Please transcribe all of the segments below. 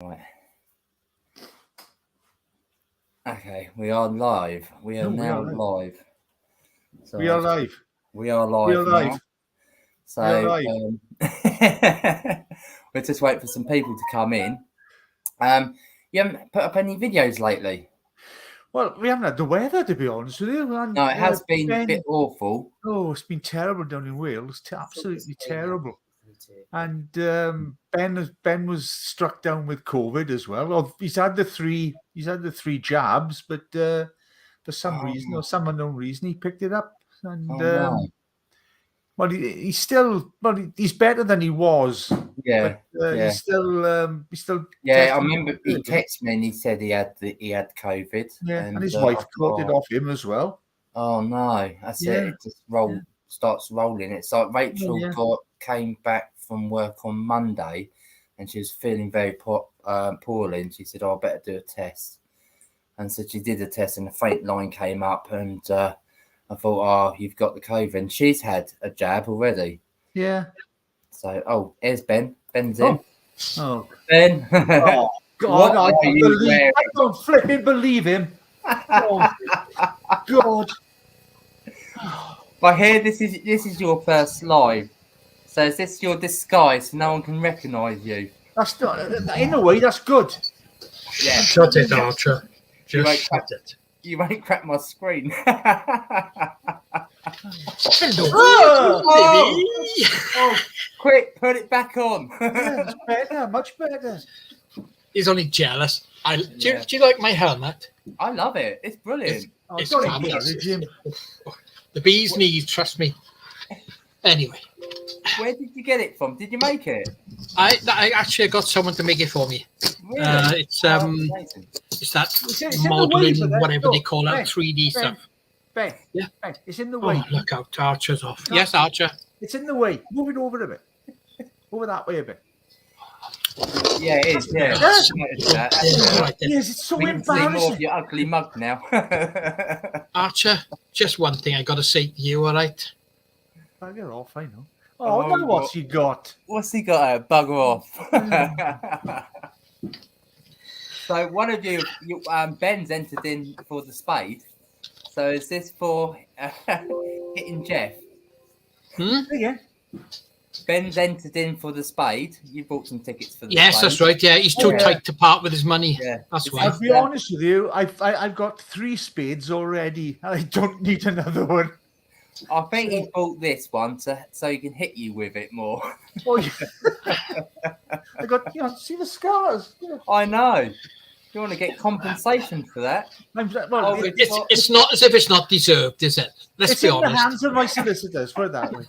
Right. Okay, we are live. We are now live. So we are live. We are live. We are live. Now. So we're just waiting for some people to come in. You haven't put up any videos lately. Well, we haven't had the weather, to be honest with you. And, no, it has been a bit awful. Oh, it's been terrible down in Wales. Absolutely terrible. And Ben was struck down with COVID as well. Well, he's had the three jabs, but for some reason or some unknown reason, he picked it up. And well, he's still he's better than he was. Yeah, but, he's still Yeah, I remember he texted me and he said he had COVID. Yeah, and his wife caught it off him as well. Oh no, that's it. It just starts rolling. It's like Rachel came back from work on Monday, and she was feeling very poorly, and she said, "Oh, I better do a test." And so she did a test, and a faint line came up, and I thought, "Oh, you've got the COVID." And she's had a jab already. Yeah. So, here's Ben. Ben's in. Oh, Ben. Oh God, I don't flipping believe him. Oh, God. But here, this is your first live. So is this your disguise so no one can recognise you? That's not, in a way, that's good. Yeah. Shut it, Archer. Just shut it. You won't crack my screen. Quick, put it back on. It's better, much better. He's only jealous. Do you like my helmet? I love it. It's brilliant. It's fabulous. The bee's knees, trust me. Anyway. Where did you get it from? Did you make it? I actually got someone to make it for me. Really? It's that modeling, whatever they call it, 3D stuff. Ben, yeah. Ben, it's in the way. Oh, look out, Archer's off. Yes, Archer. It's in the way. Move it over a bit. Over that way a bit. Yeah, it is. Yeah. Yes, it's so we embarrassing. Can see more of your ugly mug now. Archer, just one thing I got to say to you, all right? Bugger off, I know. Oh, now what's he got? What's he got? Bugger off. So one of you Ben's entered in for the spade. So is this for hitting Jeff? Yeah. Ben's entered in for the spade. You bought some tickets for the Yes, spade. that's right. Yeah, he's too tight to part with his money. Yeah, that's why. I'll be honest with you. I've got 3 spades already. I don't need another one. I think he bought this one so he can hit you with it more. Oh, yeah. I got, see the scars. Yeah. I know. You want to get compensation for that? It's not as if it's not deserved, is it? Let's be honest. It's in the hands of my solicitors, put it that way.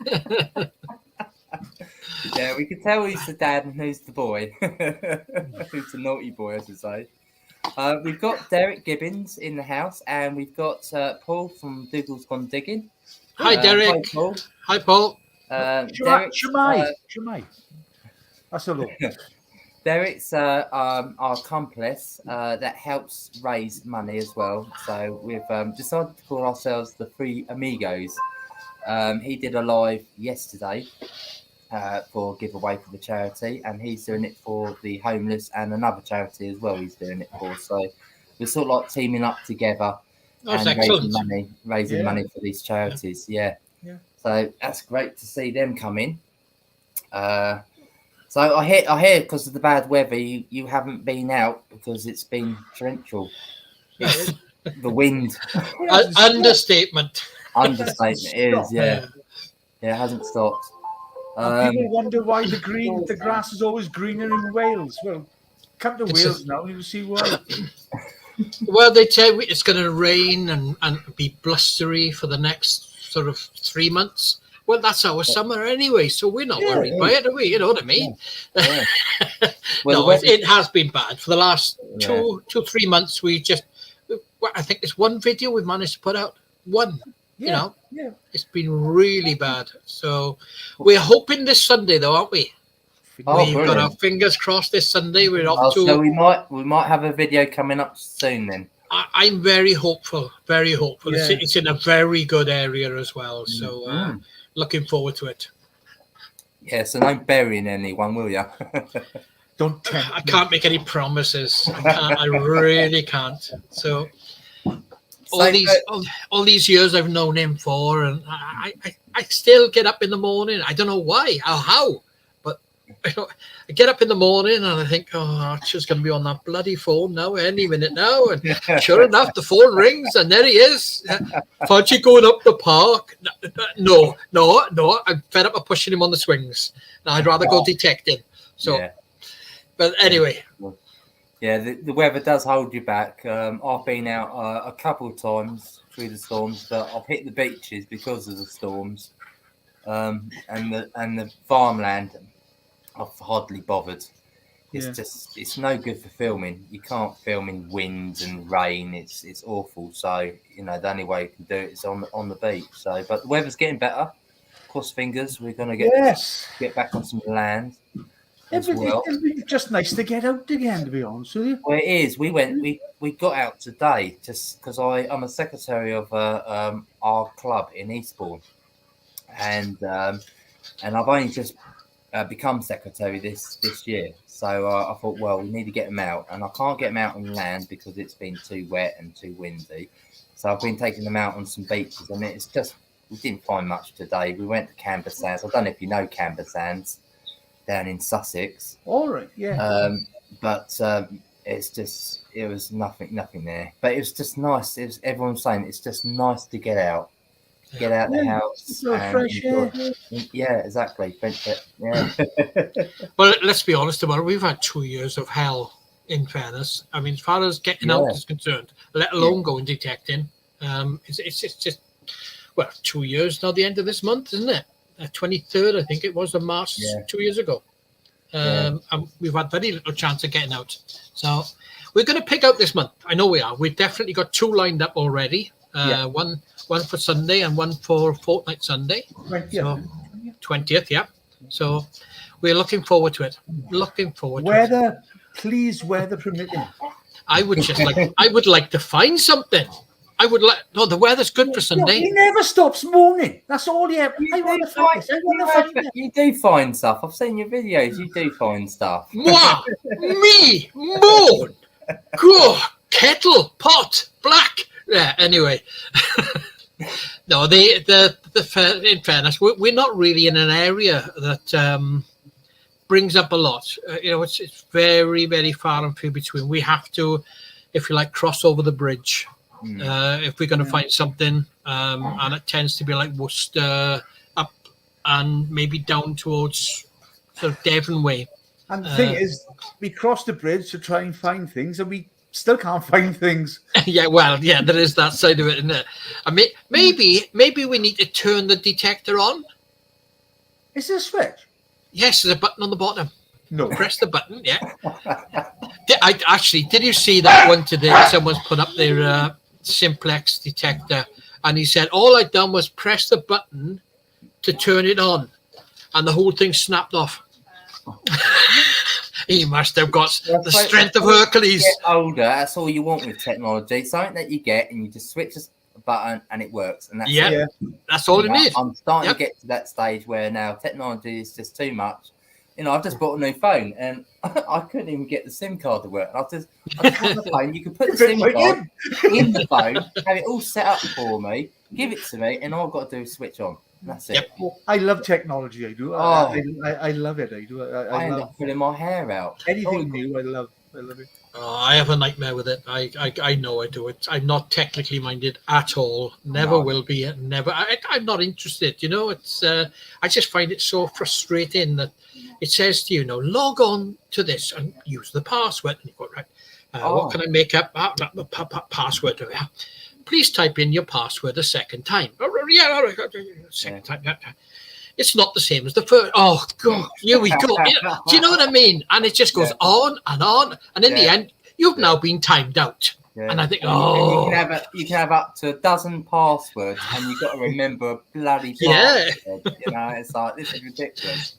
Yeah, we can tell who's the dad and who's the boy. Who's the naughty boy, as we say. We've got Derek Gibbons in the house, and we've got Paul from Doodle's Gone Digging. Hi, Derek. Hi, Paul. Hi, Paul. Shemai. That's a lot. Derek's our accomplice that helps raise money as well. So we've decided to call ourselves the Three Amigos. He did a live yesterday for a giveaway for the charity, and he's doing it for the homeless and another charity as well. He's doing it for. So we're sort of like teaming up together and raising money for these charities. Yeah. So that's great to see them come in. So I hear because of the bad weather, you haven't been out because it's been torrential. It's the wind. Understatement. Understatement is, yeah. Yeah, it hasn't stopped. People wonder why the grass is always greener in Wales. Well, come to Wales now and you'll see why. Well, they tell you it's going to rain and be blustery for the next sort of 3 months. Well, that's our summer anyway, so we're not worried by it, are we? You know what I mean? Yeah. Well, no, it has been bad. For the last 2-3 months, I think it's one video we've managed to put out. One. It's been really bad. So we're hoping this Sunday, though, aren't we? We've got our fingers crossed this Sunday. We're off to. So we might have a video coming up soon then. I'm very hopeful. Very hopeful. Yeah. It's in a very good area as well. So looking forward to it. Yeah. So no burying anyone, will you? Don't tempt I me. can't make any promises. I can't. I really can't. So all these years I've known him for, and I still get up in the morning. I don't know why or how, but I get up in the morning and I think, oh, Archer's going to be on that bloody phone now any minute now. And sure enough, the phone rings and there he is. Fancy going up the park? No. I'm fed up of pushing him on the swings. Now, I'd rather go detecting. So, Yeah. But anyway. Yeah, the weather does hold you back. I've been out a couple of times through the storms, but I've hit the beaches because of the storms, and the farmland. I've hardly bothered. It's no good for filming. You can't film in wind and rain. It's awful. So the only way you can do it is on the beach. So, but the weather's getting better. Cross fingers. We're gonna get back on some land. It's just nice to get out again, to be honest with you. Well, it is. We got out today just because I'm a secretary of our club in Eastbourne, and I've only just become secretary this year. So I thought, well, we need to get them out, and I can't get them out on land because it's been too wet and too windy. So I've been taking them out on some beaches, and it's just we didn't find much today. We went to Camber Sands. I don't know if you know Camber Sands. Down in Sussex. All right, yeah. But it was nothing there. But it was just nice. Everyone's saying it's just nice to get out the house. Fresh air. Yeah, exactly. Yeah. Well, let's be honest about it. We've had 2 years of hell, in fairness. I mean, as far as getting out is concerned, let alone going detecting, it's just 2 years now. The end of this month, isn't it? 23rd, I think it was, of March 2 years ago. And we've had very little chance of getting out. So we're going to pick out this month. I know we are. We've definitely got 2 lined up already. One for Sunday and one for Fortnight Sunday. 20th. So, 20th, yeah. So we're looking forward to it. Please, weather permitting. I would like to find something. The weather's good for Sunday. He never stops moaning. That's all he ever. I want to find it. You do find stuff. I've seen your videos. You do find stuff. Moi, me, moan, go, kettle, pot, black. Yeah. Anyway, no. In fairness, we're not really in an area that brings up a lot. It's very, very far and few between. We have to, if you like, cross over the bridge. If we're going to find something, and it tends to be like Worcester up and maybe down towards sort of Devon way. And the thing is, we cross the bridge to try and find things, and we still can't find things. There is that side of it, isn't there? I mean, maybe we need to turn the detector on. Is there a switch? Yes, there's a button on the bottom. No. Press the button, yeah. Did you see that one today? Someone's put up their simplex detector, and he said all I'd done was press the button to turn it on, and the whole thing snapped off. He must have got the strength of Hercules. Get older, that's all you want with technology. Something that you get and you just switch a button and it works, and that's it. That's all you need. I'm starting to get to that stage where now technology is just too much. I've just bought a new phone and I couldn't even get the SIM card to work. I just had the phone. You can put the SIM card in the phone, have it all set up for me, give it to me, and all I've got to do is switch on. That's it. I love technology. I do. I love it. I do. I end love up pulling my hair out. Anything new, I love it. I have a nightmare with it. I know I do it. I'm not technically minded at all. Never will be. Never. I'm not interested. It's. I just find it so frustrating that it says to you, log on to this and use the password. And you go, right. What can I make up? Password. Please type in your password a second time. Second time. It's not the same as the first. Oh, God, here we go. Do you know what I mean? And it just goes on and on. And in the end, you've now been timed out. Yeah. And I think, you can have up to a dozen passwords, and you've got to remember a bloody password. It's like, this is ridiculous.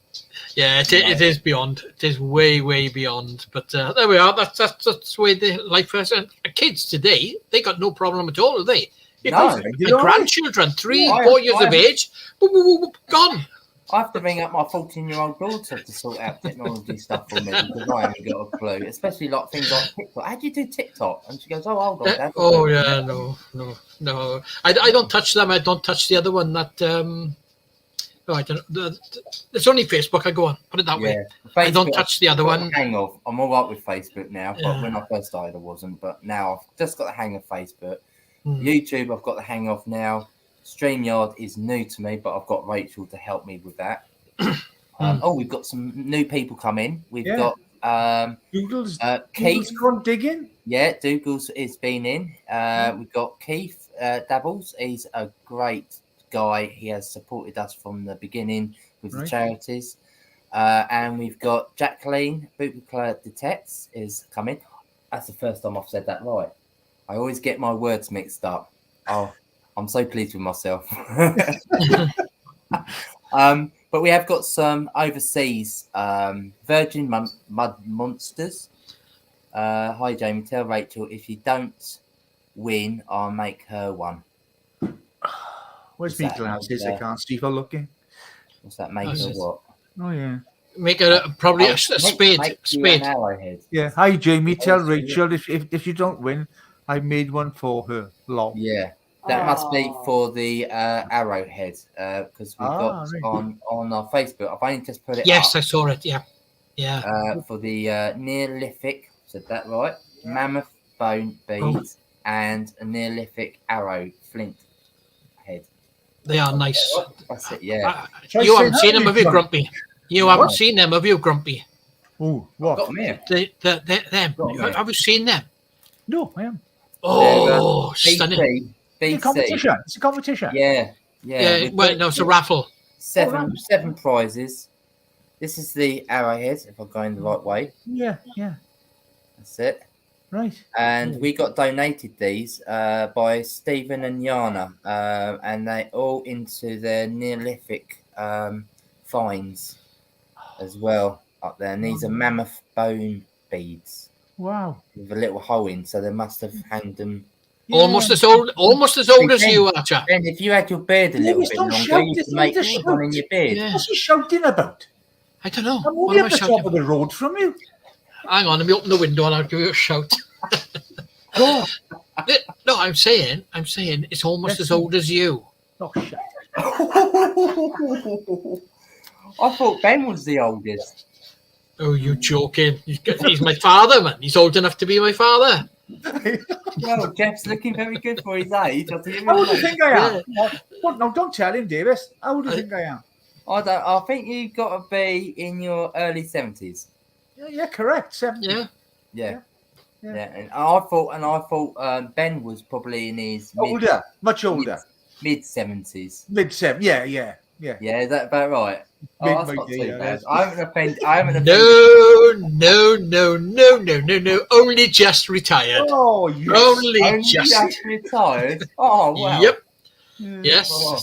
Yeah, it is beyond. It is way, way beyond. But there we are. That's the way the life is. And kids today, they got no problem at all, have they? My grandchildren, 3, 4 years of age, gone. I have to ring up my 14-year-old daughter to sort out technology stuff for me because I haven't got a clue. Especially like things like TikTok. How do you do TikTok? And she goes, "Oh, hold on, Dad." Oh yeah, no. I don't touch them. I don't touch the other one. That no, I don't. It's only Facebook. I go on. Put it that way. Facebook, I don't touch the other one. Hang off. I'm all right with Facebook now, but Yeah. when I first started, I wasn't. But now I've just got the hang of Facebook. Mm. YouTube, I've got the hang of now. StreamYard is new to me, but I've got Rachel to help me with that. Oh, we've got some new people come in. We've got Google's Keith. gone digging. Yeah, Dougal's has been in. We've got Keith Dabbles. He's a great guy. He has supported us from the beginning with the charities. And we've got Jacqueline DETECTITS is coming. That's the first time I've said that right. I always get my words mixed up. Oh, I'm so pleased with myself. But we have got some overseas Virgin Mud Monsters. Hi, Jamie. Tell Rachel if you don't win, I'll make her one. Where's my glasses? I can't see for looking. What's that? Make her what? Oh, yeah. Make it probably a spade. Spade. Yeah. Hi, Jamie. Tell Rachel if you don't win, I made one for her. Lol. Yeah. That must be for the arrowhead because we've got on our Facebook. I've only just put it up. Yes, I saw it. Yeah. For the Neolithic, said that right? Mammoth bone beads and a Neolithic arrow flint head. They are nice. That's it, yeah. You haven't seen them, have you, Grumpy? You haven't seen them, have you, Grumpy? Oh, what? Got them here. Them. Have you seen them? No, I haven't. Oh, stunning. It's a competition. It's a competition. Yeah. Well, no, it's a raffle. Seven prizes. This is the arrowhead, if I'm going the right way. Yeah. That's it. Right. And we got donated these by Stephen and Yana, and they all into their Neolithic finds as well up there. And these are mammoth bone beads. Wow. With a little hole in, so they must have hanged them. Yeah. Almost as old as you are, Jack. And if you had your beard a little bit longer, you could make one in your beard. What's he shouting about? I don't know. I'm only at the top of the road from you. Hang on, let me open the window and I'll give you a shout. Go. No, I'm saying it's almost as old as you. Oh, shut I thought Ben was the oldest. Oh, you joking? He's my father, man. He's old enough to be my father. Well, Jeff's looking very good for his age. How old do you think I am? What? No, don't tell him, Davis. How old do you think I am? I think you've got to be in your early 70s. Yeah, correct. 70. Yeah. And I thought Ben was probably in his much older, mid 70s. Mid 70s. Yeah. Yeah, is that about right? That's not too bad. I haven't offended. No. Only just retired. Oh, yes. Only just retired. Oh, wow. Yep. Yes. Oh.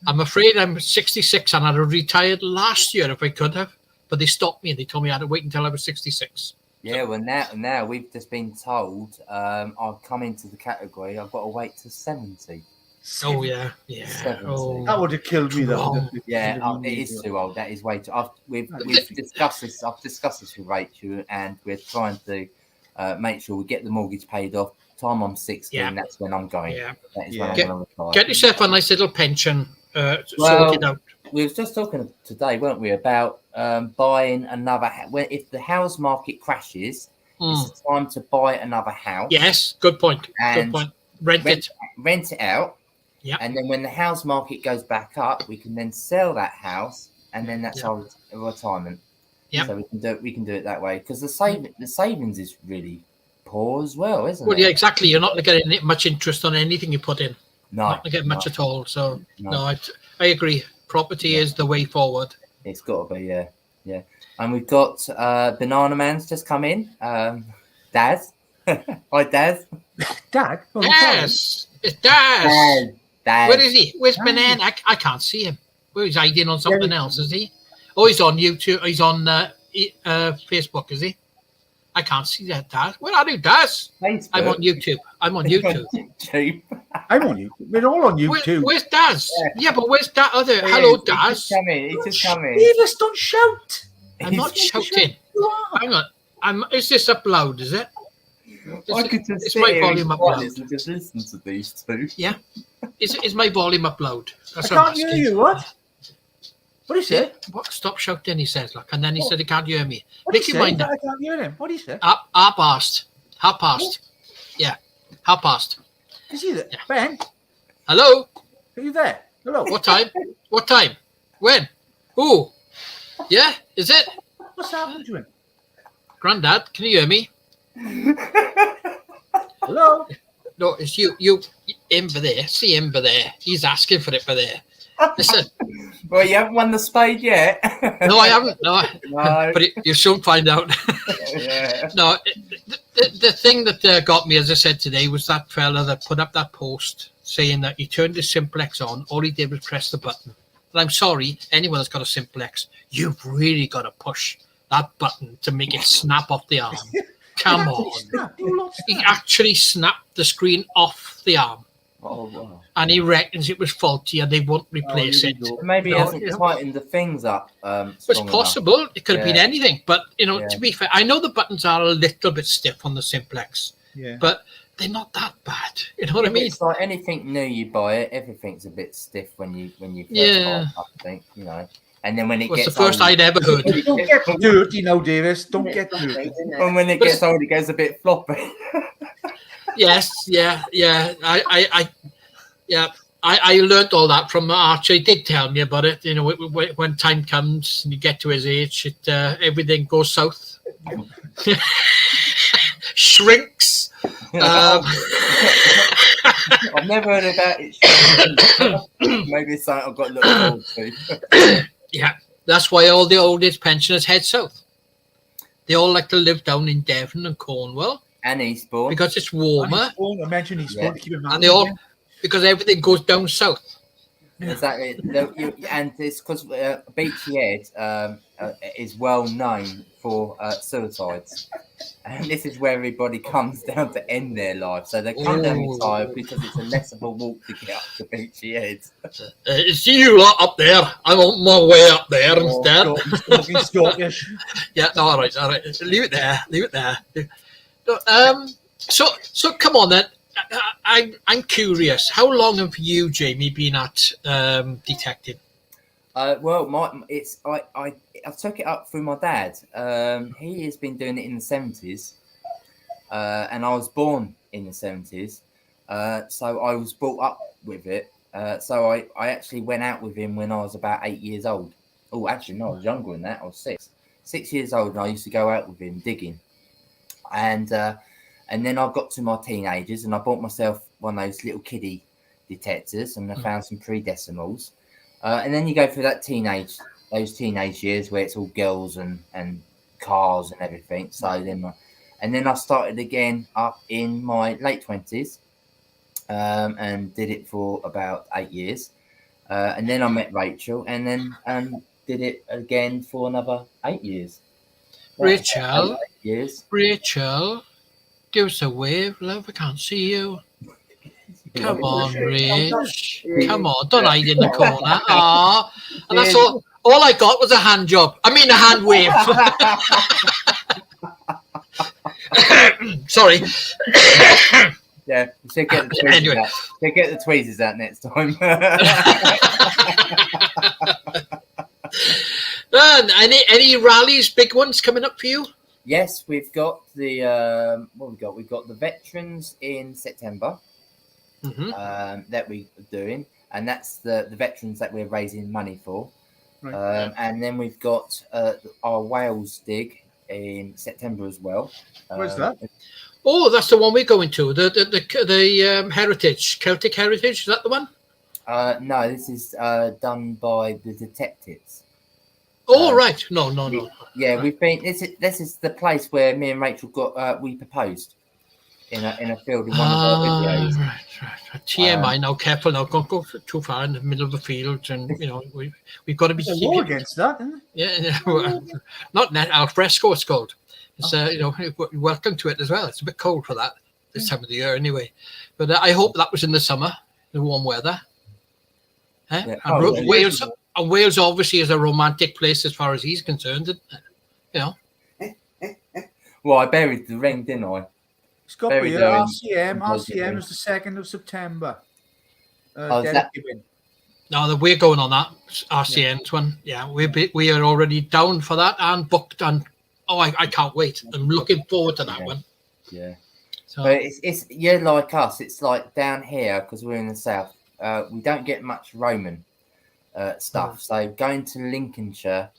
I'm afraid I'm 66 and I'd have retired last year if I could have, but they stopped me and they told me I had to wait until I was 66. Yeah, well, now we've just been told I've come into the category. I've got to wait till 70. Oh yeah. 70. Oh, that would have killed me though. Yeah, it is too old. That is way too. We've discussed this. I've discussed this with Rachel, and we're trying to make sure we get the mortgage paid off. Time I'm 16, that's when I'm going. Yeah, that is when I'm going to retire. Get yourself a nice little pension. Sorted out. We were just talking today, weren't we, about buying another. If the house market crashes, it's time to buy another house. Yes, good point. Rent it out. Yeah. And then when the house market goes back up, we can then sell that house, and then that's our retirement. Yeah. So we can do it that way because the savings is really poor as well, isn't it? Well, yeah, exactly. You're not getting much interest on anything you put in. No, not getting much at all. So no, I agree. Property is the way forward. It's got to be, yeah. And we've got Banana Man's just come in. Daz. Hi, Daz. Dad? Oh, yes, it's Daz. Dad. Where is he? Where's Banana? I can't see him. Where he's hiding on something else, is he? Oh, he's on YouTube. He's on Facebook, is he? I can't see that, Daz. Where are you, Daz? Facebook. I'm on YouTube. I I'm on you. We're all on YouTube. Where's Daz? Yeah, but where's that other? Yeah, Hello, he's Daz. just come in. He's just come in. Davis, don't shout. I'm not He's- shouting. You are. Hang on. Is this up loud? Is it? I could just Is sit my here volume in up loud? silence and just listen to these two. Is my volume up loud? I That's what I'm can't hear asking. you. What? What do you say? What? Stop shouting, he says, look. And then he said he can't hear me. What do Make you your say? mind up. I can't hear him. What do you say? Half past. Half past. Yeah. Half past. Is he there? Yeah. Ben, Hello? are you there? Hello. What time? What time? When? Who? Yeah? Is it? What's happened to him? Grandad, can you hear me? Hello. No, it's you. Him for there. See him for there. He's asking for it for there. Listen. Well, you haven't won the spade yet. No, I haven't. No. No. But you soon find out. Yeah. No, the thing that got me, as I said today, was that fella that put up that post saying that he turned his simplex on. All he did was press the button. And I'm sorry, anyone that's got a simplex, you've really got to push that button to make it snap off the arm. Come on. He actually snapped the screen off the arm. Oh, wow. And he reckons it was faulty and they won't replace it. Maybe he No, hasn't you know. tightened the things up. It's strong enough. possible. It could have been Yeah. anything. But, Yeah. to be fair, I know the buttons are a little bit stiff on the simplex, Yeah. but they're not that bad. You know what I mean? It's like anything new you buy it, everything's a bit stiff when you first Yeah. buy it, I think, you know. And then when it It was gets the first old, I'd ever heard. Don't get dirty now, Davis. Don't get dirty. and when it But- gets old, it goes a bit floppy. Yes, yeah. I learnt all that from Archie. He did tell me about it. You know, when time comes and you get to his age, everything goes south. Shrinks. I've never heard about it. Maybe it's something I've got to look forward to. Yeah, that's why all the old age pensioners head south. They all like to live down in Devon and Cornwall And Eastbourne. because it's warmer, I mentioned he's supposed to keep him and they all because everything goes down south. Exactly. And it's because Beachy Head is well known for suicides. And this is where everybody comes down to end their life. So they come down Ooh. retired because it's a less of a walk to get up to Beachy Head. It's you lot up there. I'm on my way up there instead. He's Scottish. Yeah, no, all right. Leave it there. So come on then. I'm curious. How long have you, Jamie, been at detecting? Well, I took it up through my dad. He has been doing it in the 70s, and I was born in the 70s, so I was brought up with it. So I actually went out with him when I was about 8 years old. Oh, actually, no, I was younger than that. I was 6 years old, and I used to go out with him digging. And then I got to my teenagers, and I bought myself one of those little kiddie detectors, and I found some 3 decimals. And then you go through those teenage years where it's all girls and cars and everything. So then I started again up in my late 20s, and did it for about 8 years. And then I met Rachel, and then did it again for another 8 years. Rachel, 8 years. Rachel, give us a wave, love. I can't see you. Come on, Rach. Come on, don't hide in the corner. Ah, and that's all. All I got was a hand job. I mean, a hand wave. Sorry. Yeah, we should get the tweezers Anyway. out. Should get the tweezers out next time. Any rallies, big ones coming up for you? Yes, we've got the We've got the veterans in September. That we're doing, and that's the veterans that we're raising money for. Right. And then we've got our Wales dig in September as well. Where's that? Oh, that's the one we're going to. The heritage, Celtic heritage. Is that the one? No, this is done by the DETECTITS. Oh, right. No. Yeah, we've been. This is the place where me and Rachel got. We proposed in a field in one of our videos. Right. TMI now, careful now. Don't go too far in the middle of the field, and we've got to be. There's a law against that, isn't Yeah, not net al fresco. It's called. It's welcome to it as well. It's a bit cold for that. this time of the year anyway. But I hope that was in the summer, the warm weather. Yeah. And Wales obviously is a romantic place as far as he's concerned, isn't it? You know. Well, I buried the ring, didn't I? It's got Very here, going. RCM is the 2nd of September. Is that- No, we're going on that RCN's one. Yeah, we are already down for that and booked, and I can't wait. I'm looking forward to that one. Yeah. So But it's you're like us. It's like down here because we're in the south. We don't get much Roman stuff. So going to Lincolnshire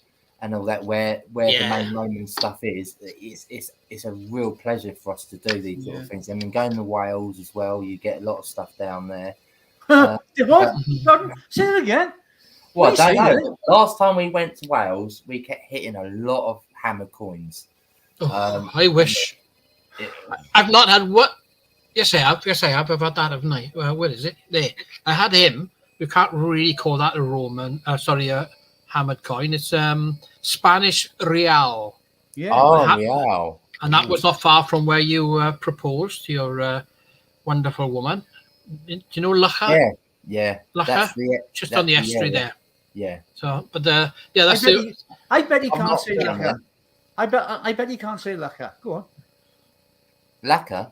and all that, where the main Roman stuff is, it's a real pleasure for us to do these sort of things. I mean, going to Wales as well, you get a lot of stuff down there. What? Say it again. Well, I Say don't know. Last time we went to Wales, we kept hitting a lot of hammer coins. I wish. I've not had what? Yes, I have. Yes, I have. I've had that, haven't I? Where is it? There. I had him. We can't really call that a Roman. A hammered coin. It's Spanish real. Yeah. Oh, real. And that was not far from where you proposed to your wonderful woman. Do you know Lacha? Yeah. Lacha? Just on the estuary there. Yeah. So, but that's I bet he I'm can't not say doing Lacha. that. I bet he can't say Lacha. Go on. Lacquer?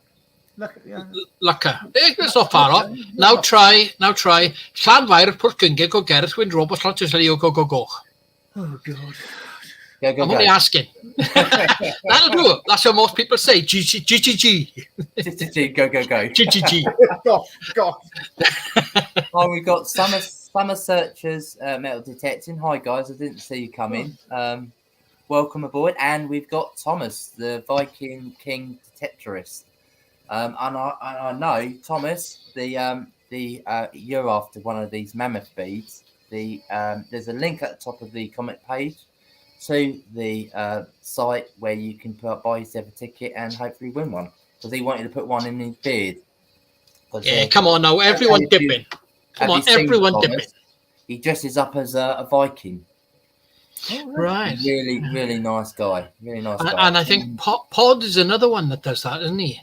Yeah. Lacha. It's not far off. Now try. Llan Fair, Pwll Gyngor, go Gerrit, Wyn Robert, Lot Islio, go. Oh, God. Go. I'm only asking. That'll do. That's what most people say. G. Go. G. God. Oh, we got Summer Searchers metal detecting. Hi guys, I didn't see you come in. Welcome aboard, and we've got Thomas, the Viking King Detectorist. And I know Thomas, you're after one of these mammoth beads. There's a link at the top of the comment page to the site where you can buy yourself a ticket and hopefully win one, because he wanted to put one in his beard. Yeah, come on now, everyone dipping. Come on, everyone dipping. He dresses up as a Viking. Right. Really, really nice guy. Really nice guy. And I think Pod is another one that does that, isn't he?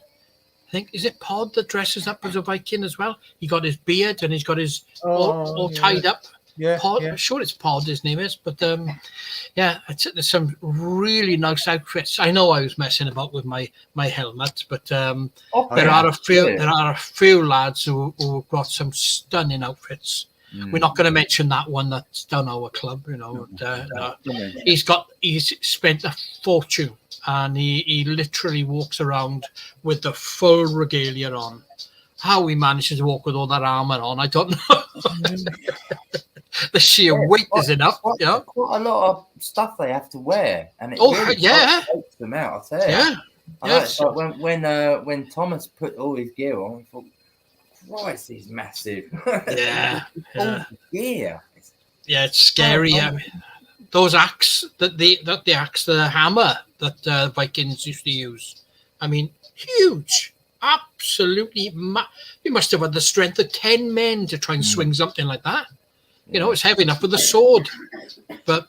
I think, is it Pod that dresses up as a Viking as well? He got his beard and he's got his all tied up. Yeah, Pod, I'm sure it's Pod, his name is. But there's some really nice outfits. I know I was messing about with my helmet, but there are a few lads who got some stunning outfits. We're not going to mention that one that's done our club, you know. He's spent a fortune, and he literally walks around with the full regalia on. How he manages to walk with all that armor on, I don't know. The sheer weight is enough. Quite a lot of stuff they have to wear, and it really takes them out. I tell you. Yeah. Yes. Like when Thomas put all his gear on, I thought, Christ, he's massive. Yeah. Yeah. Yeah, it's scary. Those axe, the hammer that Vikings used to use. I mean, huge. Absolutely. You must have had the strength of 10 men to try and swing something like that. You know, it's heavy enough with a sword. But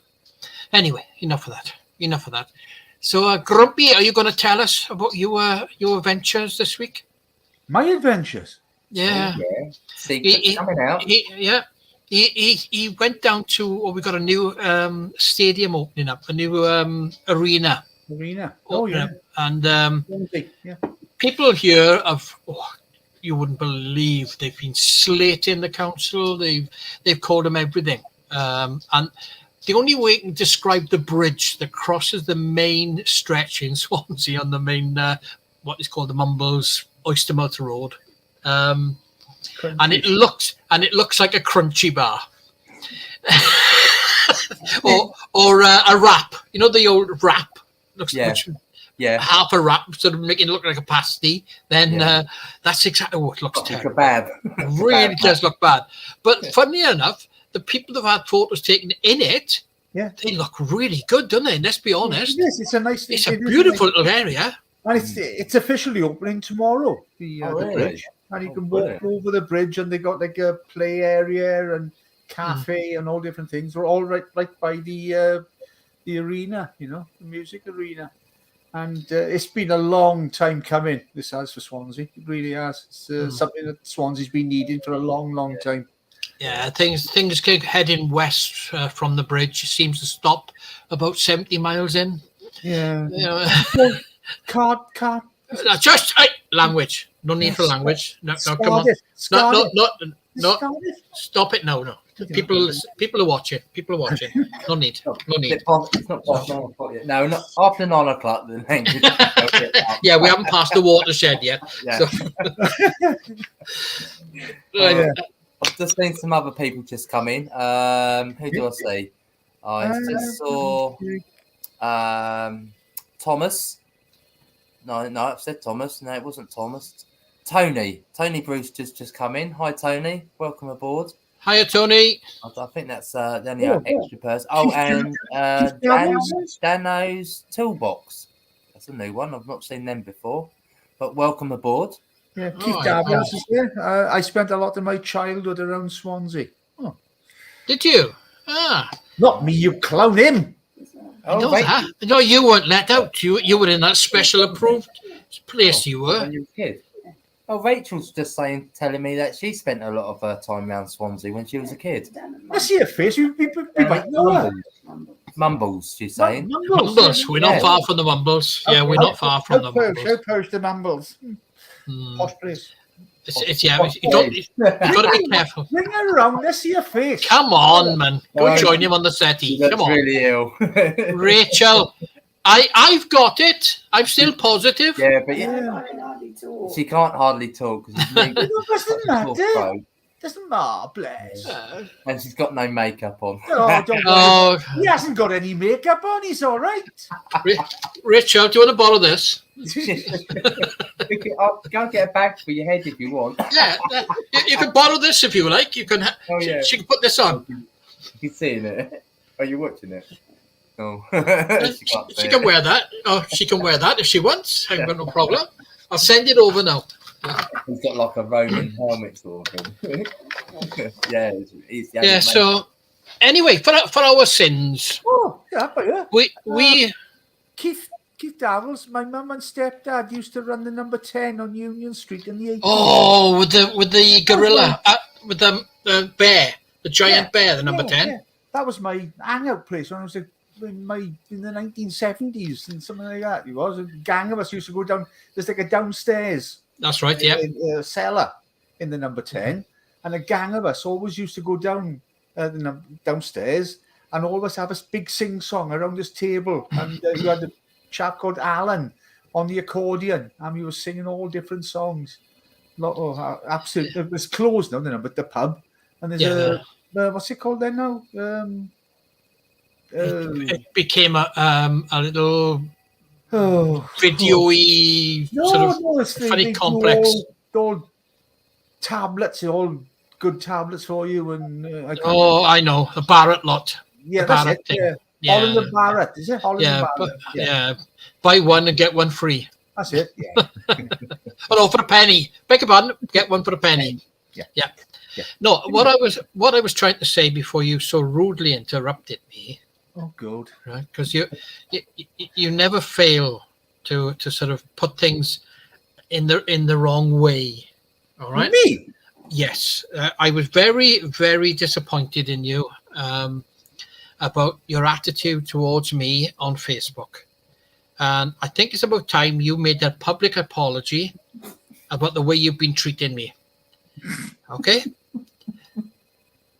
anyway, enough of that. So, Grumpy, are you going to tell us about your adventures this week? My adventures? Yeah. Secrets coming out. He went down to, we got a new stadium opening up, a new arena. Oh, yeah. And people here you wouldn't believe they've been slating the council. They've called them everything. And the only way you can describe the bridge that crosses the main stretch in Swansea on the main, what is called the Mumbles Oystermouth Road. And it looks like a crunchy bar. or a wrap. You know the old wrap? Looks half a wrap, sort of making it look like a pasty. Then that's exactly what it looks like. Kebab. Really does look bad. But funny enough, the people that have had photos taken in it, they look really good, don't they? Let's be honest. Yes, it's a beautiful little area. And it's officially opening tomorrow. The bridge. And you can walk over the bridge, and they got like a play area and cafe and all different things. They're all right by the arena, you know, the music arena. And it's been a long time coming, this has, for Swansea. It really has. It's something that Swansea's been needing for a long, long time. Yeah, things keep heading west from the bridge. It seems to stop about 70 miles in. Yeah. You know, Can't. just language. No need for language. No, come on. No. Stop it now. No. People are watching. People are watching. No need. No need. It's not past 9 o'clock yet. No, not after 9 o'clock. Then. Yeah, we haven't passed the watershed yet. Yeah. So. I've just seen some other people just come in. Who do I see? I just saw Thomas. No, I've said Thomas. No, it wasn't Thomas. Tony Bruce just come in. Hi, Tony. Welcome aboard. Hiya, Tony. I think that's the only extra person. Oh, and Dano's Toolbox. That's a new one. I've not seen them before. But welcome aboard. Yeah, Keith Davos is there. I spent a lot of my childhood around Swansea. Oh. Did you? Not me, you clown him. No, you weren't let out. You were in that special approved place. You were. When you were a kid. Oh, Rachel's just telling me that she spent a lot of her time around Swansea when she was a kid. I see her face. We might know her. Mumbles, she's saying. Mumbles. We're not far from the Mumbles. Yeah, we're not far from the Mumbles. How posh the Mumbles? Posh place. You've got to be careful. Bring her around. Let's see her face. Come on, man. Go join him on the settee. Come on. Really ill. Rachel, I've got it. I'm still positive. Yeah, but she can't hardly talk. Doesn't matter. Doesn't matter, bless. And she's got no makeup on. No, don't worry. He hasn't got any makeup on. He's all right. Rachel, do you want to borrow this? I'll go and get a bag for your head if you want. Yeah, you can borrow this if you like. You can. She can put this on. You're seeing it? Are you watching it? No. she can wear that. Oh, she can wear that if she wants. I've got no problem. I'll send it over now. He's got like a Roman helmet sort of thing. Yeah. So anyway, for our sins. Oh, yeah. We Keith Davos, my mum and stepdad used to run the number 10 on Union Street in the 80s. Oh, with the gorilla, with the bear, the giant bear, the number 10. Yeah. That was my hangout place when I was in the 1970s and something like that. It was a gang of us used to go down. There's like a downstairs. That's right. Yeah. Cellar in the number 10, and a gang of us always used to go down downstairs, and all of us have a big sing song around this table, and you had a chap called Alan on the accordion, and we were singing all different songs. Absolutely, it was closed now, but the pub, and there's what's it called then now? It became a little video-y funny complex. All tablets, all good tablets for you, and I know the Barrett lot. Yeah, the that's Barrett it. thing. Yeah. Holland and Barrett, is it? Holland and Barrett. Yeah, buy one and get one free. That's it. Yeah. For a penny. Beg your pardon. Get one for a penny. Yeah. No, what I was trying to say before you so rudely interrupted me. Oh, good. Right, because you never fail to sort of put things in the wrong way. All right. Me? Yes, I was very, very disappointed in you about your attitude towards me on Facebook, and I think it's about time you made that public apology about the way you've been treating me. Okay.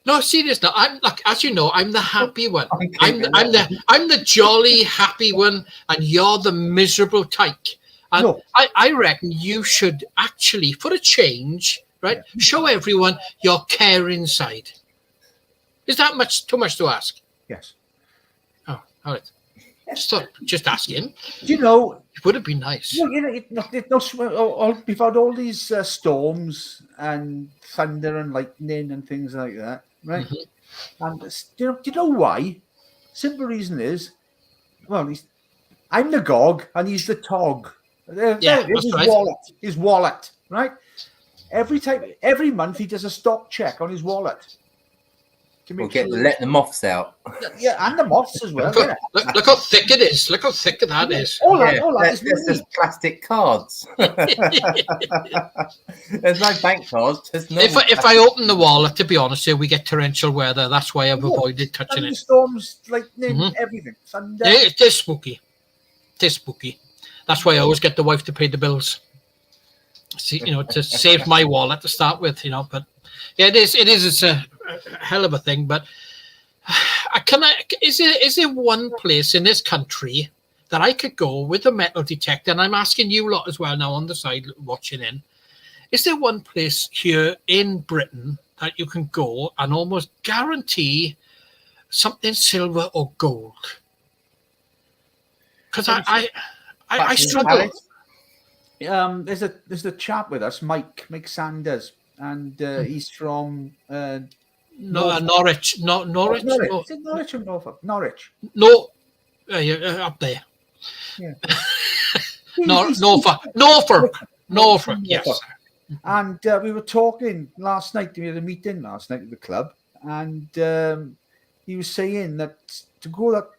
No, serious. No, I'm like, as you know, I'm the happy one. I'm the jolly happy one, and you're the miserable tyke. And no. I reckon you should actually, for a change, right, show everyone your caring side. Is that too much to ask? Yes. Oh, all right. Just ask him. You know, it would have been nice. We've had all these storms and thunder and lightning and things like that, right? Mm-hmm. And do you know why? Simple reason is, I'm the GOG and he's the TOG. His wallet, right? Every month he does a stock check on his wallet. to We'll make sure. let the moths out. Yeah, and the moths as well. Yeah. Look how thick it is. Look how thick that is. All that is That's money. just plastic cards. There's no bank cards. Just normal If I open the wallet, to be honest, here we get torrential weather. That's why I've avoided touching it. Thunderstorms, lightning, everything. Thunder. Yeah, it is spooky. It is spooky. That's why I always get the wife to pay the bills. See, to save my wallet to start with, But yeah, it is. It's a hell of a thing. But is there one place in this country that I could go with a metal detector? And I'm asking you lot as well now on the side watching in. Is there one place here in Britain that you can go and almost guarantee something silver or gold? Because I struggle. There's a chap with us, Mike Sanders, and he's from Norwich. Norwich. Is it Norwich or Norfolk? Norwich. No, up there. Yeah. Norfolk. Yes. And we were talking last night. We had a meeting last night at the club, and he was saying that to go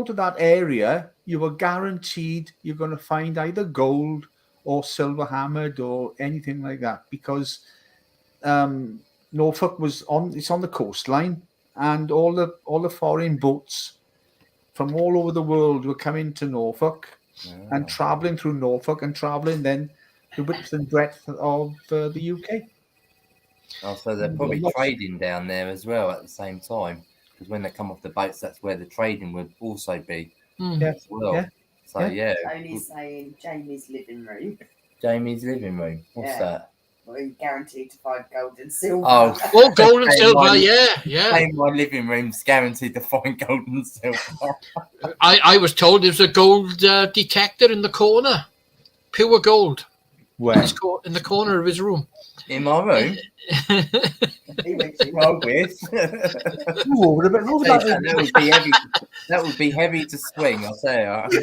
to that area, you were guaranteed you're going to find either gold or silver hammered or anything like that, because Norfolk it's on the coastline, and all the foreign boats from all over the world were coming to Norfolk and traveling through Norfolk and traveling then the width and breadth of the UK. Oh, so they're probably trading down there as well at the same time, because when they come off the boats, that's where the trading would also be as well. Yeah. So yeah. Tony's saying Jamie's living room. Jamie's living room. What's that? Well, you're guaranteed to find gold and silver. Oh, gold and silver, yeah. In my living room's guaranteed to find gold and silver. I was told there's a gold detector in the corner, pure gold. Where? In the corner of his room. In my room? He went to Well, weird. That would be heavy to swing, I'll tell you.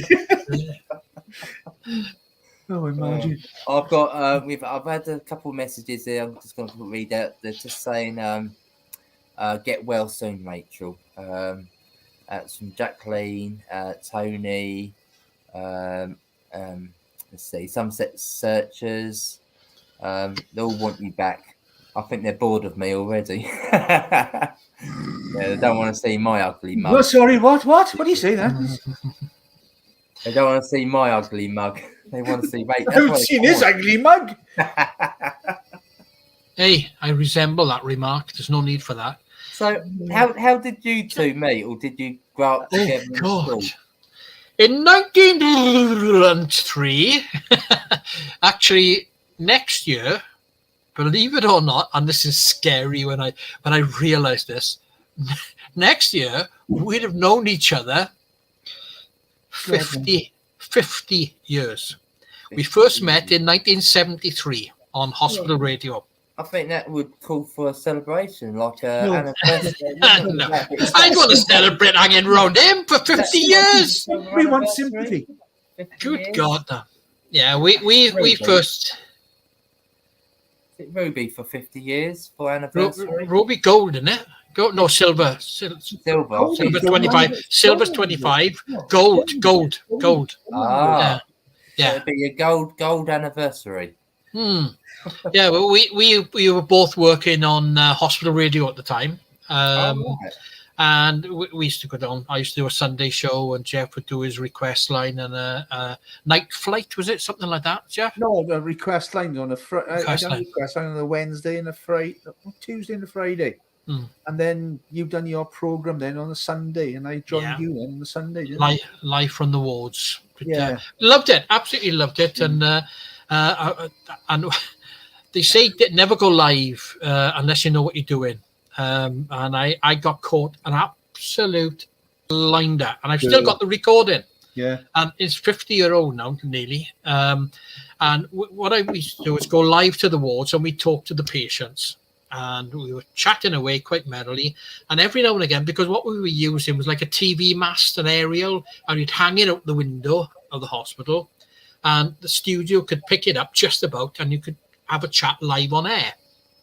Oh, imagine. I've got I've had a couple of messages here. I'm just going to read out. They're just saying get well soon, Rachel. That's from Jacqueline, Tony, let's see, SOMERSET searchers. They all want you back. I think they're bored of me already. Yeah, they don't want to see my ugly mug. Oh, sorry, what? What do you say then? They don't want to see my ugly mug. They want to see Rachel. I haven't seen his ugly mug. Hey, I resemble that remark. There's no need for that. So, how did you two meet, or did you grow up together in school? In 1903, actually, next year, believe it or not, and this is scary when I realized this, next year we'd have known each other 50 years. We first met in 1973 on hospital radio. I think that would call for a celebration, like anniversary. No, I want to celebrate hanging around him for 50 years. We want sympathy. Good God, no. Yeah, we first. Is it Ruby for 50 years for anniversary? Ruby gold, isn't it? Gold, no, silver. Silver. Silver's 25. Silver's 25. Gold. Ah, yeah. So it'd be a gold anniversary. Yeah, well, we were both working on hospital radio at the time, and we used to go down. I used to do a Sunday show, and Jeff would do his request line and a night flight. Was it something like that, Jeff? No, the request line on a request line on a Wednesday and a Friday, Tuesday and a Friday. And then you've done your program then on a Sunday, and I joined you on the Sunday. Live from the wards. Yeah, loved it. Absolutely loved it, and they say that never go live unless you know what you're doing. And I got caught an absolute blinder, and I've still got the recording. Yeah, and it's 50-year-old now, nearly. And what I used to do is go live to the wards, and we talk to the patients. And we were chatting away quite merrily. And every now and again, because what we were using was like a TV mast, an aerial, and you'd hang it out the window of the hospital, and the studio could pick it up just about, and you could have a chat live on air.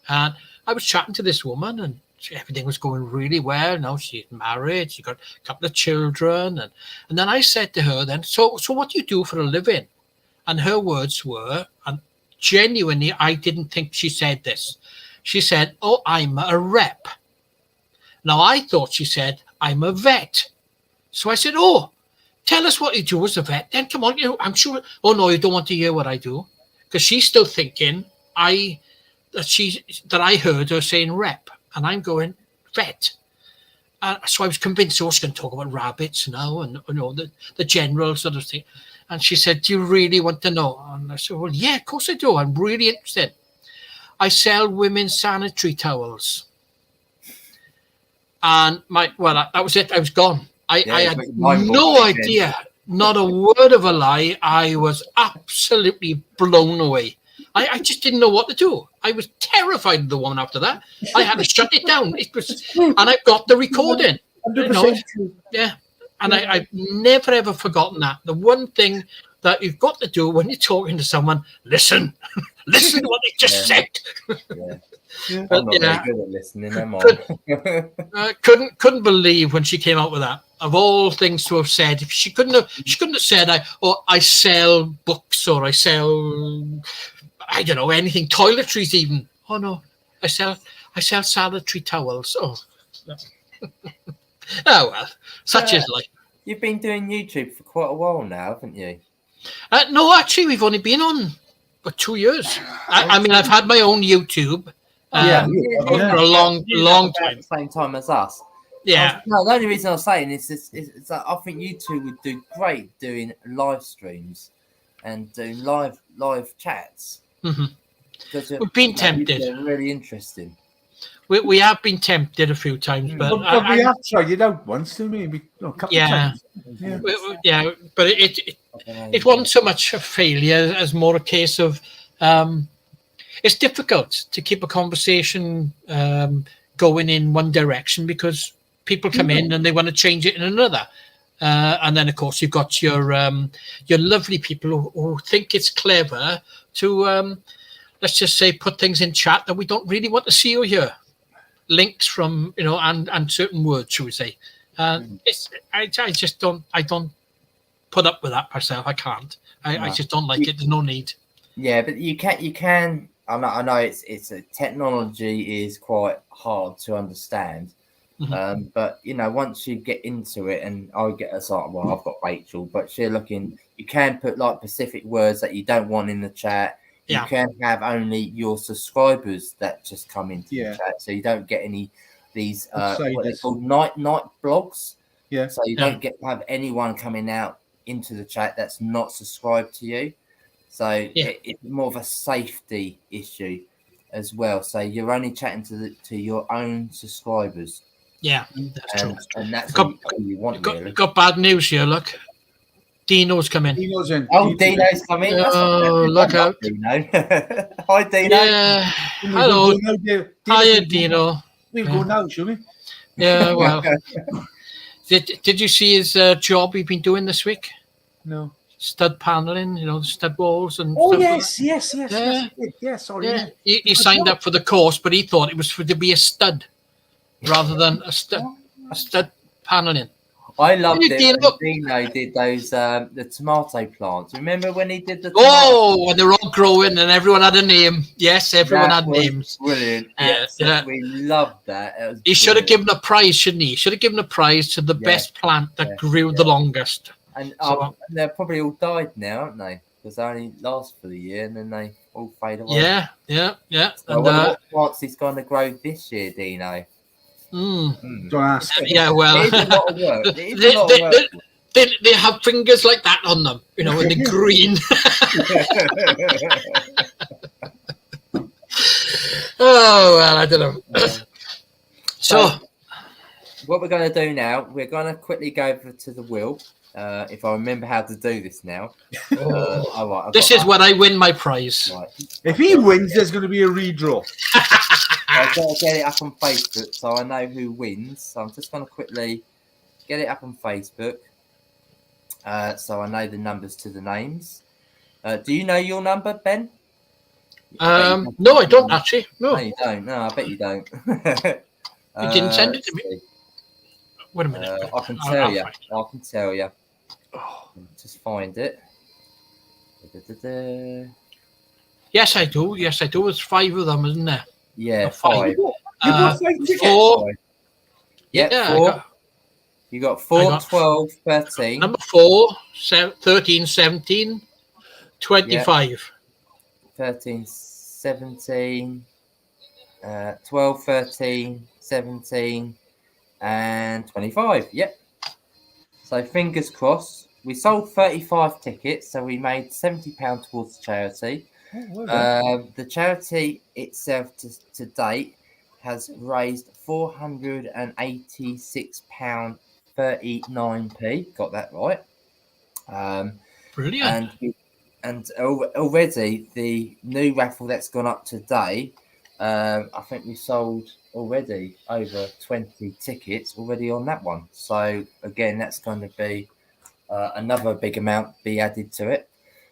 And I was chatting to this woman, and everything was going really well. Now she's married, she got a couple of children, and then I said to her, then, so what do you do for a living? And her words were, and genuinely, I didn't think she said this. She said, "Oh, I'm a rep." Now I thought she said, "I'm a vet." So I said, "Oh, tell us what you do as a vet. Then come on, I'm sure." Oh no, you don't want to hear what I do, because she's still thinking that I heard her saying rep, and I'm going vet. So I was convinced I was going to talk about rabbits now, and the general sort of thing. And she said, "Do you really want to know?" And I said, "Well, yeah, of course I do. I'm really interested. I sell women's sanitary towels." And that was it. I was gone. I had no idea, not a word of a lie. I was absolutely blown away. I just didn't know what to do. I was terrified of the woman after that. I had to shut it down. And I've got the recording. Yeah. And I've never, ever forgotten that. The one thing that you've got to do when you're talking to someone, listen. Listen to what they just said. Yeah. I'm not very good at listening, am I? Couldn't believe when she came out with that. Of all things to have said, she couldn't have said, I sell books, or I sell, I don't know, anything, toiletries even. Oh no, I sell sanitary towels. Oh. Oh well, such is life. You've been doing YouTube for quite a while now, haven't you? No, actually, we've only been on for 2 years. I mean, I've had my own YouTube for a long time. At the same time as us. Yeah. No, the only reason I was saying is that I think you two would do great doing live streams and doing live chats. Mm-hmm. We've been tempted. They're really interesting. We have been tempted a few times, but we have tried it out once, didn't we? A couple of times. Yeah, but it wasn't so much a failure as more a case of it's difficult to keep a conversation going in one direction, because people come in and they want to change it in another. And then, of course, you've got your lovely people who think it's clever to, let's just say, put things in chat that we don't really want to see or hear. Links from, and certain words, shall we say. I just don't put up with that myself. I can't. I just don't like it. There's no need. Yeah, but you can. I know it's a technology is quite hard to understand. Mm-hmm. But once you get into it, and I get a sort of, well, I've got Rachel, but she's looking. You can put like specific words that you don't want in the chat. You can have only your subscribers that just come into the chat, so you don't get any these what they call night blogs. Yeah. So you don't have anyone coming out into the chat that's not subscribed to you. So it's more of a safety issue as well. So you're only chatting to your own subscribers. Yeah, that's true. And that's what you want. Got bad news here. Look, Dino's coming. Dino's in. Oh, Dino's coming. Oh, look out. Dino. Hi, Dino. Yeah. Hello. Hiya, Dino. We'll go now, shall we? Yeah, well. Did you see his job he's been doing this week? No. Stud paneling, the stud walls and stuff yes. Sorry. Yeah. He signed up for the course, but he thought it was to be a stud rather than a stud paneling. I loved it when Dino did those the tomato plants. Remember when he did the when they were all growing and everyone had a name. Yes, everyone had names. Brilliant. Yeah. We loved that. He should have given a prize, shouldn't he? He should have given a prize to the best plant that grew the longest. And they're probably all died now, aren't they? Because they only last for the year and then they all fade away. Yeah. So what plants he's going to grow this year, Dino? Don't ask. Yeah, well, it is a lot of work. It is a lot of work. They have fingers like that on them, and they're green. Oh, well, I don't know. So, what we're going to do now, we're going to quickly go over to the wheel. If I remember how to do this now. This is when I win my prize. Right. If he wins, there's going to be a redraw. I've got to get it up on Facebook so I know who wins. So I'm just going to quickly get it up on Facebook so I know the numbers to the names. Do you know your number, Ben? No, I don't actually. No, you don't. No, I bet you don't. You didn't send it to me. let's see. Wait a minute. I can I'll tell you. find it. I can tell you. Oh. Just find it. Da-da-da-da. Yes, I do. Yes, I do. There's 5 of them, isn't there? Yeah, Five. 5. You bought 5 tickets? 4. Yep, Yeah, 4. You got 4, I got 12, 13. Number 4, 13, 17, 25. 13, 17, 12, 13, 17, and 25. Yep. So fingers crossed. We sold 35 tickets, so we made £70 towards the charity. Oh, well done. The charity itself to date has raised £486.39p. Got that right. Brilliant. And already the new raffle that's gone up today, I think we sold already over 20 tickets already on that one. So again, that's going to be another big amount be added to it.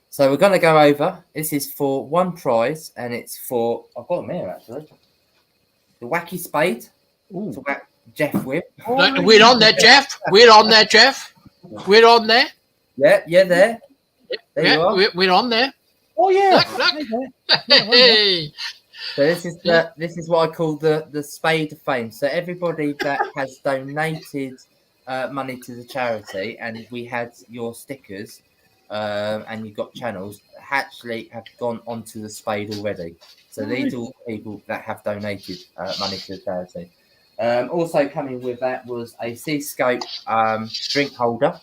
So we're going to go over. This is for one prize, and it's for, I've got them here actually, the wacky spade to whack Jeff with. Right, we're on there, Jeff. We're on there, Jeff. We're on there. Yeah, there. There you are. We're on there. Oh, yeah. Look. Yeah, Hey. So this is what I call the spade of fame. So everybody that has donated money to the charity, and we had your stickers, and you got channels, actually have gone onto the spade already. So these are all people that have donated money to the charity. Also coming with that was a Seascape drink holder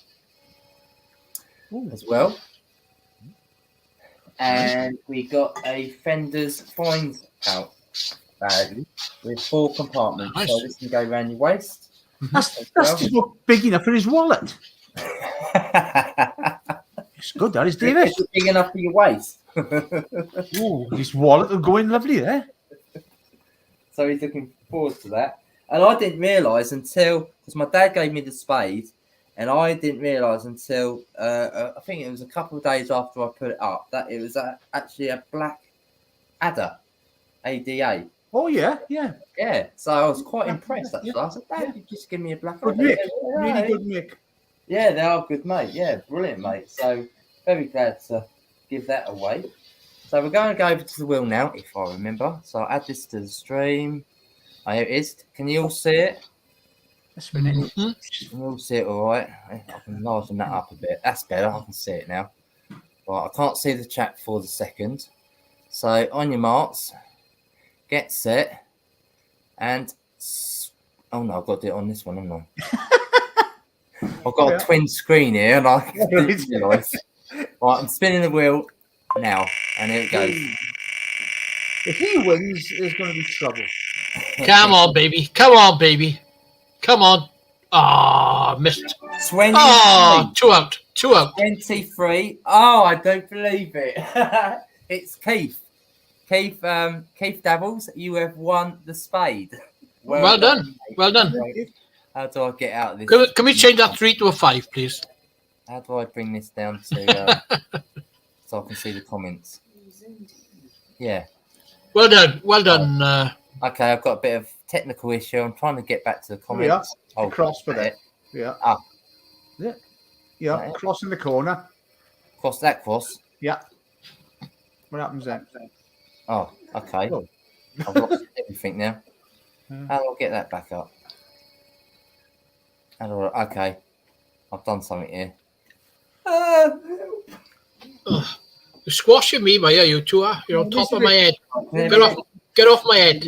as well. And we got a Fender's Finds Out bag with 4 compartments. Nice. So this can go around your waist. That's just not big enough for his wallet. It's good, that is, David. It's big enough for your waist. Oh, his wallet will go in lovely there. So he's looking forward to that. And I didn't realise until, because my dad gave me the spade, and I didn't realise until, I think it was a couple of days after I put it up, that it was actually a black adder, ADA. Oh, yeah. Yeah, so I was quite impressed actually. I said, Dad, you just give me a black Good adder. Mick. Yeah, Really good Mick. Yeah, they are good, mate. Yeah, brilliant, mate. So very glad to give that away. So we're going to go over to the wheel now, if I remember. So I'll add this to the stream. Oh, here it is. Can you all see it? That's been it. Mhm. Can you all see it all right? I can liven that up a bit. That's better. I can see it now. Right, I can't see the chat for the second. So on your marks, get set, and... Oh, no, I've got to do it on this one, haven't I? I've got a twin screen here, and I didn't realise. Right, I'm spinning the wheel now, and here it goes. If he wins, there's going to be trouble. Come on, baby. Come on, baby. Come on. Ah, missed. 23. Oh, 2 out. 2 out. 23. Oh, I don't believe it. It's Keith. Keith Davils, you have won the spade. Well done. Mate. Well done. How do I get out of this? Can we change that 3 to a 5, please? How do I bring this down to so I can see the comments? Yeah. Well done. Well done. Okay, I've got a bit of technical issue. I'm trying to get back to the We are. comments. Oh, Cross for that. Yeah. Ah. Yeah, Right. cross in the corner. Cross that cross. Yeah. What happens then? Oh, okay. Oh. I've lost everything now. Yeah. How do I get that back up? Okay. I've done something here. You're squashing me, Maya, you two are. You're on top of my head. Get off my head.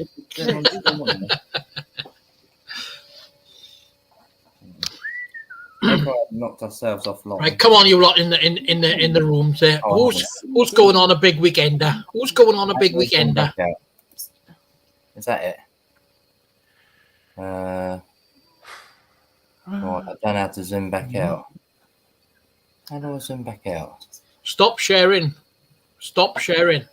I've knocked ourselves offline. Right, come on, you lot in the rooms there. Oh, Who's going on a big weekender? Who's going on a big weekender? Is that it? Right, I don't know how to zoom back out. How do I zoom back out? Stop sharing. Stop sharing.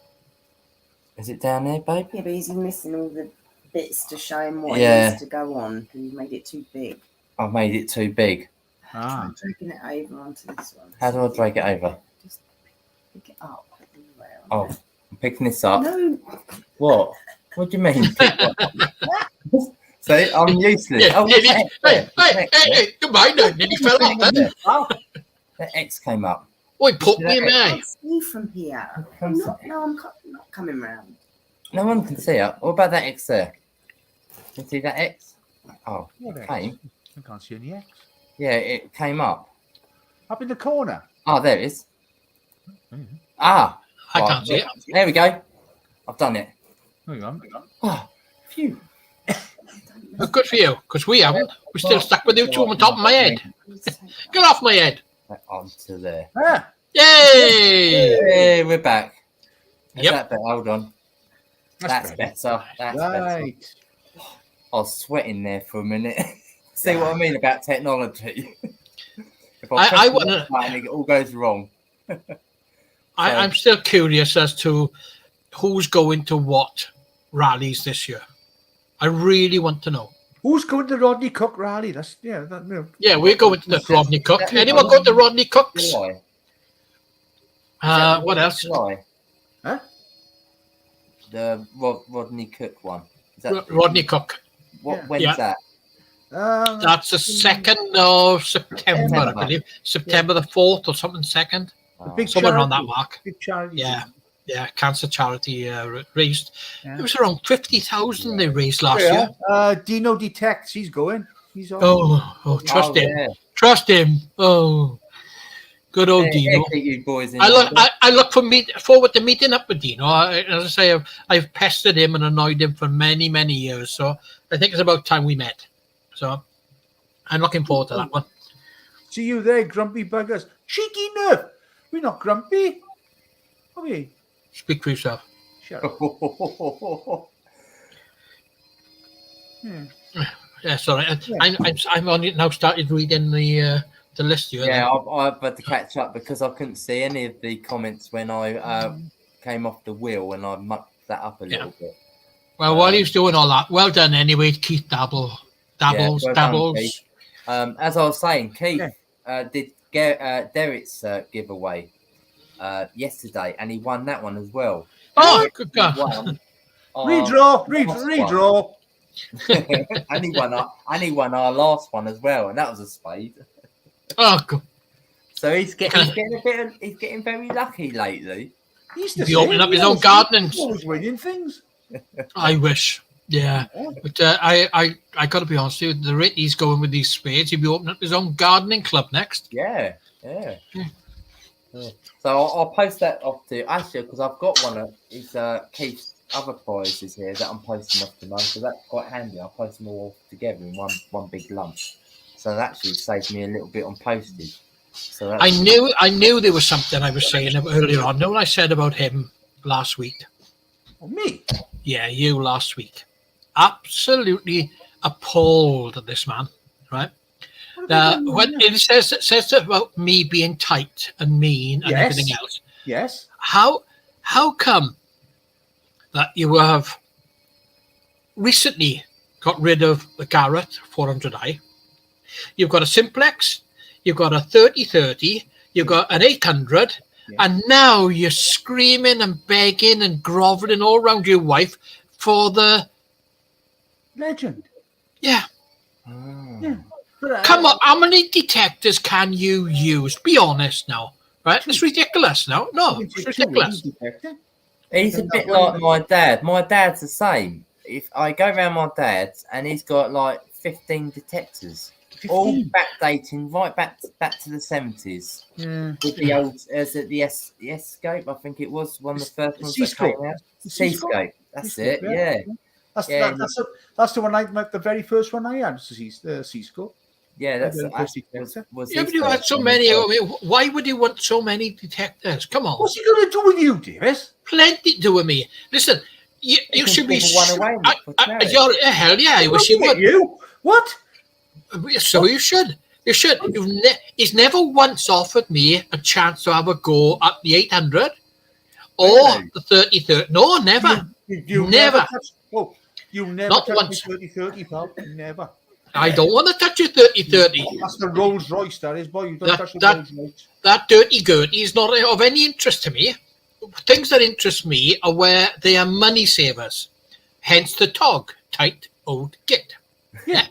Is it down there, babe? Yeah, but he's missing all the bits to show him what Yeah. he needs to go on because he's made it too big. I've made it too big. Ah. I'm dragging it over onto this one. How do I drag it over? Just pick it up. Oh, I'm picking this up. No, What? What do you mean? Pick what up? See, I'm useless. Yeah, Oh, what's hey, that? hey, goodbye now. Nearly fell off then. Oh, the X came up. Oi, put See me in that there. I can't see from here. I'm not coming round. No one can see it. What about that X there? Can you see that X? Oh, What it X? came. I can't see any X. Yeah, it came up. Up in the corner. Oh, there it is. Mhm. Ah, I right, can't see it. There we go. I've done it. Hang on. Oh, phew. Well, good for you, because we haven't. We're still stuck with you two on top of my head. Get off my head. Onto there. Ah, Yay! Hey, we're back. Is Yep. that better? Hold on. That's better. That's better. right. I was sweating there for a minute. See what I mean about technology? If I press the wanna- button, it all goes wrong. I'm still curious as to who's going to what rallies this year. I really want to know. Who's going to the Rodney Cook rally? That's no. Yeah, we're going to the Rodney Cook. Anyone going to Rodney Cook's? July. What else? July. Huh? The Rodney Cook one. Is that Rodney Cook. Yeah. When's Yeah. that? That's the 2nd of September, I believe. September the 4th or something, 2nd. The big Somewhere around that charity. mark. Big charity. Yeah. Yeah, cancer charity raised. Yeah. It was around 50,000 they raised last year. DEANO detects. He's going. He's on. Oh, trust him. Yeah. Trust him. Oh, good old Dino. Keep you boys in I look. order. I look forward to meeting up with Dino. As I say, I've pestered him and annoyed him for many years. So I think it's about time we met. So I'm looking forward to that one. See you there, grumpy buggers. Cheeky nerve. We're not grumpy. Are we? Speak for yourself. Shut up. Yeah. Yeah, sorry. I'm only now started reading the list here. Yeah, I've had to catch up because I couldn't see any of the comments when I came off the wheel and I mucked that up a little bit. Well, while he was doing all that, well done anyway, Keith Dabbles. Well done, Keith. As I was saying, Keith did Derek's giveaway yesterday, and he won that one as well. Oh, good God. Redraw. and he won our last one as well, and that was a spade. Oh, good. So he's getting very lucky lately. He's He'll be opening up his own gardening. He's always winning things. I wish. Yeah. But I got to be honest with you, the rate he's going with these spades, he'll be opening up his own gardening club next. Yeah. So I'll post that off to Asher because I've got one of his Keith's other prizes here that I'm posting off tomorrow. So that's quite handy. I'll post them all together in one big lump. So that actually saved me a little bit on postage. So that's I knew there was something I was saying earlier on. Know what I said about him last week? Oh, me? Yeah, you last week. Absolutely appalled at this man, right? When it says about me being tight and mean and Yes. everything else, Yes. how come that you have recently got rid of the Garrett 400i? You've got a Simplex, you've got a 3030, you've got an 800, and now you're screaming and begging and groveling all around your wife for the Legend. yeah. Yeah. But, Come on, how many detectors can you use? Be honest now, right? It's ridiculous now. No, it's ridiculous. He's a bit like my dad. My dad's the same. If I go around my dad's and he's got like 15 detectors, all backdating right back to the 70s. Yeah. With the old, is it the S-scope? I think it was one of the first ones that came out. C-scope. That's it. Yeah. That's the one the very first one I had. The C-scope. Yeah, that's Yeah, was Yeah, but you had so many. I mean, why would you want so many detectors? Come on. What's he going to do with you, Davis? Plenty to do with me. Listen, you should be. give one away for charity. Hell yeah, I wish you would. You? What? So you should. You should. He's never once offered me a chance to have a go at the 800 or Really? the 3030. No, never. You Never. You never Not touched once. 30-30, pal. Never. I don't want to touch your 3030. That's the Rolls Royce, that is, boy. You don't touch the That- Rolls Royce. That dirty gertie is not of any interest to me. Things that interest me are where they are money savers. Hence the TOG, tight old git. Yeah.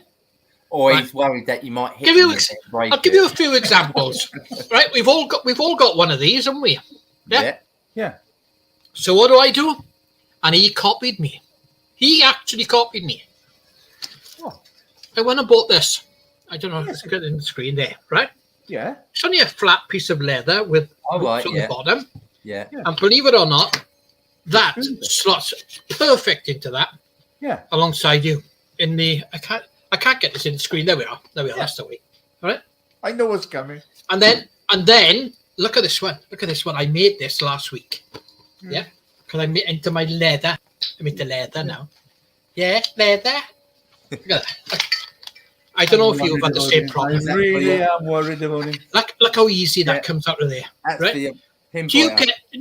Or Right. he's worried that you might hit Give you him ex- and break I'll give it. you a few examples. Right, we've all got one of these, haven't we? Yeah. Yeah. So what do? And he copied me. He actually copied me. Oh. I went and bought this. I don't know if it's good in the screen there, right? Yeah. It's only a flat piece of leather with right, hooks on yeah. the bottom. Yeah. And believe it or not, that slots perfect into that Yeah. alongside you. In the I can't get this in the screen. There we are. That's the way. All right. I know what's coming. And then look at this one. Look at this one. I made this last week. Yeah. Because I made into my leather. I made the leather now. Yeah, leather. Look at that. I don't know if you've had the same problem. I really am worried about him. Look how easy that comes out of there. That's right? the pinpoint. Do you get you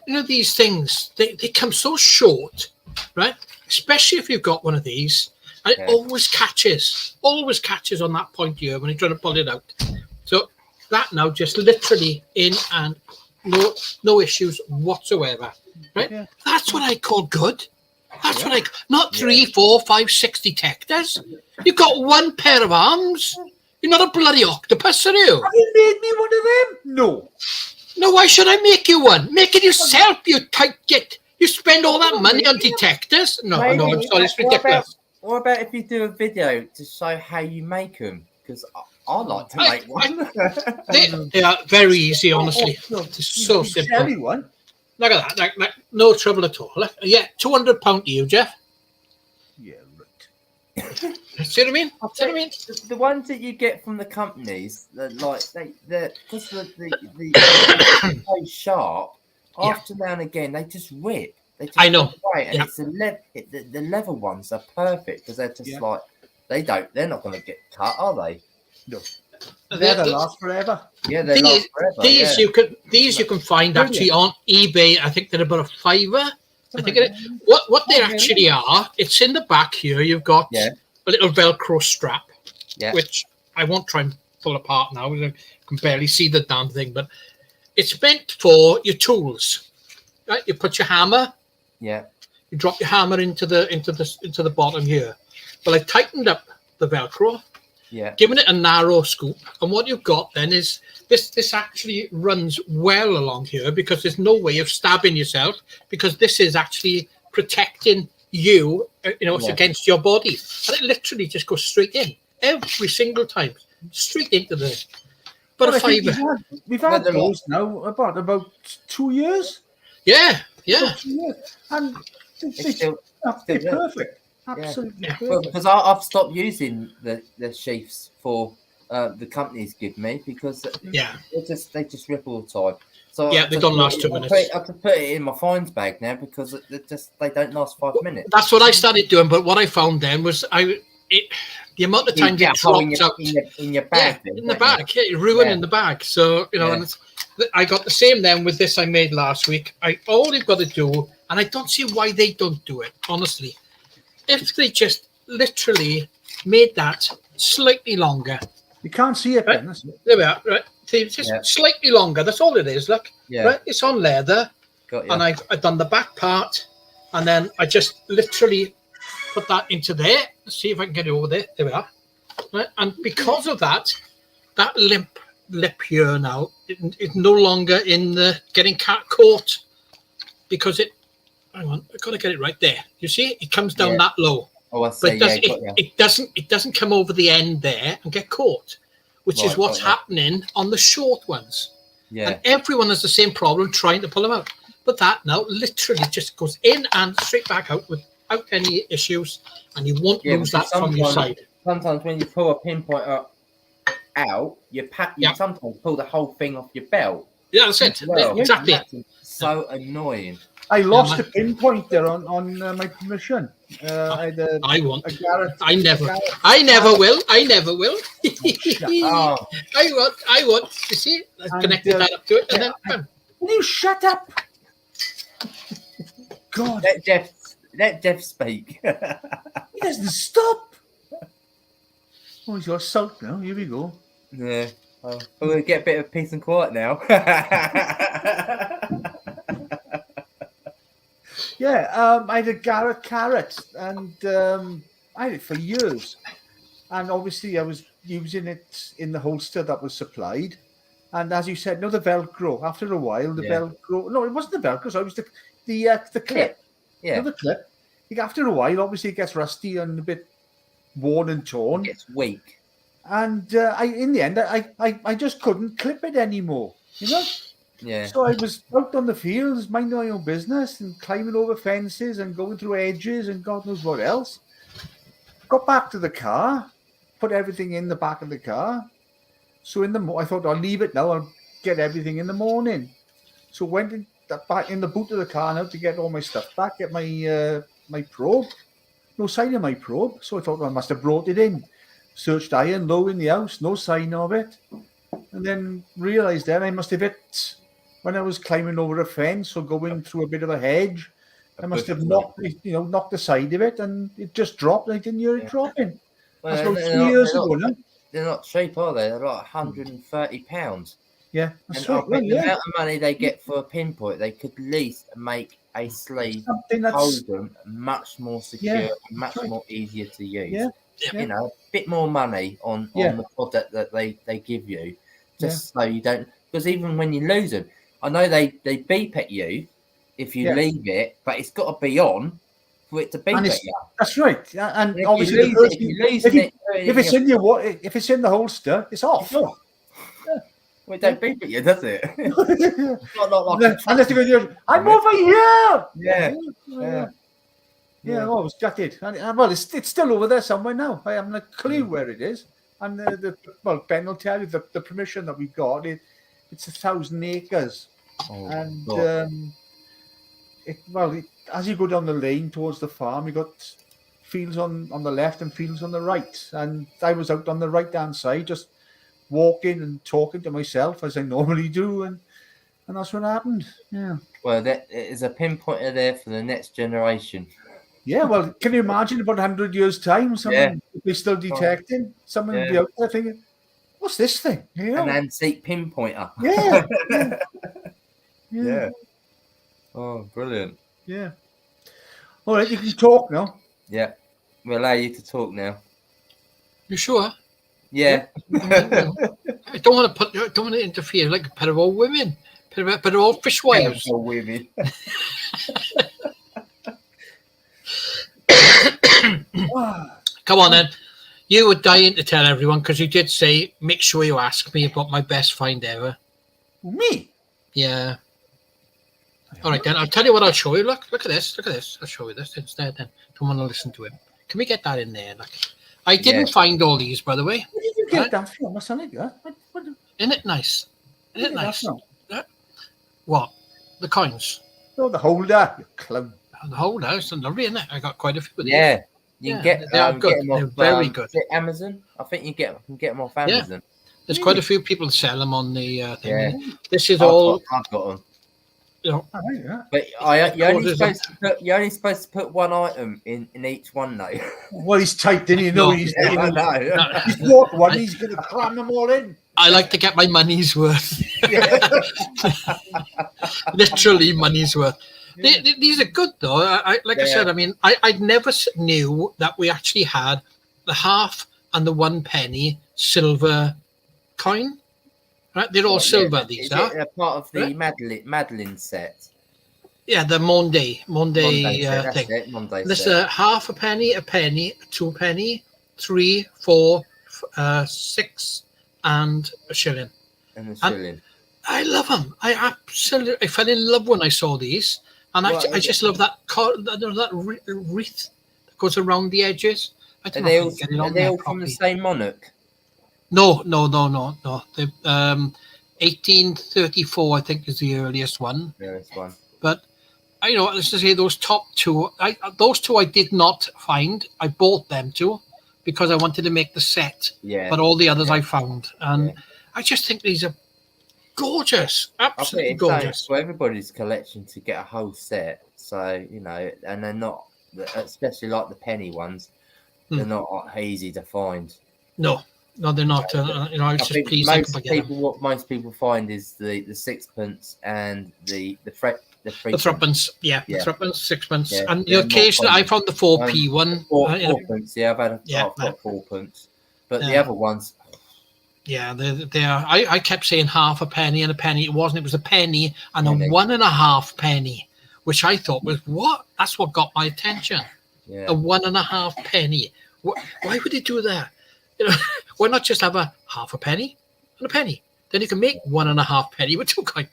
know these things? They come so short, right? Especially if you've got one of these, and it always catches on that point here when you're trying to pull it out. So that now just literally in and no issues whatsoever, right? Yeah. That's what I call good. That's what not 3, 4, 5, 6 detectors. You've got one pair of arms. You're not a bloody octopus, are you? Have you made me one of them? No. No, why should I make you one? Make it yourself, you tight git. You spend all that money on detectors? No, I'm sorry, it's ridiculous. What about if you do a video to show how you make them? Because I like to make one. They are very easy, honestly. It's so simple. One. Look at that. Like, no trouble at all. Look, yeah, £200 to you, Jeff. Yeah, right. See what I mean? See what I mean? The ones that you get from the companies, because the so sharp. After now and again, they just rip. They just I know. Right, and it's the level ones are perfect because they're just like they're not going to get cut, are they? No. They last forever. Yeah, they last forever. These you can find actually on eBay. I think they're about a £5. I think what they actually are. It's in the back here. You've got a little Velcro strap, which I won't try and pull apart now. You can barely see the damn thing, but it's meant for your tools. Right? You put your hammer. Yeah. You drop your hammer into the bottom here. Well, I tightened up the Velcro. Yeah. Giving it a narrow scoop, and what you've got then is this actually runs well along here because there's no way of stabbing yourself because this is actually protecting you. It's against your body, and it literally just goes straight in every single time, straight into the. But a £5. We've had those now about 2 years. Yeah. 2 years. And it's still perfect. Absolutely. Yeah. Well, because I've stopped using the sheaths for the companies give me because they just rip all the time. So they don't last 2 minutes. I have to put it in my finds bag now because they don't last 5 minutes. That's what I started doing, but what I found then was the amount of time it drops out in your bag. In the bag, you ruin in the bag. So and I got the same then with this I made last week. All you've got to do, and I don't see why they don't do it, honestly. If they just literally made that slightly longer. You can't see it, Ben. There we are, right? See, it's just slightly longer. That's all it is, look. Yeah. Right? It's on leather. And I've done the back part. And then I just literally put that into there. Let's see if I can get it over there. There we are. Right? And because of that limp lip here now, it's no longer in the getting caught because hang on, I've got to get it right there. You see, it comes down that low. Oh, I see. But it doesn't come over the end there and get caught, which is what's happening on the short ones. Yeah. And everyone has the same problem trying to pull them out. But that now literally just goes in and straight back out without any issues, and you won't lose that from your side. Sometimes when you pull a pinpoint out, you sometimes pull the whole thing off your belt. Yeah, that's it. Well, exactly. That's so annoying. I lost a pinpoint there on my permission. I won't. A Garrett, I never will. I won't. You see, I connected that up to it, and then bam. Will you shut up? God, let Jeff speak. He doesn't stop. Oh, he's got salt now. Here we go. Yeah. We're going to get a bit of peace and quiet now. Yeah, I had a Garrett carrot, and I had it for years. And obviously, I was using it in the holster that was supplied. And as you said, no, the Velcro. After a while, the Velcro. No, it wasn't the Velcro. So it was the clip. Yeah. No, the clip. After a while, obviously, it gets rusty and a bit worn and torn. It gets weak. And in the end, I just couldn't clip it anymore. You know. Yeah. So I was out on the fields, minding my own business, and climbing over fences and going through edges and God knows what else. Got back to the car, put everything in the back of the car. So I thought I'll leave it now. I'll get everything in the morning. So went back in the boot of the car now to get all my stuff back, get my probe. No sign of my probe. So I thought I must have brought it in. Searched high and low in the house, no sign of it. And then realised then I must have hit, when I was climbing over a fence or going through a bit of a hedge, I must have knocked the side of it, and it just dropped. And I didn't hear it dropping. Well, That's about 3 years ago now. They're not cheap, are they? They're like £130. Yeah, that's and right. I think the amount of money they get for a pinpoint, they could at least make a sleeve hold them much more secure, much more easier to use. Yeah. You know, a bit more money on the product that they give you, just so you don't. Because even when you lose them, I know they beep at you if you leave it, but it's got to be on for it to beep at you. That's right. And if obviously, if it's in the holster, it's off. Well, it don't beep at you, does it? not like unless you go, I'm over here. Yeah, I was gutted. Well, it's still over there somewhere now. I haven't a clue where it is. And Ben will tell you the permission that we've got. It's 1,000 acres. Oh, and as you go down the lane towards the farm, you got fields on the left and fields on the right. And I was out on the right-hand side, just walking and talking to myself as I normally do, and that's what happened. Yeah. Well, that is a pinpointer there for the next generation. Yeah, well, can you imagine about 100 years' time, someone be still detecting, someone will be out there thinking, what's this thing? You know? An antique pinpointer. Yeah. Oh, brilliant. Yeah. All right, you can talk now. Yeah. We'll allow you to talk now. You sure? Yeah. I don't want to interfere like a pair of old women, pair of old fishwives. Old women. Come on then. You were dying to tell everyone because you did say, make sure you ask me about my best find ever. Me? Yeah. All right, then. I'll tell you what I'll show you. Look at this. Look at this. I'll show you this instead then. Don't want to listen to him. Can we get that in there? Look. I didn't find all these, by the way. Where did you get that from? What's like that? Isn't it nice? Isn't it nice? What? The coins? Oh, the holder, you clown. The holder. It's lovely, isn't it? I got quite a few of these. Yeah. You can get, they are good. Get them off, they're very good. Amazon? I think you can get them off Amazon. There's quite a few people sell them on the thing. Yeah. This is I've all. got them. You know, but you're only supposed to put one item in each one, though. Well, he's typed in. You know, he's bought one. He's going to cram them all in. I like to get my money's worth. Literally money's worth. These are good though. I said, I mean, I never knew that we actually had the half and the 1 penny silver coin. Right, they're all silver. These are part of the Madeline set. Yeah, the Monday thing. This is half a penny, 2 penny, 3, 4, 6, and a shilling. And a shilling. I love them. I fell in love when I saw these, and I just love that wreath that goes around the edges. I don't know if are they all from the same monarch? No. The 1834, I think, is the earliest one. Earliest one. But let's just say those top two. Those two I did not find. I bought them too because I wanted to make the set. Yeah. But all the others I found, and I just think these are gorgeous, absolutely gorgeous. For everybody's collection to get a whole set, so and they're not, especially like the penny ones, they're not easy to find. No, they're not. I was just pleased. What most people find is the sixpence and the the The threepence, Yeah. the threepence, sixpence, Yeah, and the they're more occasion I common. found the 4p one. Fourpence, yeah, I've got 4pence. But the other ones, Yeah, they are. I kept saying half a penny and a penny. It wasn't. It was a penny and Penny. a 1.5 penny, which I thought was what? That's what got my attention. yeah. A 1.5 penny. Why would he do that? You know, why not just have a half a penny and a penny? Then you can make 1.5 penny with 2 coins.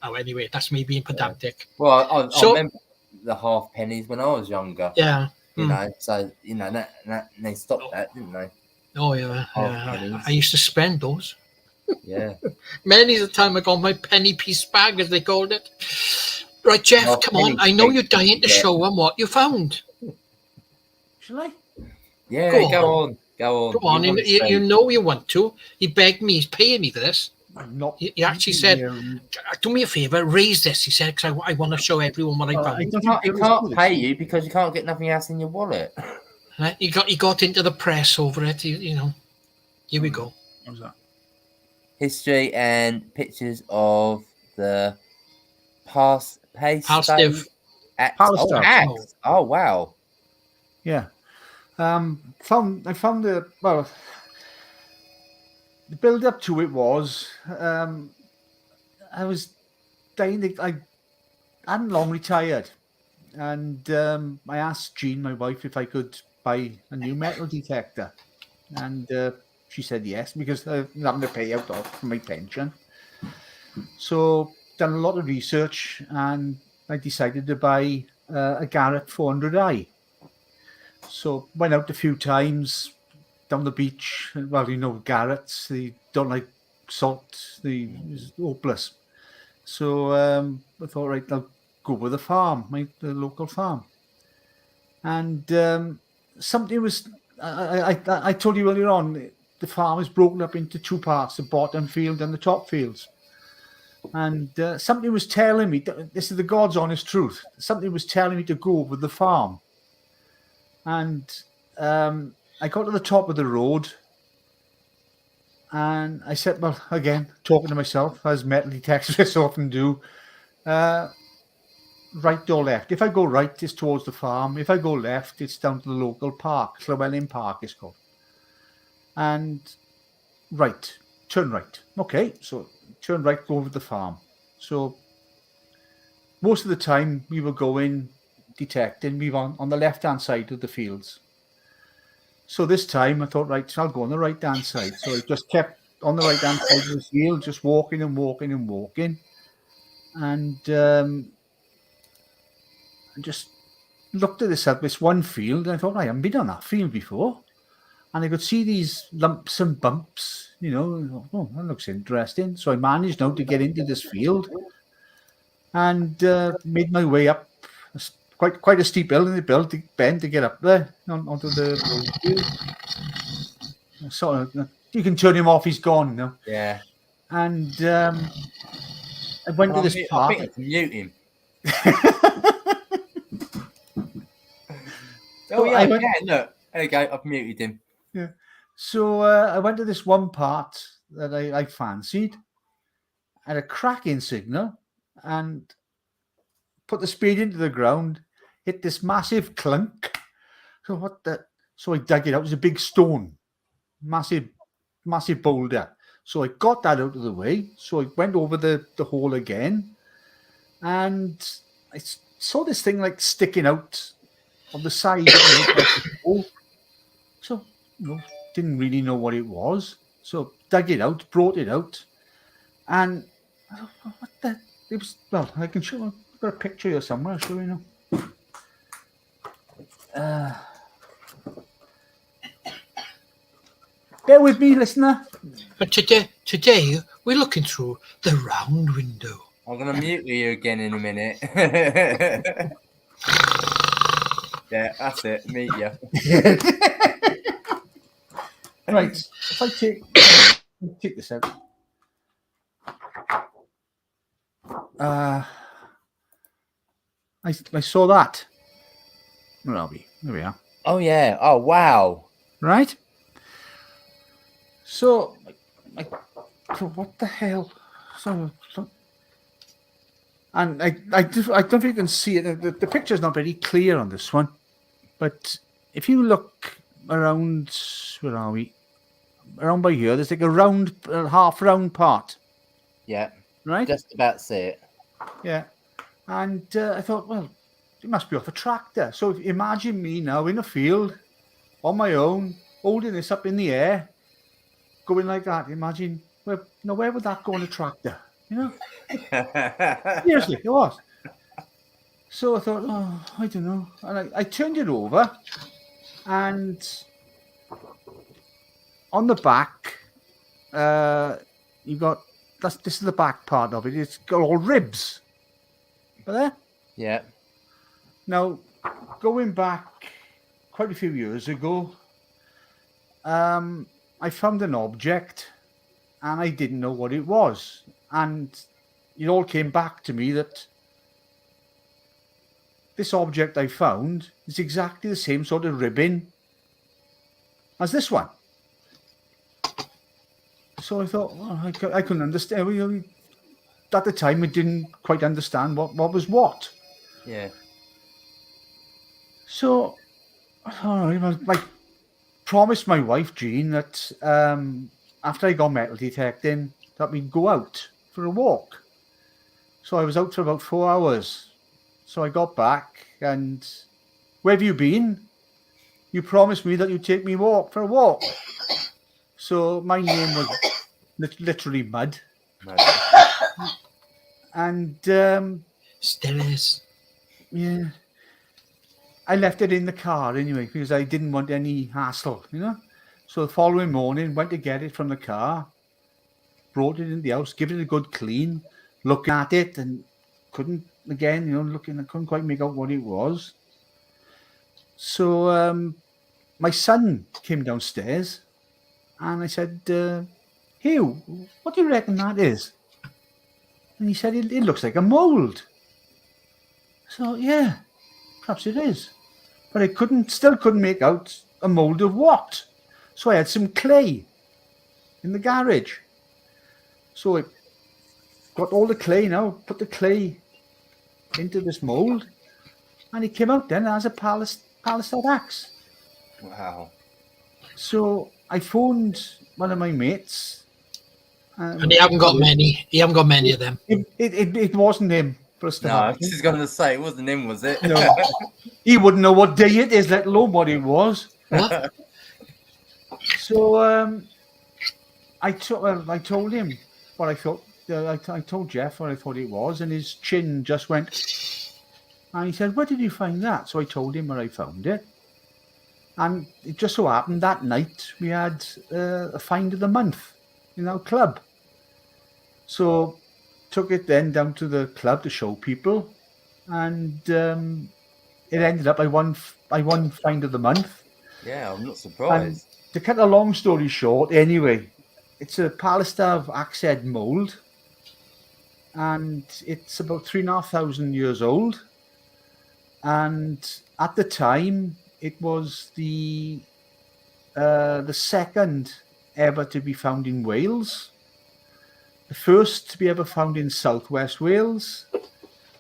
Oh, anyway, that's me being pedantic. Well, I remember the half pennies when I was younger. Yeah. You know, so you know that they stopped that, didn't they? Oh yeah. Pennies. I used to spend those. Yeah. Many's the time I got my penny piece bag, as they called it. Right, Jeff, Well, come on. penny I know piece, you're dying to yeah. show them what you found. Shall I? Yeah, Go go on. on. Come on, you know you want to. He begged me. He's paying me for this. I'm not. He actually said, "Do me a favor, raise this." He said, "Because I want to show everyone what I found." He can't pay you because you can't get nothing else in your wallet. He got into the press over it. You know. Here we go. What was that? History and pictures of the past Palstive. axe. Oh wow. Yeah. I found the build up to it was I was dying. I hadn't long retired, and I asked Jean, my wife, if I could buy a new metal detector, and she said yes because I'm having to pay out off my pension. So done a lot of research, and I decided to buy a Garrett 400i. So went out a few times down the beach. Well, you know, Garretts, they don't like salt. It's hopeless. So I thought, right, I'll go with the farm, the local farm. And something was, I told you earlier on, the farm is broken up into 2 parts, the bottom field and the top fields. And something was telling me, this is the God's honest truth, something was telling me to go with the farm. And I got to the top of the road and I said, well, again, talking to myself, as metal detectorists often do, right or left. If I go right, it's towards the farm. If I go left, it's down to the local park. Llewellyn Park is called. And right, turn right. Okay, so turn right, go over the farm. So most of the time we were going detecting, we were on the left-hand side of the fields. So this time I thought, right, so I'll go on the right-hand side. So I just kept on the right-hand side of the field, just walking and walking and walking. And I just looked at this one field, and I thought, I haven't been on that field before. And I could see these lumps and bumps, you know. Oh, that looks interesting. So I managed now to get into this field and made my way up quite a steep hill in the bend to get up there onto the field. So you can turn him off, he's gone now. Yeah. And I went to this park. I think I can mute him. Yeah, look. There you go, I've muted him. Yeah. So I went to this one part that I fancied, had a cracking signal, and put the speed into the ground, hit this massive clunk. So I dug it out. It was a big stone, massive boulder. So I got that out of the way. So I went over the hole again, and I saw this thing like sticking out on the side of the hole. So, you know, didn't really know what it was. So dug it out, brought it out, and I thought, what the? It was, well, I can show. I've got a picture here somewhere. I'll show you now. Bear with me, listener. But today we're looking through the round window. I'm going to mute you again in a minute. Yeah, that's it. Meet you. Right. If I take this out. I saw that. Where are we? There we are. Oh, yeah. Oh, wow. Right. So what the hell? So And I don't know if you can see it. The picture's not very clear on this one, but if you look around, where are we? Around by here, there's like a round, half round part, Yeah. right? Just about see it. Yeah. And I thought, well, it must be off a tractor. So imagine me now in a field on my own, holding this up in the air, going like that. Imagine, well, now where would that go on a tractor? You know? Seriously, it was. So I thought, oh, I don't know. And I turned it over, and on the back, you got, this is the back part of it. It's got all ribs. Are there? Yeah. Now, going back quite a few years ago, I found an object, and I didn't know what it was. And it all came back to me that this object I found is exactly the same sort of ribbon as this one. So I thought, well, I couldn't understand. At the time, I didn't quite understand what was what. Yeah. So, I promised my wife, Jean, that after I got metal detecting, that we'd go out for a walk. So I was out for about 4 hours. So I got back, and where have you been? You promised me that you'd take me for a walk. So my name was literally Mud. And Still is. yeah, I left it in the car anyway because I didn't want any hassle, you know. So the following morning, went to get it from the car, brought it in the house, give it a good clean, look at it, and couldn't, again, you know, I couldn't quite make out what it was. So my son came downstairs, and I said, Hugh, what do you reckon that is? And he said, it looks like a mould. So, yeah, perhaps it is. But I still couldn't make out a mould of what. So I had some clay in the garage. So I got all the clay now, put the clay into this mould, and it came out then as a Palestine axe. Wow. So I phoned one of my mates. And you haven't got many. You haven't got many of them. It wasn't him. For a No, I start. was just going to say, it wasn't him, was it? No. He wouldn't know what day it is, let alone what it was. What? So I told him what I thought. I told Jeff what I thought it was, and his chin just went. And he said, "Where did you find that?" So I told him where I found it. And it just so happened that night we had a find of the month in our club. So took it then down to the club to show people, and it ended up I won find of the month. Yeah, I'm not surprised. And to cut a long story short, anyway, it's a Palestine axe head mould, and it's about 3,500 years old. And at the time, it was the second ever to be found in Wales, the first to be ever found in southwest Wales,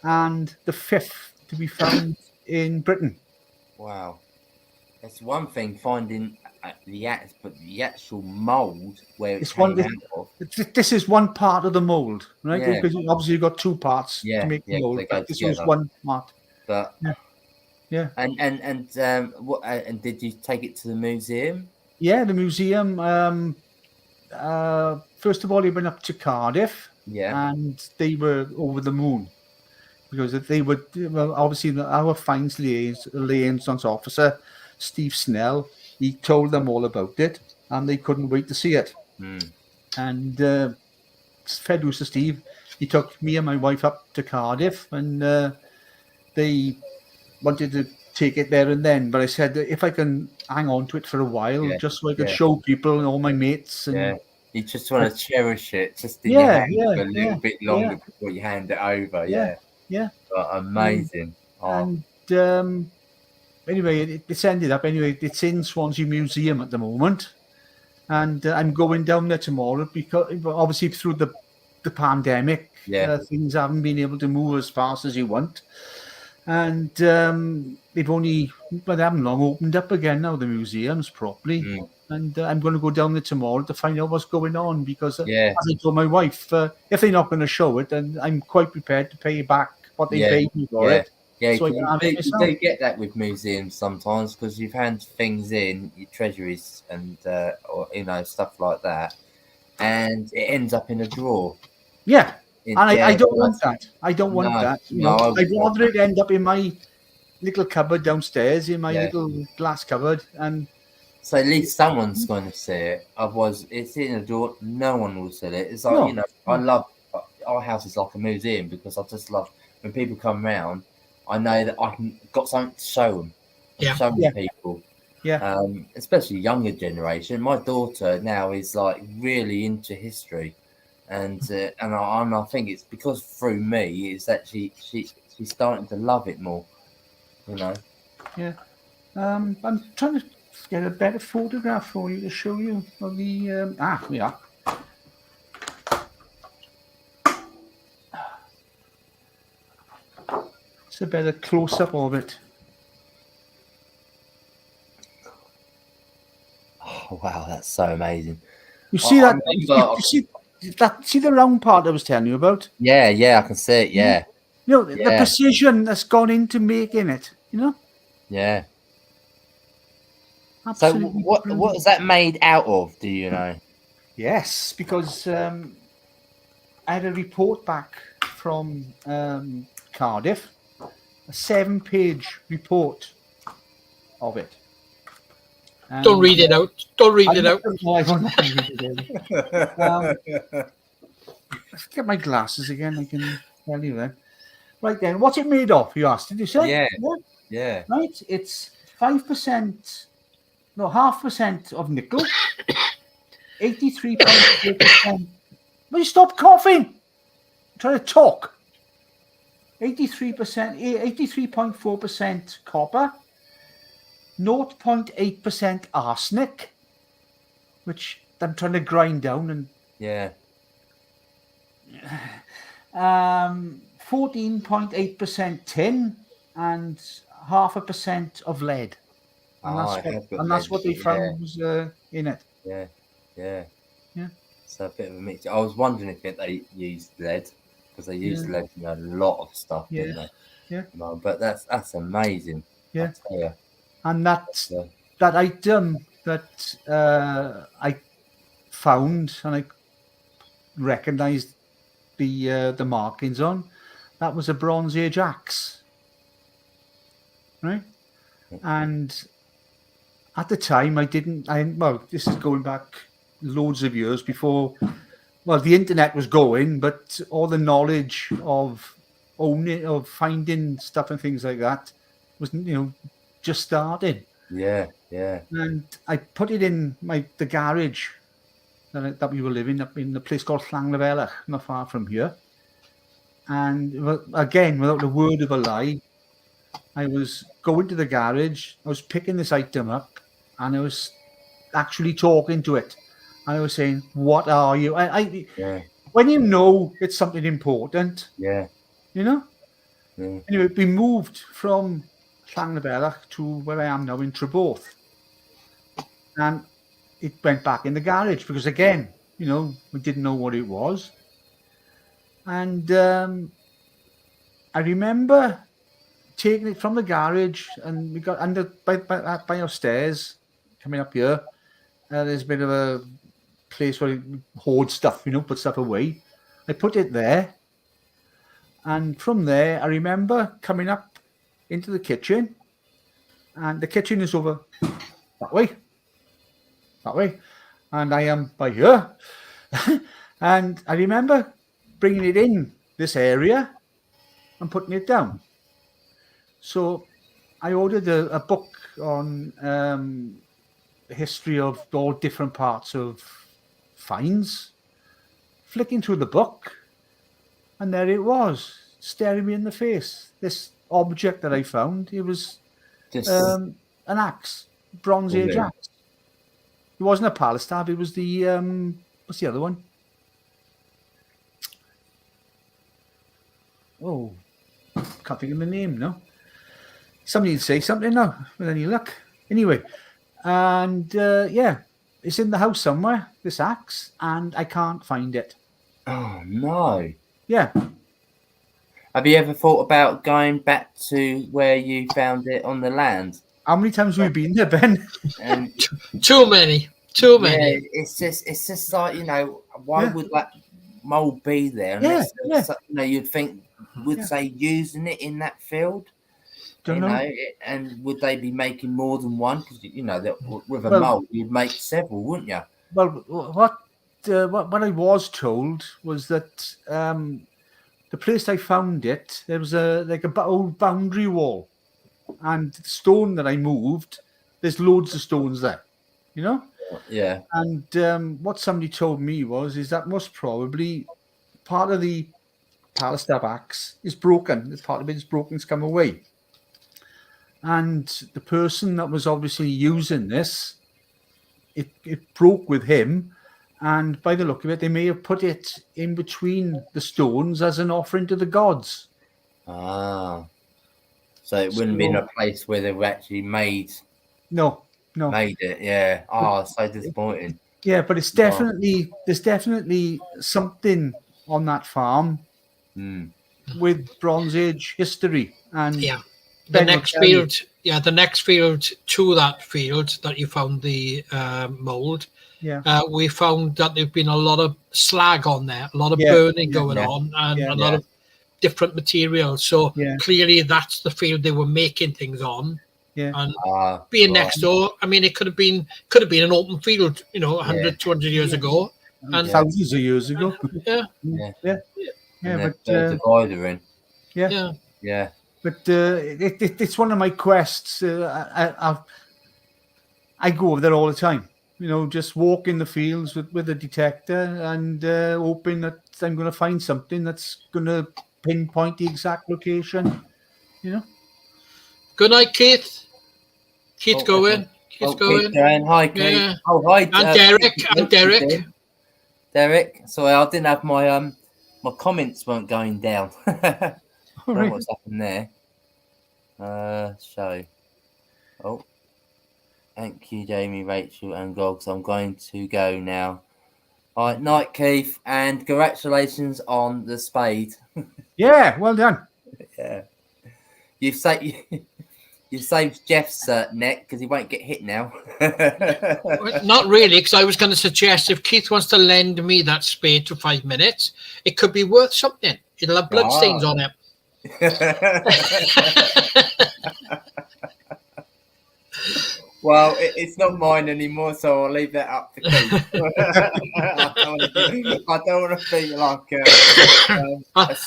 and the fifth to be found in Britain. Wow. It's one thing finding the axe, but the actual mould where it came out of. This is one part of the mould, right? Yeah. Because obviously you've got two parts to make the mould, they go but this was together. one part. But Yeah. And did you take it to the museum? Yeah, the museum. First of all, he went up to Cardiff, and they were over the moon because they would. Well, obviously, our finds liaisons officer, Steve Snell, he told them all about it, and they couldn't wait to see it. And fair dues to Steve, he took me and my wife up to Cardiff, and they wanted to take it there and then, but I said that if I can hang on to it for a while, just so I could show people and all my mates. And you just want to cherish it, just in your hand for a little bit longer before you hand it over. Yeah. But amazing. And anyway, it's ended up anyway. It's in Swansea Museum at the moment, and I'm going down there tomorrow because obviously through the the pandemic. Yeah. Things haven't been able to move as fast as you want. And they've only, well, they haven't long opened up again now, the museums properly. Mm. And I'm going to go down there tomorrow to find out what's going on because, Yeah. as I told my wife, if they're not going to show it, then I'm quite prepared to pay back what they paid me for it. Yeah, So I can have it you myself. do get that with museums sometimes because you've hand things in, your treasuries and or stuff like that, and it ends up in a drawer. Yeah, and I don't want that. I don't want No, that. no, I'd rather it end up in my little cupboard downstairs, in my little glass cupboard, and so at least someone's going to see it. Otherwise, it's in a drawer. No one will see it. It's like I love our house is like a museum because I just love when people come round. I know that I can got something to show them. Show people. Yeah. Especially younger generation. My daughter now is like really into history, and I think it's because through me is that she's starting to love it more. Yeah. I'm trying to get a better photograph for you to show you of the we are. It's a better close-up of it. Oh wow, that's so amazing! You see that? See the round part I was telling you about? Yeah, I can see it. Yeah, the precision that's gone into making it. Yeah. Absolutely so what is that made out of? Do you know? Yes, because I had a report back from Cardiff. A 7-page report of it. Don't read it out. Don't read it out. No, I won't read it out. Let's get my glasses again. I can tell you then. Right then, what's it made of? You asked. Did you say? Yeah. Right. It's 5%. No, 0.5% of nickel. 83.4%. Will you stop coughing? I'm trying to talk. 83%, 83.4% copper, 0.8% arsenic, which I'm trying to grind down, and 14.8% tin, and 0.5% of lead, and that's what they found was in it. Yeah. So a bit of a mixture. I was wondering if they used lead. Because they used lead in a lot of stuff, didn't they? Yeah. No, but that's amazing. Yeah. Yeah. And that item that I found and I recognised the markings on, that was a Bronze Age axe, right? And at the time, well, this is going back loads of years before. Well, the internet was going, but all the knowledge of finding stuff and things like that was, just starting. Yeah. And I put it in the garage that we were living up in a place called Llanlabelach, not far from here. And again, without a word of a lie, I was going to the garage, I was picking this item up, and I was actually talking to it. I was saying, "What are you?" When you know it's something important, Anyway, we moved from Llanlabelach to where I am now in Treborth, and it went back in the garage because again, we didn't know what it was, and I remember taking it from the garage, and we got under by our stairs coming up here. There's a bit of a place where you hoard stuff, put stuff away. I put it there, and from there I remember coming up into the kitchen, and the kitchen is over that way, and I am by here. And I remember bringing it in this area and putting it down. So I ordered a book on the history of all different parts of finds, flicking through the book, and there it was, staring me in the face. This object that I found, it was an axe, Bronze Age axe. It wasn't a pallet stab, it was the what's the other one? oh, can't think of the name now. Somebody would say something now with any luck. Anyway, and yeah, it's in the house somewhere, this axe, and I can't find it. Oh no. Yeah. Have you ever thought about going back to where you found it on the land? How many times have we been there, Ben? And Too many. yeah, it's just like, you know, why Yeah. would that mold be there? Yeah, Unless yeah. you know, you'd think, would Yeah. they using it in that field? Don't You know. know, and would they be making more than one? Because you know that with a Well- mold, you'd make several, wouldn't you? Well, what I was told was that the place I found it, there was a old boundary wall, and the stone that I moved, there's loads of stones there, you know. Yeah. And what somebody told me is that most probably part of the Palestine axe is broken. This part of it is broken. It's come away, and the person that was obviously using this, it broke with him. And by the look of it, they may have put it in between the stones as an offering to the gods. Ah. So it wouldn't be in a place where they've actually made No. it. Yeah. Oh, so disappointing. Yeah, but it's definitely there's definitely something on that farm with Bronze Age history. And Yeah. The Ben will next tell you. field, the next field to that field that you found the mold, Yeah. we found that there've been a lot of slag on there, a lot of Yeah, burning yeah, going yeah. on, and Yeah. a lot of different materials. So Yeah. clearly that's the field they were making things on. Yeah. And Ah, being right. next door, I mean, it could have been an open field, 100, 200 years ago. And thousands of years ago. yeah, And but the divider in. yeah. Yeah. But it's one of my quests. I go over there all the time. Just walk in the fields with a detector and hoping that I'm going to find something that's going to pinpoint the exact location. Good night, Keith. Keith's Oh, going. Keith's going. Keith going. Hi, Keith. Yeah. Oh, hi. And Derek. And Derek. Derek. Sorry, I didn't have my my comments weren't going down. All Don't know right. what's happened there. So. Oh. Thank you, Jamie, Rachel, and Gogs. I'm going to go now. All right, night, Keith, and congratulations on the spade. Yeah, well done. Yeah. You've saved Jeff's neck because he won't get hit now. Not really, because I was going to suggest if Keith wants to lend me that spade for 5 minutes, it could be worth something. It'll have bloodstains on it. Well, it's not mine anymore, so I'll leave that up to Keith. I don't want to feel like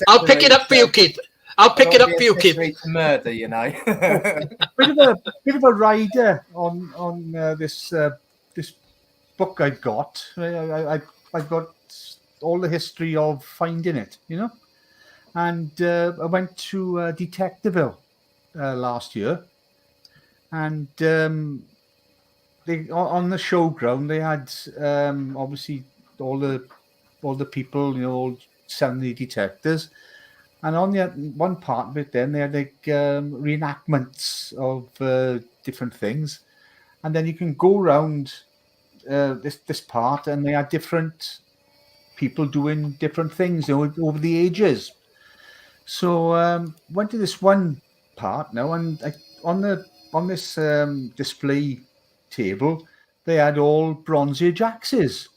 I'll pick it up for you, Keith. I'll pick it up for you, Keith. To murder, you know. bit of a rider on this book I've got. I've got all the history of finding it, and I went to Detectiveville last year, and they on the showground they had obviously all the people, all 70 detectives. And on the one part of it, then they had like reenactments of different things, and then you can go around this part, and they had different people doing different things over the ages. So went to this one part now, and on this display table, they had all Bronze Age axes.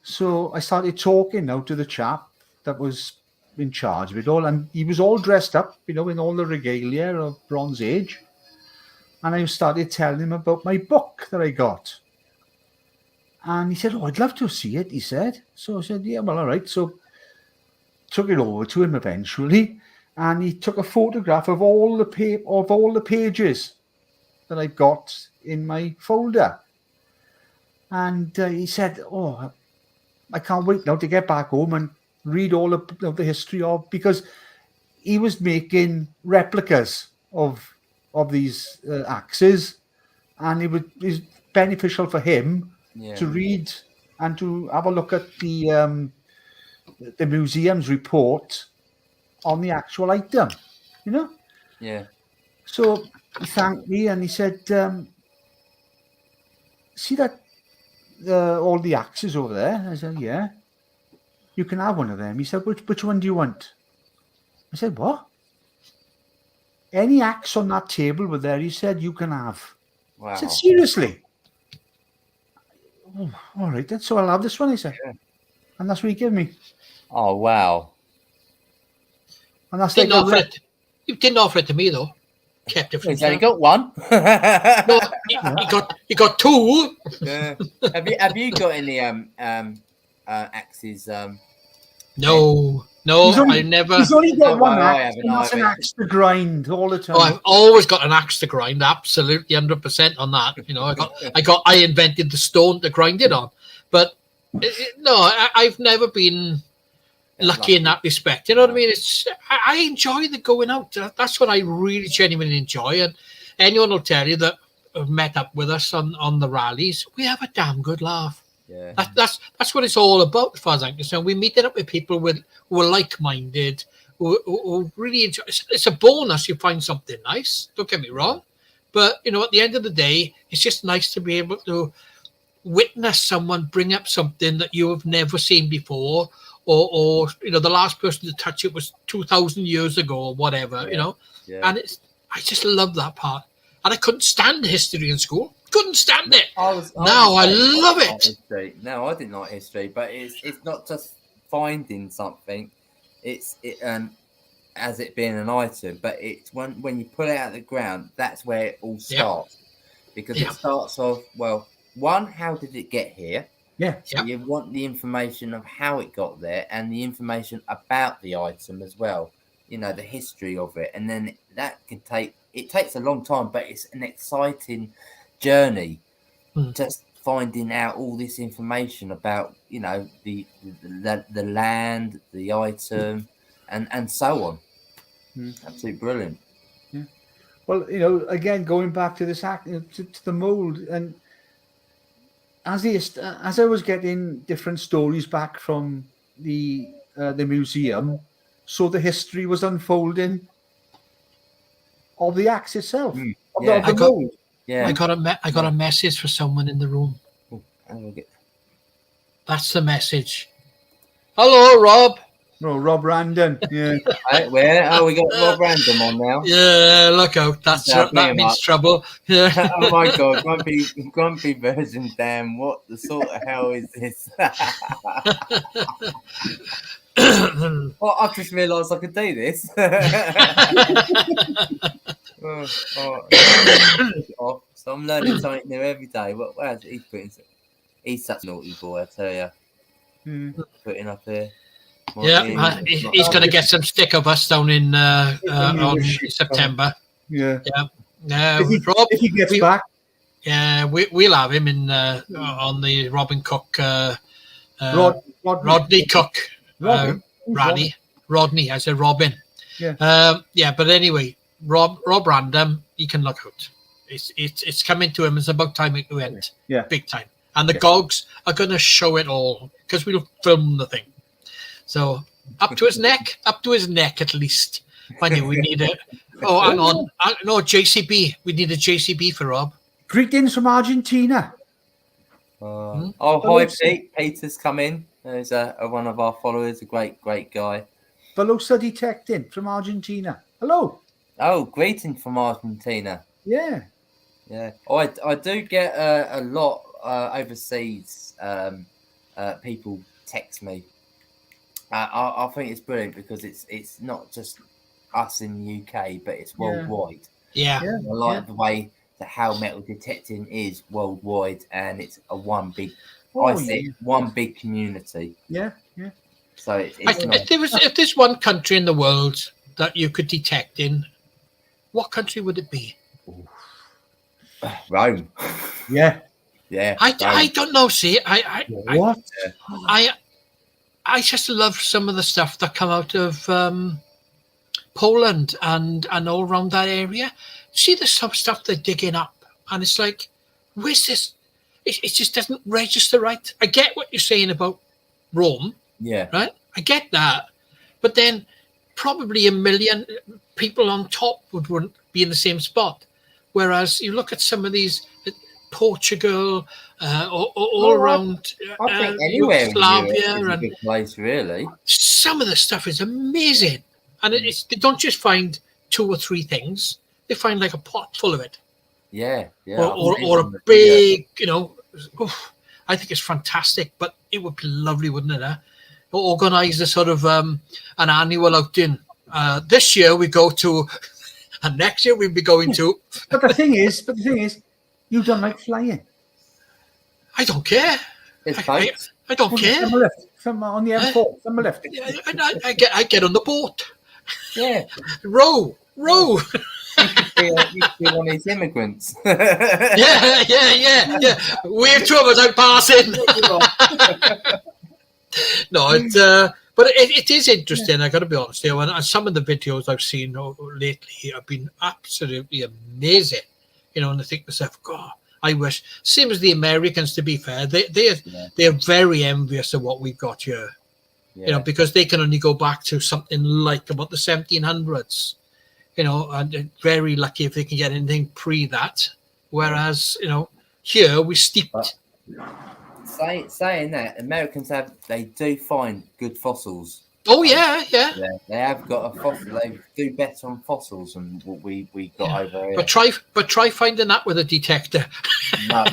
So I started talking now to the chap that was in charge of it all, and he was all dressed up, in all the regalia of Bronze Age. And I started telling him about my book that I got. And he said, "Oh, I'd love to see it," he said. So I said, "Yeah, well, all right." So took it over to him eventually, and he took a photograph of all the pages that I've got in my folder. And he said, "Oh, I can't wait now to get back home and read all of the history of," because he was making replicas of these axes, and it was beneficial for him to read and to have a look at the museum's report on the actual item, you know. Yeah. So he thanked me and he said, "See that all the axes over there?" I said, "Yeah, you can have one of them." He said, "Which one do you want?" I said, "What? Any axe on that table with there?" He said, "You can have." Wow. I said, "Seriously?" "Oh, all right then. So I'll have this one," he said. Yeah. And that's what he gave me. Oh wow. And that's Didn't like offer it. You didn't offer it to me though. Kept it for He's only himself. got one. No, he got two. Yeah. Have you got any axes? No, I never. He's only got Oh, one well, I axe, haven't and that's an either. axe to grind all the time. Oh, I've always got an axe to grind. Absolutely, 100% on that. You know, I invented the stone to grind it on. But no, I've never been lucky in that respect. You know what I mean? I enjoy the going out. That's what I really genuinely enjoy. And anyone will tell you that have met up with us on the rallies. We have a damn good laugh. Yeah. That's what it's all about, as far as I'm concerned. We meet up with people who are like-minded, who really enjoy. It's a bonus you find something nice. Don't get me wrong, but you know, at the end of the day, it's just nice to be able to witness someone bring up something that you have never seen before, or you know, the last person to touch it was 2,000 years ago, or whatever. Yeah. You know, Yeah. and I just love that part. And I couldn't stand history in school. Couldn't stand it. I love it. History. No, I didn't like history, but it's not just finding something. It's as it being an item, but it's when you pull it out of the ground, that's where it all starts. Because it starts off, well, one, how did it get here? Yeah. So you want the information of how it got there and the information about the item as well. You know, the history of it, and then that can takes a long time, but it's an exciting journey. Just finding out all this information about, you know, the land, the item, and so on. Absolutely brilliant. Yeah. Well, you know, again, going back to this to the mold, and as I was getting different stories back from the museum, so the history was unfolding of the axe itself. Of the mold. Yeah. I got a message for someone in the room. That's the message. Hello, Rob. No, Rob Randon. Yeah. Right, where? Oh, we got Rob Random on now. Yeah, look out. That means trouble. Yeah. Oh my God, grumpy version. Damn, what the sort of hell is this? Well, I've just realised I could do this. So I'm learning something new every day. Where's he putting? He's such a naughty boy, I tell you. Putting up here. Yeah, he's going to get some stick of us down in on September. Yeah. Yeah. Rob, if he gets back. Yeah, we'll have him in on the Robin Cook. Rodney Cook. Rodney. I said Robin. Yeah. Yeah, but anyway, Rob Random, he can look out. It's coming to him. It's about time it went. Yeah. Big time. And the GOG'S are going to show it all because we'll film the thing. So up to his neck at least. I knew we need it. Oh, hang on. No, JCB. We need a JCB for Rob. Greetings from Argentina. Oh, hi, Pete. Peter's come in. He's one of our followers, a great guy. Velosa Detecting from Argentina. Hello. Oh, greeting from Argentina. Yeah. Yeah. I do get a lot overseas people text me. I think it's brilliant because it's not just us in the UK, but it's worldwide. Yeah. I like the way that how metal detecting is worldwide, and it's one big community. Yeah. So it's nice. If there's one country in the world that you could detect in, what country would it be? Rome. Yeah. I don't know. See, What? I just love some of the stuff that come out of Poland and all around that area. See the stuff they're digging up, and it's like, where's this? It just doesn't register right. I get what you're saying about Rome. Yeah. Right. I get that, but then probably a million people on top wouldn't be in the same spot. Whereas you look at some of these, Portugal, all around I think anywhere in Yugoslavia, Europe is a and good place, really. some of the stuff is amazing. And they don't just find 2 or 3 things; they find like a pot full of it. Yeah. Or a big, oof, I think it's fantastic. But it would be lovely, wouldn't it? Organise a sort of an annual outing. This year we go to, and next year we'll be going to. But the thing is, you don't like flying. I don't care. I don't care. From the left, from on the M4, from the left. I get on the boat. Yeah. Row. You could be one of these immigrants. Yeah. Wave to us out passing. No, but it is interesting. I got to be honest here. And some of the videos I've seen lately have been absolutely amazing. And I think to myself, God, I wish. Same as the Americans, to be fair, they're very envious of what we've got here. Yeah. Because they can only go back to something like about the 1700s. And very lucky if they can get anything pre that. Whereas, here we steeped. Saying that, Americans they do find good fossils. Oh yeah. They have got a fossil. They do better on fossils than what we got over here. But try finding that with a detector. No.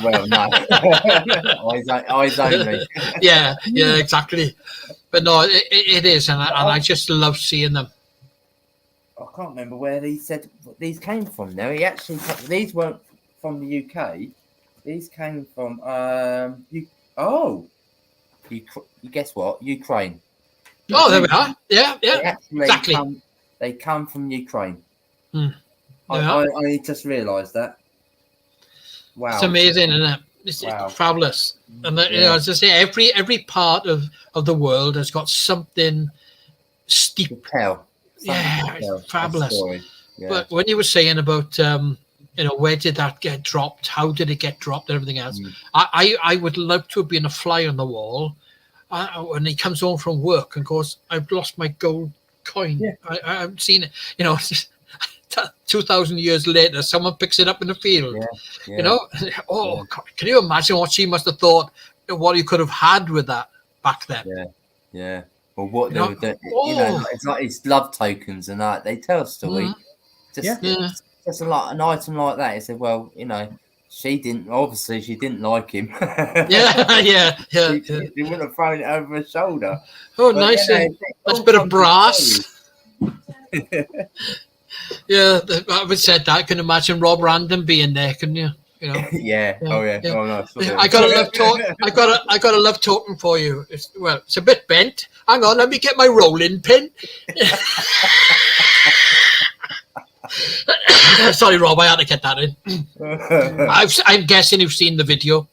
Eyes only. Yeah, exactly. But no, it is, and I just love seeing them. I can't remember where these came from. Now these weren't from the UK. These came from you guess what? Ukraine. Oh, there we are. Yeah. Exactly. They come from Ukraine. I just realised that. Wow. It's amazing, isn't it? It's fabulous. And as I say, every part of the world has got something steep. It's fabulous. Yeah. But when you were saying about where did that get dropped? How did it get dropped? And everything else. I would love to have been a fly on the wall when he comes home from work and goes, "I've lost my gold coin." Yeah. I haven't seen it. 2,000 years later, someone picks it up in the field. Yeah. Can you imagine what she must have thought? What you could have had with that back then? Yeah. Well, what they were doing, it's like it's love tokens and that. They tell a story. Just like an item like that. He said, well, she didn't like him. Yeah. He wouldn't have thrown it over her shoulder. Oh, but, nice. That's a bit of brass. Yeah, having said that, I can imagine Rob Random being there, couldn't you? Yeah. Oh yeah. Oh no. I got a love token for you. It's a bit bent. Hang on, let me get my rolling pin. Sorry, Rob, I had to get that in. I'm guessing you've seen the video.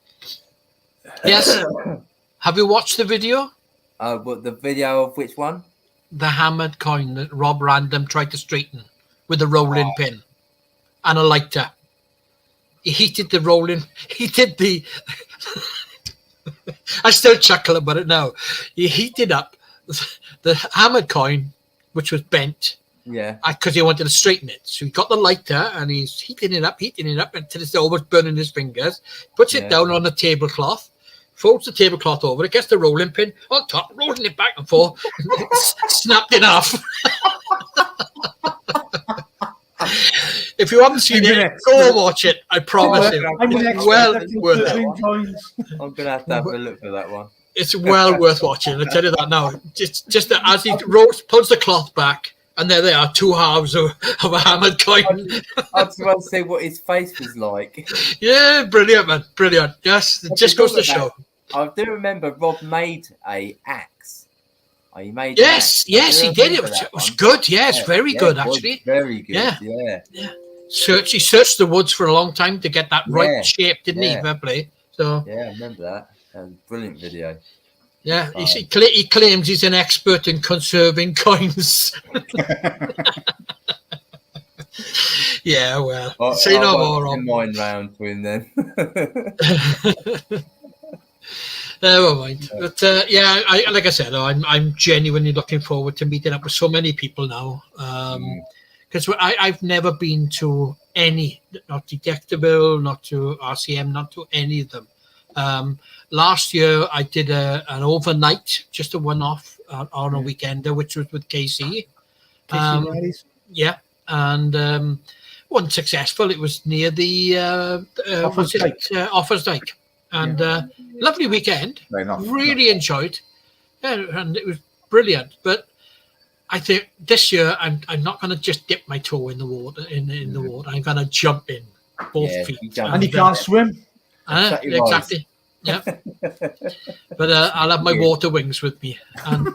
Yes. Have you watched the video? What the video of which one? The hammered coin that Rob Random tried to straighten with a rolling pin and a lighter. He heated the rolling. He did the. I still chuckle about it now. He heated up the hammered coin, which was bent. Yeah. Because he wanted to straighten it. So he got the lighter and he's heating it up until it's almost burning his fingers. Puts it down on the tablecloth, folds the tablecloth over, it gets the rolling pin on top, rolling it back and forth, snapped it off. If you haven't seen it, go and watch it. I promise you. It's well worth it. I'm going to have a look for that one. It's well worth watching. I tell you that now. Just as he pulls the cloth back, and there they are, 2 halves of a hammered coin. I just want to see what his face was like. Yeah, brilliant, man. Brilliant. Yes, it just goes to show. I do remember Rob made a axe. He made yes, he did. It was good. Yes, very good, actually. Very good. Yeah. He searched the woods for a long time to get that right shape, didn't he? Fair play. So yeah, I remember that. That was a brilliant video. Yeah, he claims he's an expert in conserving coins. Yeah, well, say no more. Mine round to him then. Never mind. But yeah, like I said, I'm genuinely looking forward to meeting up with so many people now. Because I've never been to any, not Detectable, not to RCM, not to any of them. Last year I did an overnight, just a one-off on a weekender, which was with KC. Yeah, and wasn't successful. It was near the Offers Dyke, and lovely weekend. Really enjoyed, and it was brilliant. But I think this year I'm not going to just dip my toe in the water. In the water, I'm going to jump in both feet. And you can't swim. Exactly. Yeah. But I'll have my water wings with me, and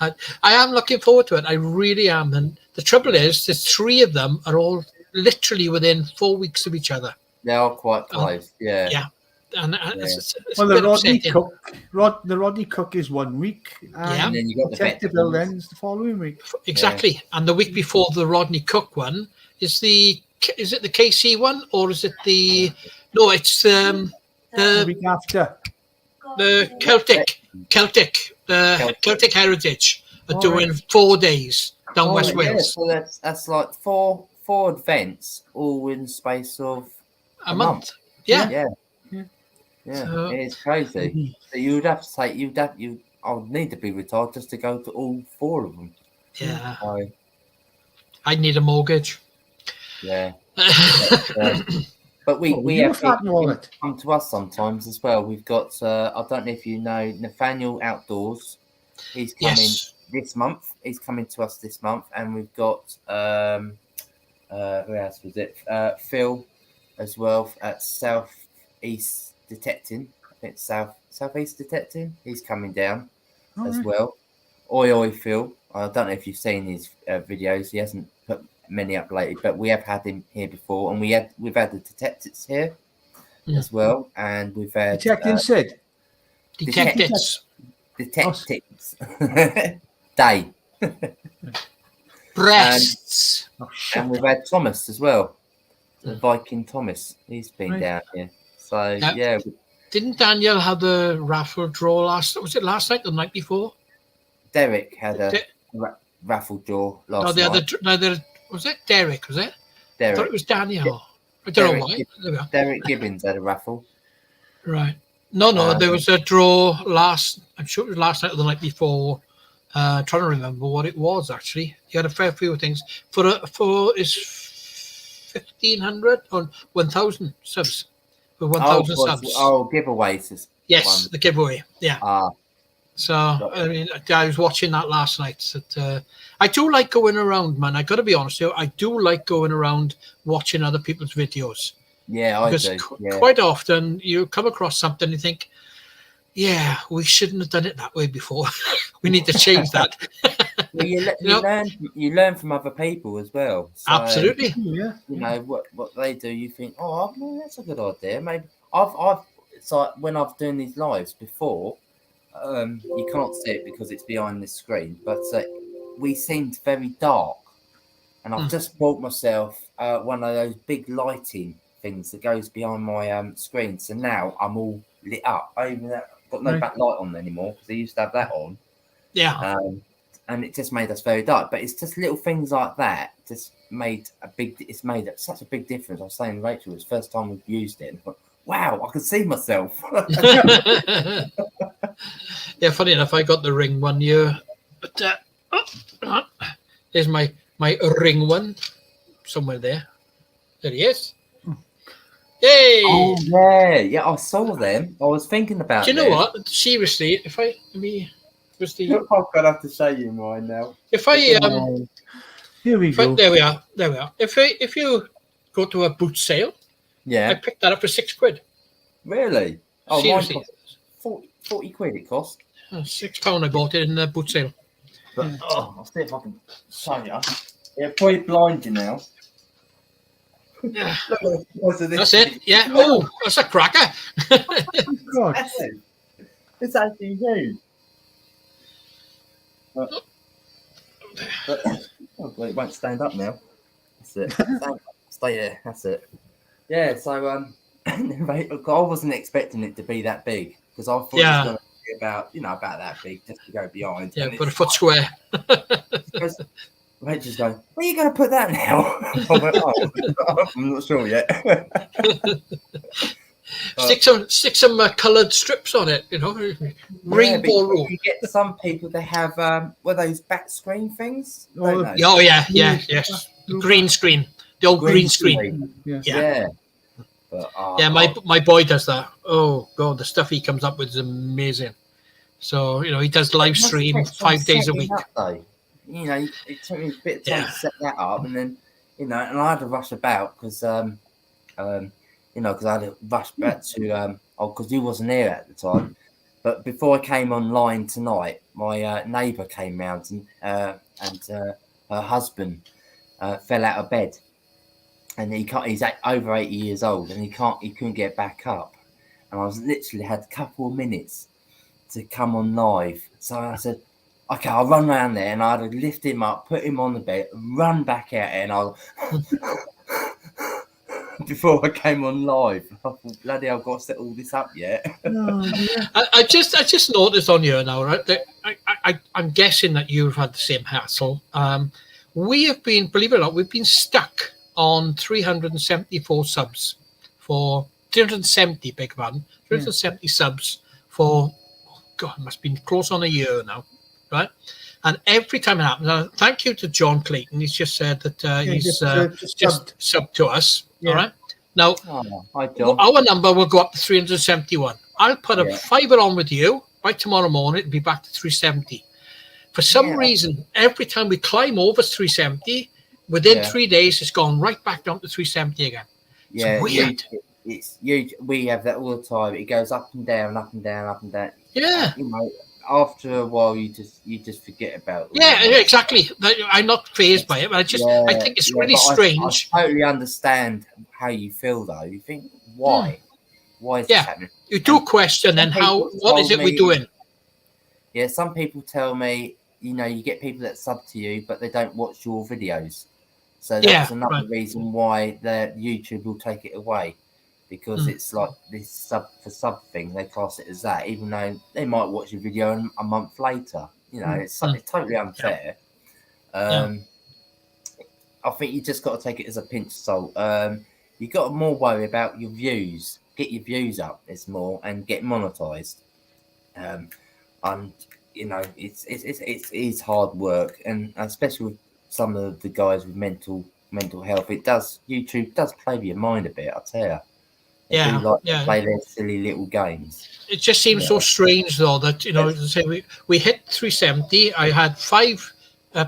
I am looking forward to it. I really am. And the trouble is, the three of them are all literally within 4 weeks of each other. They are quite close. Yeah. Yeah. And it's well, the Rodney Cook is 1 week, and then you got the Detectable ends the following week. Exactly. And the week before the Rodney Cook one is it the KC one, or is it the it's the week after the Celtic Heritage are doing 4 days down West Wales. So that's like four events all in the space of a month. Yeah. So, it's crazy. So you would have to say I would need to be retired just to go to all 4 of them. Yeah. So, I'd need a mortgage. Yeah. But we have people come to us sometimes as well. We've got I don't know if you know Nathaniel Outdoors. He's coming this month. He's coming to us this month, and we've got who else was it? Phil as well at Southeast Detecting. I think Southeast Detecting. He's coming down as well. Oi Phil. I don't know if you've seen his videos. He hasn't put many up lately, but we have had him here before, and we've had the DETECTITS here as well, and we've had DETECTITS Day breasts, and we've had Thomas as well, the Viking Thomas. He's been down here, so yeah. Didn't Daniel have the raffle draw last night or the night before? Derek had a raffle draw last night. Was it Derek? Was it? Derek. I thought it was Daniel. I don't know why. Derek Gibbons had a raffle. Right. No. There was a draw I'm sure it was last night or the night before. Trying to remember what it was actually. He had a fair few things for his 1,500 or 1,000 subs. For 1,000 subs. Oh, giveaways. Yes, the giveaway. Yeah. So I mean, I was watching that last night. I do like going around, man. I got to be honest with you. I do like going around watching other people's videos. Yeah, I do. Quite often you come across something and you think, yeah, we shouldn't have done it that way before. We need to change that. Well, you learn from other people as well. So, absolutely. You know what they do. You think, oh, that's a good idea. Maybe I've it's like when I've done these lives before. You can't see it because it's behind the screen, but we seemed very dark, and I've just bought myself one of those big lighting things that goes behind my screen. So now I'm all lit up. I even got no backlight on anymore because I used to have that on. Yeah. And it just made us very dark. But it's just little things like that just made such a big difference. I was saying to Rachel, it was the first time we've used it. But, wow, I can see myself. Yeah, funny enough, I got the Ring one year. But there's my Ring one somewhere there. There he is. Hey! Oh, yeah, I saw them. I was thinking about Do you know what? Seriously, I've got to show you mine now. Here we go. There we are. If you go to a boot sale, I picked that up for £6. Really? Oh, seriously. mine cost 40 quid it cost. £6 I bought it in the boot sale. But, I'll see if I can show you. Yeah, probably blind you now. Yeah. That's it. Yeah. Oh, that's a cracker. God. It's actually huge. But it won't stand up now. That's it. Stay there. That's it. Yeah. So I wasn't expecting it to be that big. because I thought it was going to be about about that big, just to go behind. Yeah, and but a foot square. Rachel's going, where are you going to put that now? I went, I'm not sure yet. Stick some coloured strips on it, rainbow rule. You get some people, they have those back screen things. Yes, green screen, the old green screen. Yeah. But, my boy does that. Oh god, the stuff he comes up with is amazing. So he does live stream 5 days a week. It took me a bit of time to set that up, and then and I had to rush about because because I had to rush back to because he wasn't here at the time. But before I came online tonight, my neighbour came round and her husband fell out of bed, and he's over 80 years old, and he couldn't get back up, and I was literally had a couple of minutes to come on live, so I said, okay, I'll run around there, and I had to lift him up, put him on the bed, run back out, and I'll before I came on live. I thought, bloody hell, I've got to set all this up yet. I just noticed on you now, right? That I'm guessing that you've had the same hassle. We have been, believe it or not, we've been stuck on 374 subs for 370, beg your pardon, 370 subs for God, it must have been close on a year now. Right, and every time it happens, thank you to John Clayton. He's just said that he's just subbed to us. All right, now hi, John. Our number will go up to 371. I'll put a fiver on with you by tomorrow morning. It'll be back to 370. For some reason, every time we climb over 370, within 3 days, it's gone right back down to 370 again. Yeah, it's weird. It's huge. We have that all the time. It goes up and down, up and down, up and down. Yeah. After a while, you just forget about it. Yeah, exactly. I'm not fazed by it, but I think it's really strange. I totally understand how you feel, though. You think, why? Why is this happening? You do question, then what is it we're doing? Yeah, some people tell me, you get people that sub to you, but they don't watch your videos. So that's another reason why the YouTube will take it away. Because it's like this sub thing, they class it as that, even though they might watch a video a month later. It's totally unfair. I think you just got to take it as a pinch of salt. You got to more worry about your views, get your views up. It's more and get monetized. And it's hard work, and especially with some of the guys with mental health, YouTube does play with your mind a bit. I tell you. Play their silly little games. It just seems so strange, though, that say we hit 370. I had 5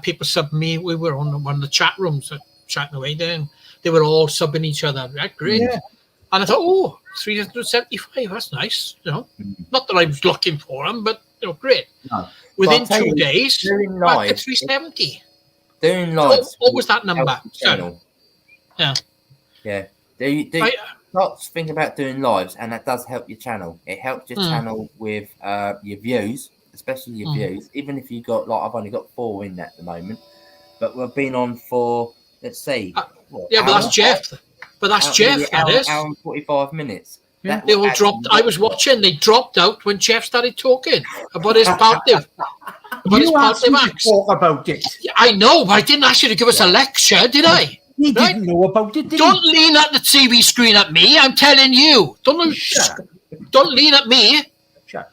people sub me. We were on one of the chat rooms chatting away. Then they were all subbing each other. Right, great. And I thought, 375. That's nice. Not that I was looking for them, but great. No. Within 2 days, back to 370. Doing lives. What was that number? Yeah. Lots think about doing lives, and that does help your channel. It helps your channel with your views, especially your views. Even if you got I've only got 4 in at the moment, but we've been on for but that's Jeff. But that's Jeff. That is hour and 45 minutes. Yeah. They all dropped. I was watching. They dropped out when Jeff started talking about his palliative. You asked me to talk about it. I know, but I didn't ask you to give us a lecture, did I? He didn't know about it, did Don't lean at the TV screen at me. I'm telling you. Don't lean at me. Shut.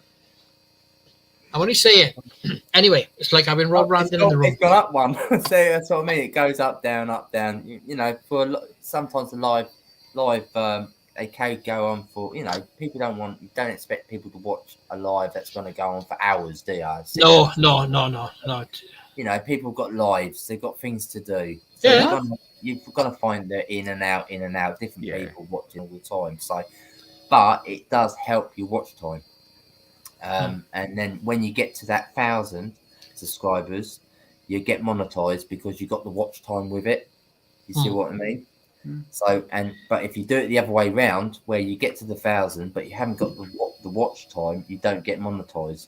I want to say it. Anyway, it's like having Rob Randon in the room. It's gone up one. So that's what I mean. It goes up, down, up, down. For sometimes the live they can go on for people you don't expect people to watch a live that's going to go on for hours, do you? No. People got lives. They've got things to do. So you've got to find the in and out, different people watching all the time. So, but it does help your watch time. And then when you get to that 1,000 subscribers, you get monetized because you got the watch time with it. You see what I mean? So, but if you do it the other way round, where you get to the 1,000, but you haven't got the watch time, you don't get monetized.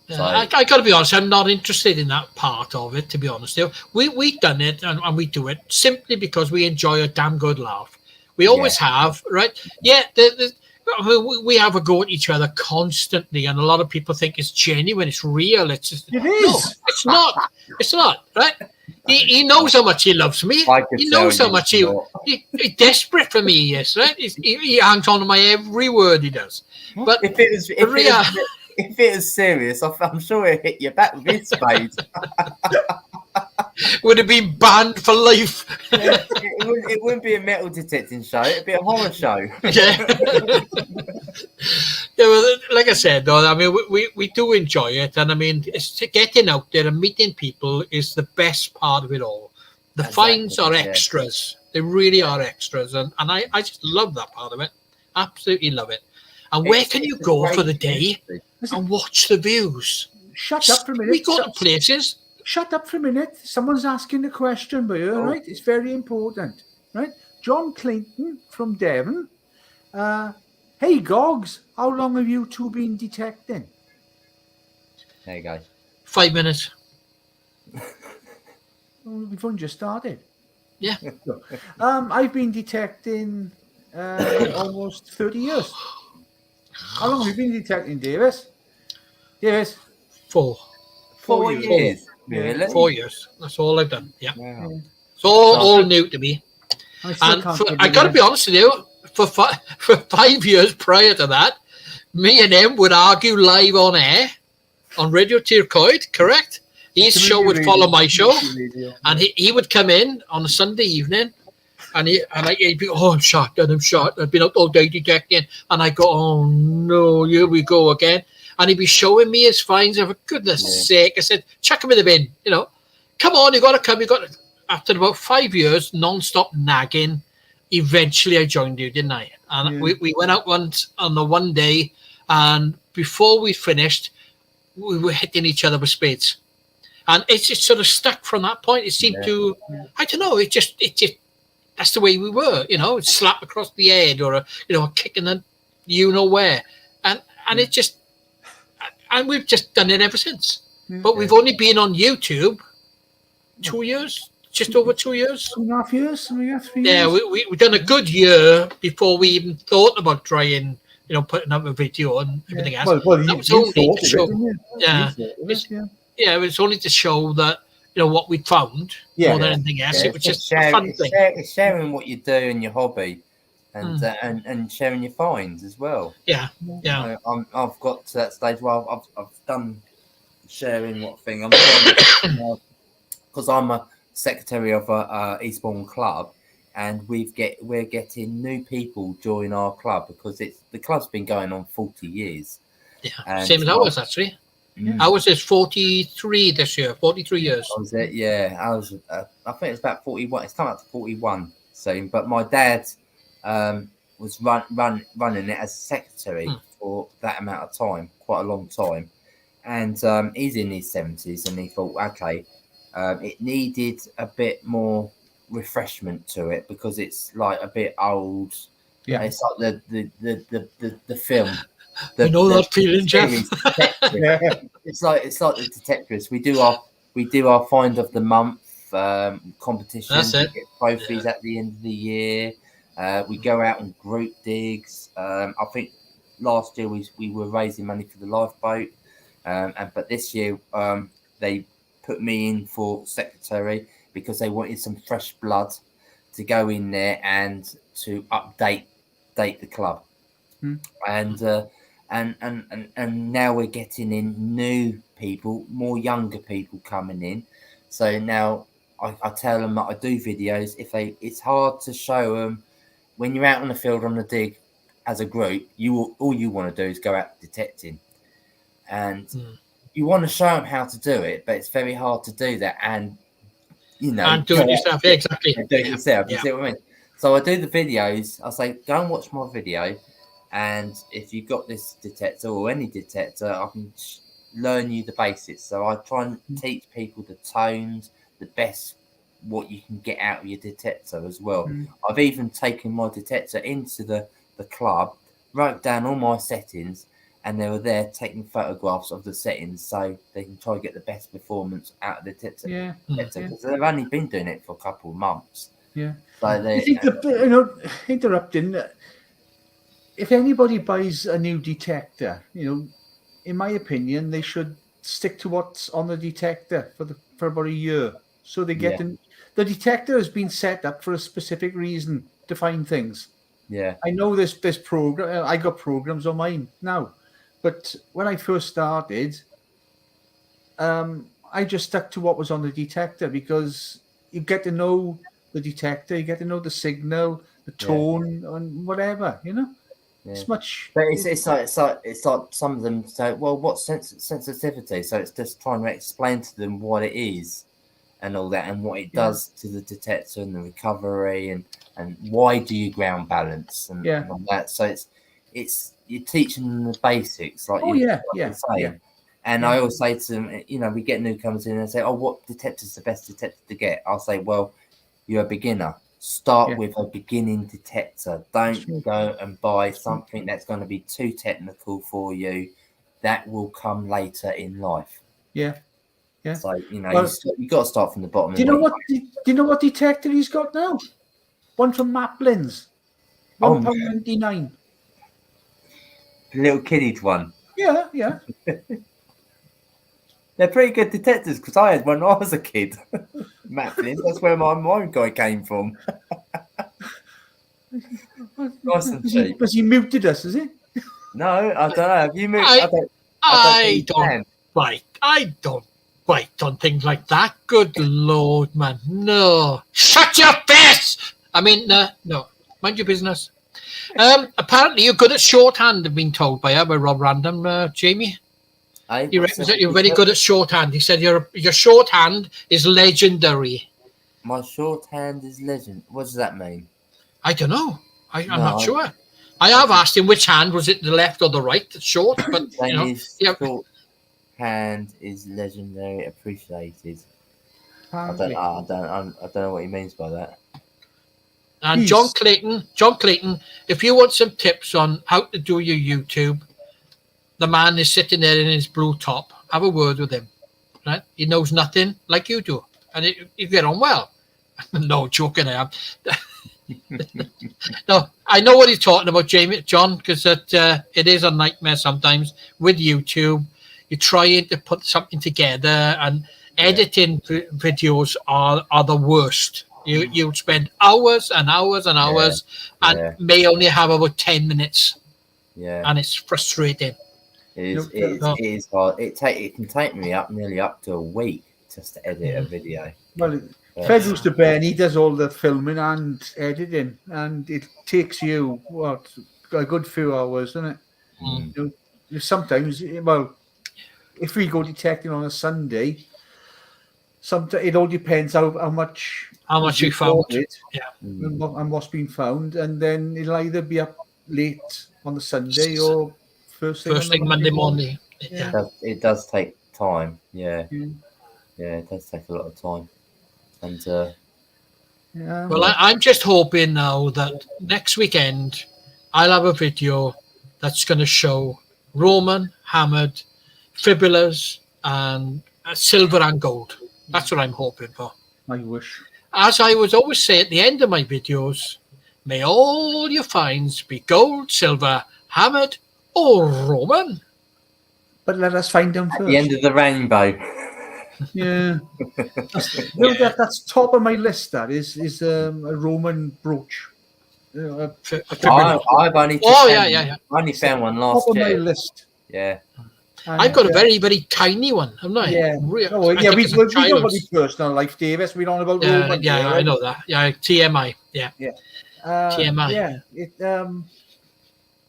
So, I got to be honest, I'm not interested in that part of it, to be honest. We've done it and we do it simply because we enjoy a damn good laugh. We always have, right? Yeah, I mean, we have a go at each other constantly, and a lot of people think it's genuine, it's real. It's just, It no, is. it's not. It's not, right? He knows how much he loves me. I could He knows tell how you much it's not. he's desperate for me, yes, right? He hangs on to my every word he does. But If it was serious, I'm sure he'd hit you back with his spade. would have been banned for life. It wouldn't be a metal detecting show. It'd be a horror show. Yeah. Yeah, well, like I said, though, I mean, we do enjoy it, and I mean, it's getting out there and meeting people is the best part of it all. The Exactly, finds are yeah. extras; they really are extras, and I just love that part of it. Absolutely love it. And where can you It's a go great for the day industry. and watch the views? Shut up for a minute. We go to places. Shut up for a minute. Someone's asking a question, but you're right. It's very important, right? John Clinton from Devon. Hey, Gogs, how long have you two been detecting? There you go. 5 minutes. Well, we've only just started. Yeah. I've been detecting almost 30 years. How long have you been detecting, Davis? Davis? 4 4 years. years. Yeah. Really? 4 years. That's all I've done. Yeah. Wow. It's all new to me. I still And can't for, get I it got to in. be honest with you, for 5 years prior to that, me and him would argue live on air on Radio Tircoid, correct? His show would follow my show, and he would come in on a Sunday evening, and he'd be, oh, I'm shot. I've been out all day detecting, and I go, oh no, here we go again. And he'd be showing me his finds. For goodness sake, I said, chuck him in the bin. You know, come on, you got to come. You got to. After about 5 years, non-stop nagging, eventually I joined you, didn't I? And we went out once on the one day, and before we finished, we were hitting each other with spades. And it's just sort of stuck from that point. It seemed to, I don't know, it just, that's the way we were, you know, slap across the head or a kick in the you know where. And it just, and we've just done it ever since. But we've only been on YouTube 2 years, just over 2 years. 2.5 years, something like that, 3 Yeah, years. we've done a good year before we even thought about trying, putting up a video and everything else. Well, you That was thought only of to it, show, didn't you? yeah, You thought of it, yeah. yeah, it was only to show that what we'd found more than anything else. Yeah, It was just a fun thing. It's sharing what you do in your hobby, and sharing your finds as well. Yeah. I've got to that stage where I've done sharing what thing I'm because I'm a secretary of a Eastbourne club, and we're getting new people join our club because the club's been going on 40 years. Yeah, And same as ours actually. Ours is 43 this year, 43 years. Was it? Yeah, I was. I think it's about 41. It's come up to 41 soon. But my dad was running it as secretary for that amount of time, quite a long time. And he's in his 70s, and he thought, okay, it needed a bit more refreshment to it because it's like a bit old. Yeah, it's like the film. You know that feeling, Jeff? It's like the Detectorist. We do our find of the month competition. That's it. We get trophies at the end of the year. We go out and group digs. I think last year we were raising money for the lifeboat, but this year they put me in for secretary because they wanted some fresh blood to go in there and to update the club. And now we're getting in new people, more younger people coming in. So now I tell them that I do videos. It's hard to show them when you're out on the field on the dig as a group. All you want to do is go out detecting, and you want to show them how to do it, but it's very hard to do that. And and do it yourself, yeah, exactly. Do it yourself. You see what I mean? So I do the videos. I say, go and watch my video. And if you've got this detector or any detector, I can learn you the basics. So I try and teach people the tones, the best, what you can get out of your detector as well. I've even taken my detector into the club, wrote down all my settings, and they were there taking photographs of the settings so they can try and get the best performance out of the detector. Because they've only been doing it for a couple of months. Yeah. So I think interrupting. if anybody buys a new detector, in my opinion, they should stick to what's on the detector for about a year. So they get the detector has been set up for a specific reason to find things. Yeah. I know this program. I got programs on mine now, but when I first started, I just stuck to what was on the detector because you get to know the detector, you get to know the signal, the tone, and whatever. Yeah. It's much. But it's like some of them say, well, what's sensitivity? So it's just trying to explain to them what it is and all that, and what it does to the detector and the recovery, and why do you ground balance and all that. So it's you're teaching them the basics, like say. And I always say to them, we get newcomers in and say, oh, what detector's the best detector to get? I'll say, well, you're a beginner. Start with a beginning detector. Don't go and buy something that's going to be too technical for you. That will come later in life. Yeah. Yeah. So, you've got to start from the bottom. Do you know what detector he's got now? One from Maplin's. £1.99. The little kiddies one. Yeah. They're pretty good detectors because I had one when I was a kid. Maplin, that's where my guy came from. Nice and cheap. Because he muted us, is he? No, I don't know. Have you muted? I don't bite on things like that. Good Lord, man. No. Shut your face! I mean, no. Mind your business. Apparently, you're good at shorthand, I've been told by Rob Random, Jamie. He reckons that you're very good at shorthand. He said your shorthand is legendary. My shorthand is legend. What does that mean? I don't know. I'm not sure. I have asked him which hand, was it the left or the right that's short, but shorthand is legendary appreciated. I don't know what he means by that. And John Clayton, if you want some tips on how to do your YouTube, the man is sitting there in his blue top. Have a word with him, right? He knows nothing like you do, and you get on well. No, joking, I am. No, I know what he's talking about, John, because it is a nightmare sometimes with YouTube. You're trying to put something together, and editing videos are the worst. You spend hours and hours and hours, and may only have about 10 minutes. Yeah, and it's frustrating. It is hard. It can take me nearly up to a week just to edit a video. Well, Fred used to Ben. He does all the filming and editing, and it takes you a good few hours, doesn't it? Sometimes, if we go detecting on a Sunday, sometimes it all depends how much you found, and what's been found, and then it'll either be up late on the Sunday or first thing Monday morning. It does take time. Yeah, it does take a lot of time. And well, I'm just hoping now that next weekend I'll have a video that's going to show Roman, hammered, fibulas, and silver and gold. That's what I'm hoping for. I wish. As I would always say at the end of my videos, may all your finds be gold, silver, hammered, or Roman. But let us find them first. At the end of the rainbow. Yeah. That's top of my list. That is a Roman brooch. I've only found one last year. Top of my list. Yeah. I've got a very, very tiny one, haven't I? Yeah. We don't want any personal life, Davis. We're on about Roman. Yeah, I know that. Yeah, TMI. Yeah. TMI. Yeah.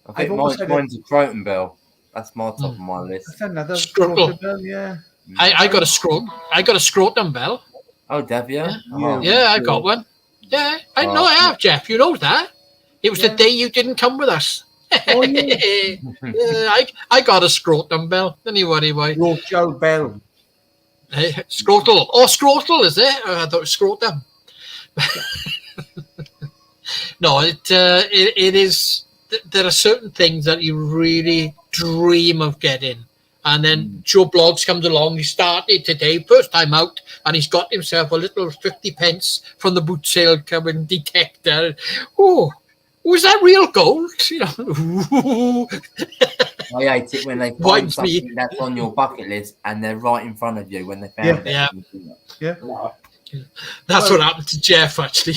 I think mine's a Croton Bell. That's my top of my list. That's another Scrotal bell, yeah. I got a scrotum bell. Oh, have you? Yeah, I got one. Yeah, I know I have, Jeff. You know that. It was the day you didn't come with us. Oh, yeah. I got a scrotum bell. Anyway. Rochelle Bell. Scrotal. Oh, scrotal, is it? I thought it was scrotum. No, it is. There are certain things that you really dream of getting. And then Joe Bloggs comes along. He started today, first time out, and he's got himself a little 50 pence from the boot sale coming detector. Oh, Was that real gold? You know, I hate it when they find Winds me. something that's on your bucket list and they're right in front of you when they found Yeah. it. That's what happened to Jeff, actually.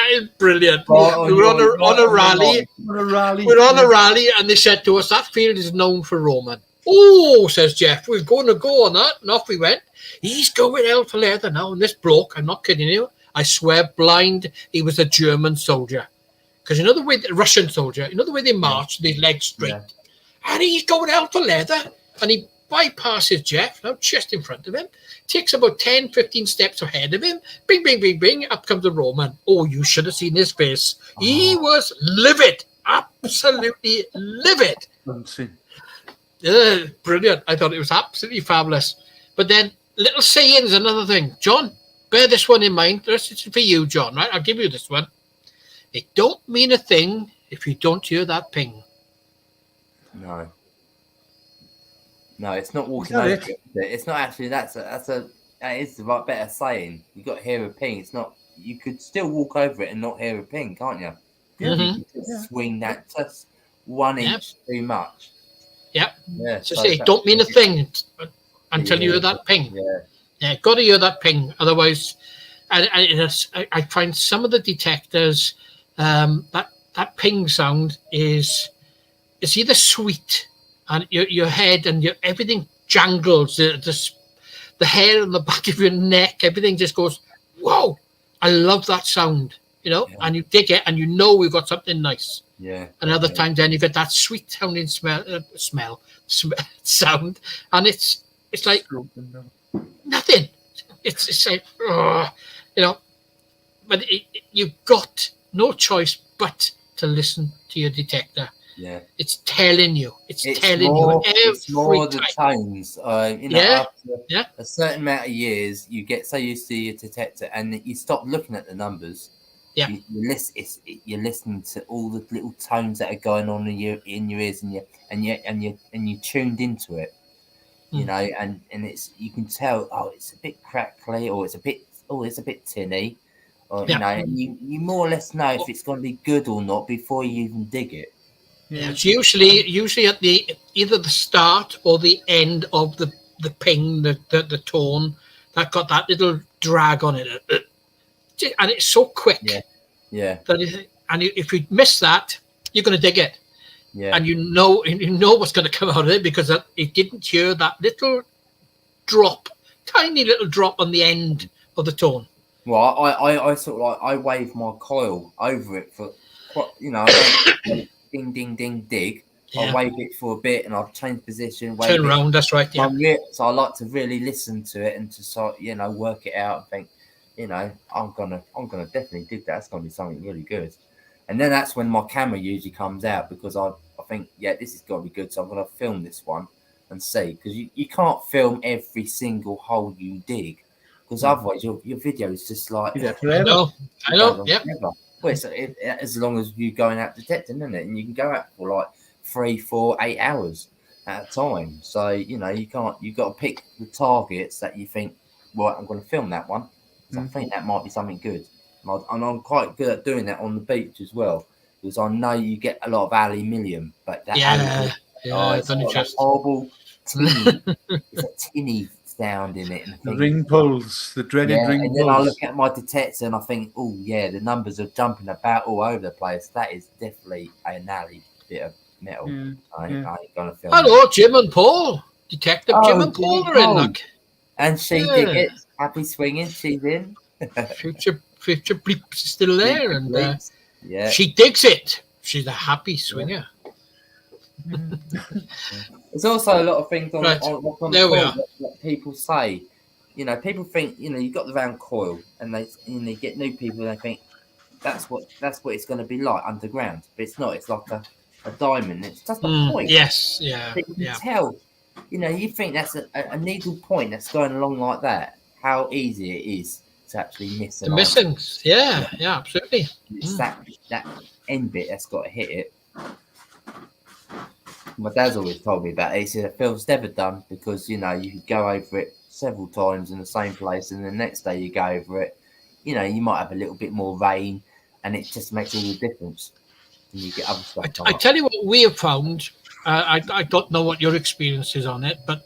It's brilliant. Oh, We were on a rally. On a rally. We're on a rally, and they said to us, that field is known for Roman. Oh, says Jeff, we're going to go on that. And off we went. He's going hell for leather now. And this bloke, I'm not kidding you, I swear blind, he was a German soldier. Because you know the way, the Russian soldier, you know the way they march, their legs straight. Yeah. And he's going hell for leather. And he bypasses Jeff, now just in front of him, takes about 10, 15 steps ahead of him. Bing, bing, bing, bing, up comes the Roman. Oh, you should have seen his face. He was livid. Absolutely livid. Brilliant. I thought it was absolutely fabulous. But then, little sayings, another thing. John, bear this one in mind. This is for you, John, right? I'll give you this one. It don't mean a thing if you don't hear that ping. No. No, it's not walking over it. It's not actually. That is the right better saying. You got to hear a ping. It's not. You could still walk over it and not hear a ping, can't you? You can just swing that just 1 inch too much. Yep. Yeah. So say, don't mean a thing until you hear that ping. Yeah, got to hear that ping. Otherwise, I find some of the detectors that ping sound is either sweet and your head and everything jangles, the hair on the back of your neck, everything just goes, whoa, I love that sound, you know, and you dig it and you know we've got something nice. Yeah. And other times then you get that sweet sounding sound, and it's like nothing. It's like, you know, but you've got no choice but to listen to your detector. Yeah, it's telling you. It's telling more, you every it's more time. the tones. You know, after a certain amount of years, you get so used to your detector, and you stop looking at the numbers. Yeah, you're listening to all the little tones that are going on in your ears, and you tuned into it. You know, and it's, you can tell. Oh, it's a bit crackly, or it's a bit tinny, or you know, and you more or less know if it's going to be good or not before you even dig it. Yeah, it's usually at either the start or the end of the ping, the tone that got that little drag on it, and it's so quick. Yeah. And if you miss that, you're going to dig it. Yeah. And you know what's going to come out of it because it didn't hear that little drop, tiny little drop on the end of the tone. Well, I sort of like, I wave my coil over it for, you know. Ding, ding, ding, dig. I'll wave it for a bit and I'll change position. Turn around, that's right. Yeah. So I like to really listen to it and to sort, you know, work it out and think, you know, I'm gonna definitely dig that. It's gonna be something really good. And then that's when my camera usually comes out because I think, yeah, this is gonna be good. So I'm gonna film this one and see, because you can't film every single hole you dig, because otherwise your video is just like I know. Yeah. Well, it's as long as you're going out detecting, isn't it? And you can go out for like 3, 4, 8 hours at a time. So, you know, you've got to pick the targets that you think, right, I'm going to film that one. So I think that might be something good. And I'm quite good at doing that on the beach as well, because I know you get a lot of aluminium, but that it's like a horrible tinny, it's a tinny sound in it. And the ring pulls, the dreaded ring pulls. And then I look at my detector and I think, oh yeah, the numbers are jumping about all over the place. That is definitely a gnarly bit of metal. I ain't gonna film. Hello, that. Jim and Paul. Detective Jim and Paul are in, look. And she dig it. Happy swinging. She's in. future bleeps is still there, and she digs it. She's a happy swinger. There's also a lot of things on there the coil that people say. You know, people think, you know, you've got the round coil, and they get new people and they think that's what it's going to be like underground, but it's not. It's like a diamond. It's just a point. Yes, yeah. But you can tell. You know, you think that's a needle point that's going along like that. How easy it is to actually miss the missings. Yeah, absolutely. It's that end bit that's got to hit it. My dad's always told me about it. He said it feels never done, because, you know, you could go over it several times in the same place, and the next day you go over it, you know, you might have a little bit more rain, and it just makes all the difference. And you get other stuff. I tell you what we have found. I don't know what your experience is on it, but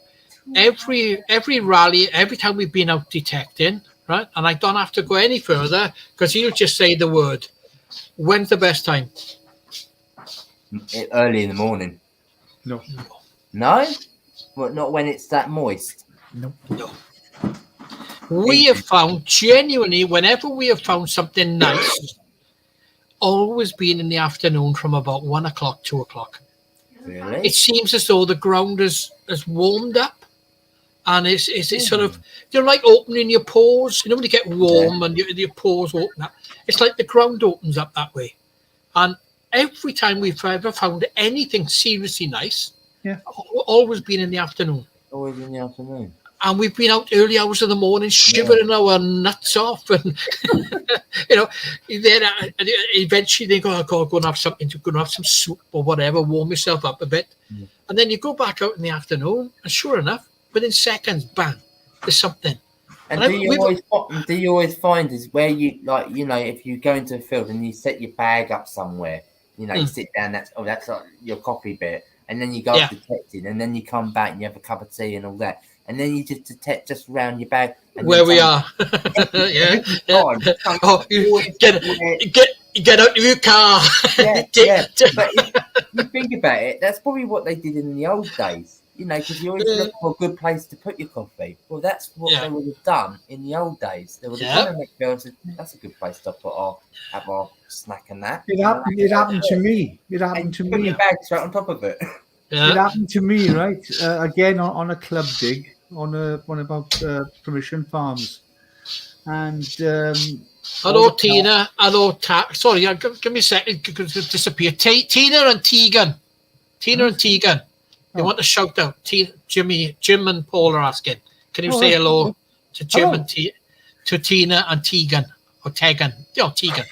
every rally, every time we've been out detecting, right, and I don't have to go any further because he'll just say the word. When's the best time? Early in the morning. No. No? Well, not when it's that moist. No. We have found genuinely, whenever we have found something nice, always been in the afternoon from about 1 o'clock, 2 o'clock. Really? It seems as though the ground has warmed up, and it's sort of, you're like opening your pores. You know when you get warm and your pores open up? It's like the ground opens up that way. And every time we've ever found anything seriously nice, always been in the afternoon. Always in the afternoon. And we've been out early hours of the morning, shivering our nuts off, and you know, then eventually they go, "Oh God, go and have something to go and have some soup or whatever, warm yourself up a bit," and then you go back out in the afternoon, and sure enough, within seconds, bang, there's something. And do you always find is where you like, you know, if you go into a field and you set your bag up somewhere, you know, you sit down, that's like your coffee bit, and then you go detecting, and then you come back and you have a cup of tea and all that. And then you just detect just around your bag. Where we are. Oh, get out of your car. But if you think about it, that's probably what they did in the old days. You know, because you always look for a good place to put your coffee. Well, that's what they would have done in the old days. They would have gone and make said, that's a good place to have our snack and that. It happened to me. It happened to me. Put your bag straight on top of it. It happened to me, right? Again, on a club dig, on one of our permission farms. And hello, Tina. Hello, sorry, give me a second because it disappeared. Tina and Tegan. Tina and Tegan. They want to shout out. Jim and Paul are asking. Can you say hello to Jim and to Tina and Tegan or Tegan? Yeah, Tegan.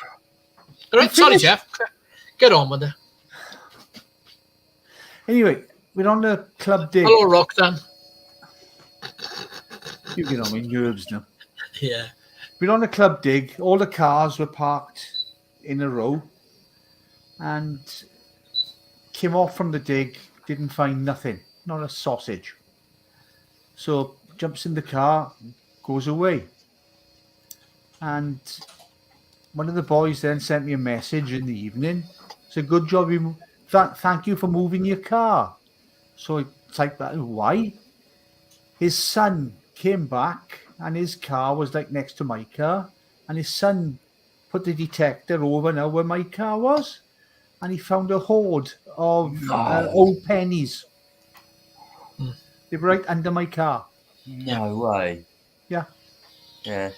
All right, sorry, Jeff. Get on with it. Anyway, we're on the club dig. Hello, Roxanne. You get on my nerves now. Yeah. We're on the club dig. All the cars were parked in a row, and came off from the dig. Didn't find nothing, not a sausage. So jumps in the car, goes away. And one of the boys then sent me a message in the evening. Said, "Good job, thank you for moving your car." So I typed that. Why? His son came back and his car was like next to my car, and his son put the detector over now where my car was, and he found a hoard of old pennies. They were right under my car. No way. Yeah. Yeah.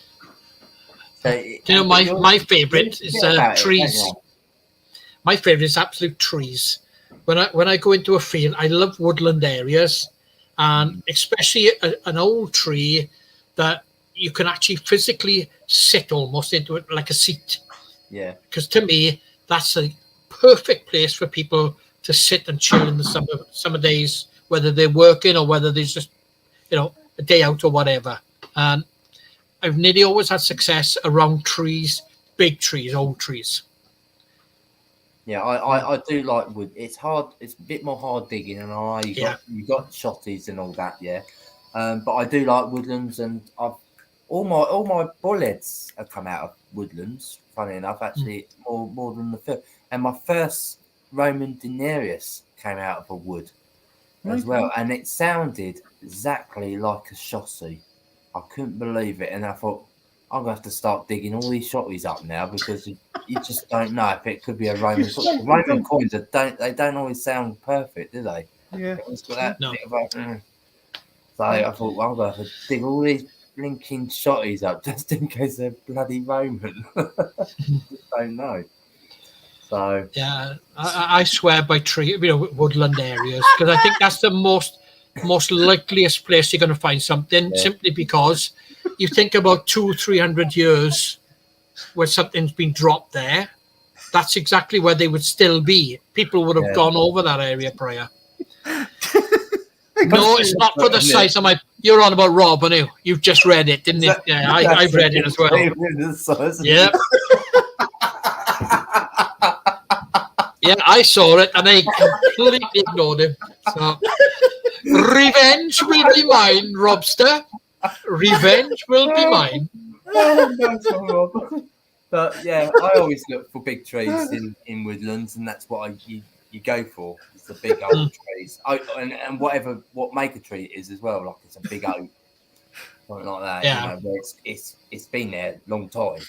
So, you know, my favourite is trees. My favourite is absolute trees. When I go into a field, I love woodland areas, and especially an old tree that you can actually physically sit almost into it like a seat. Yeah. Because to me, that's a perfect place for people to sit and chill in the summer days, whether they're working or whether there's just, you know, a day out or whatever. And I've nearly always had success around trees, big trees, old trees. Yeah, I do like wood. It's hard. It's a bit more hard digging, and you got shotties and all that. Yeah, but I do like woodlands, and all my bullets have come out of woodlands. Funny enough, actually, more than the field. And my first Roman denarius came out of a wood as well, and it sounded exactly like a shotty. I couldn't believe it, and I thought, I'm gonna have to start digging all these shotties up now, because you just don't know if it could be a Roman. Roman coins don't always sound perfect, do they? Yeah. It's got that bit of So I thought, well, I'm gonna have to dig all these blinking shotties up just in case they're bloody Roman. Just don't know. So yeah, I swear by woodland areas, because I think that's the most likeliest place you're going to find something, simply because you think about 200-300 years where something's been dropped there. That's exactly where they would still be. People would have gone over that area prior. No, it's not for the size of my. You're on about Rob, aren't you? You've just read it, didn't you? Yeah, I've read it as well. Yep. Yeah, I saw it and I completely ignored him. So, revenge will be mine, Robster. Revenge will be mine. Nice one, Rob. But yeah, I always look for big trees in woodlands, and that's what you go for. It's the big old trees. And what make a tree is as well, like it's a big oak, something like that. Yeah. You know, where it's been there a long time.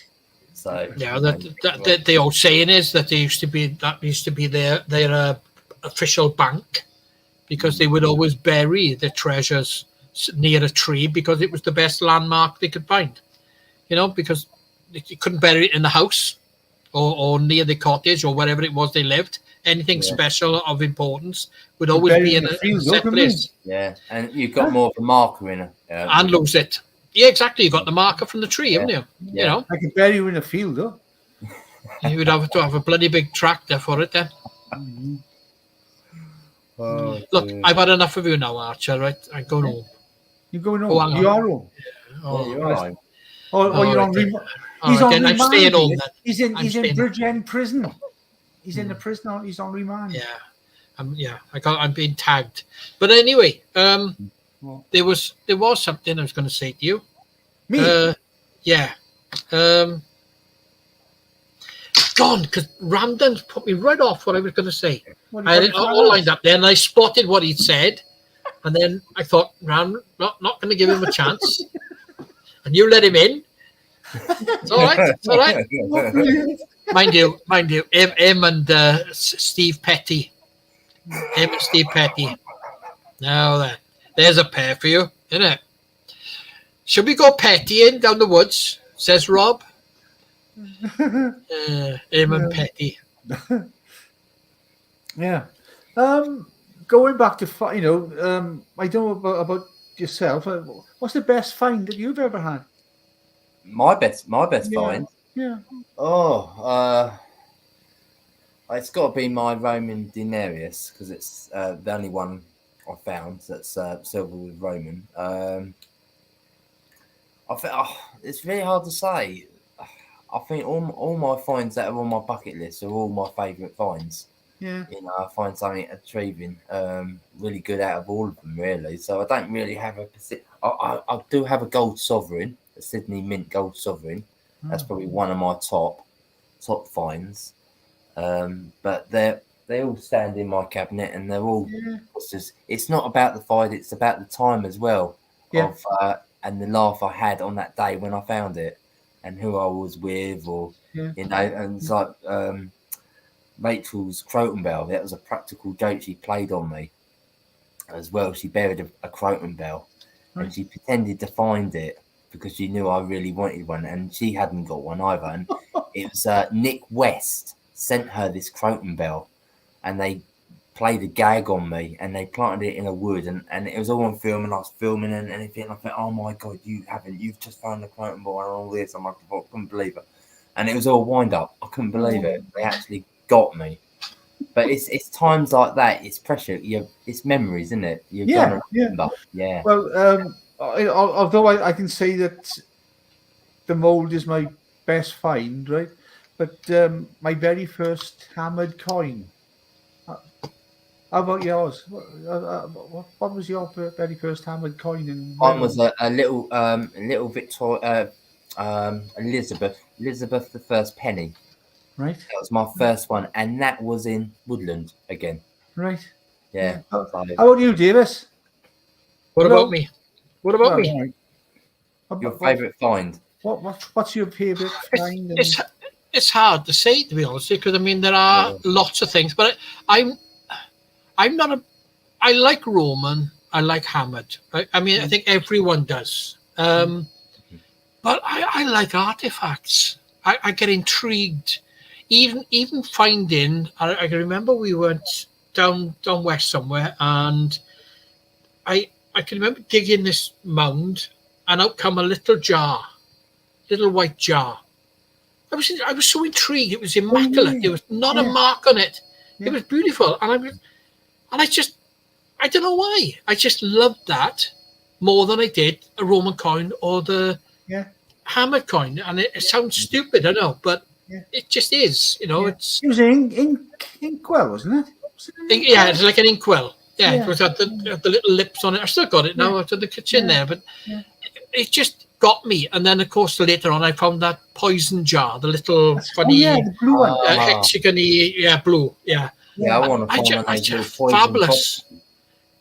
So Yeah, the old saying is that used to be their official bank, because they would always bury their treasures near a tree because it was the best landmark they could find. You know, because you couldn't bury it in the house or near the cottage or wherever it was they lived. Anything special of importance would always be in a set place. Yeah, and you've got more of a marker in it. And lose it. Yeah, exactly. You got the marker from the tree, haven't you? Yeah. You know, I can bury you in a field, though. you would have to have a bloody big tractor for it then. Look, I've had enough of you now, Archer. Right, I'm going home. You're going Oh, home. hang You on. are home. Oh, you're right. Oh, you're on right. remand. All He's right, on then I'm remand. staying home. He's I'm in staying- Bridgend prison. He's in the prison. He's on remand. Yeah, I'm being tagged. But anyway, there was something I was going to say to you. Me? Yeah. Gone, because Ramdan's put me right off what I was going to say. I had it all lined up there, and I spotted what he'd said, and then I thought, Ram, not going to give him a chance, and you let him in. It's all right. It's all right. Mind you, him and Steve Petty. Him and Steve Petty. Now there's a pair for you, isn't it? Should we go pettying down the woods? Says Rob. Him and Petty. Yeah. Going back to I don't know about yourself. What's the best find that you've ever had? My best find. Yeah. Oh, it's got to be my Roman denarius, because it's the only one I found that's silver with Roman. I think it's really hard to say. I think all my finds that are on my bucket list are all my favourite finds. Yeah. You know, I find something achieving really good out of all of them, really. So I don't really have a specific. I do have a gold sovereign, a Sydney Mint gold sovereign. That's probably one of my top finds. But they all stand in my cabinet, and they're all. It's not about the find; it's about the time as well. Yeah. And the laugh I had on that day when I found it, and who I was with, or you know, and it's like Rachel's Croton Bell. That was a practical joke she played on me as well. She buried a Croton Bell, and she pretended to find it because she knew I really wanted one, and she hadn't got one either. And it was Nick West sent her this Croton Bell, and they played a gag on me, and they planted it in a wood, and it was all on film, and I was filming and anything. I thought, oh my god, you've just found the Croton Bell and all this. I'm like, I couldn't believe it, and it was all wind up. I couldn't believe it. They actually got me. But it's times like that. It's pressure. It's memories, isn't it? You're gonna remember. Yeah. Well, although I can say that the mold is my best find, right? But my very first hammered coin. How about yours? What was your very first hammered coin? Mine was a little Victoria, Elizabeth the first penny. Right. That was my first one, and that was in Woodland again. Right. Yeah. How about you, Davis? What about me? What about me? Right. Your favourite find? What's your favourite find? It's hard to say, to be honest, because I mean there are lots of things, but I'm not I like Roman, I like hammered. Right? I mean, I think everyone does. But I like artifacts. I get intrigued. Even finding, I can remember we went down west somewhere, and I can remember digging this mound, and out come a little white jar. I was so intrigued. It was immaculate. There was not a mark on it. It was beautiful, and I don't know why. I just loved that more than I did a Roman coin or the hammered coin. And it sounds stupid, I know, but It just is, you know. It's It was an inkwell, wasn't it? yeah, it's like an inkwell. Yeah, Yeah. it was had the little lips on it. I still got it now. It's in the kitchen there, but it just got me. And then, of course, later on, I found that poison jar, the little funny the blue one. hexagony, blue, Yeah, I want to find one of those little poison fabulous. pops.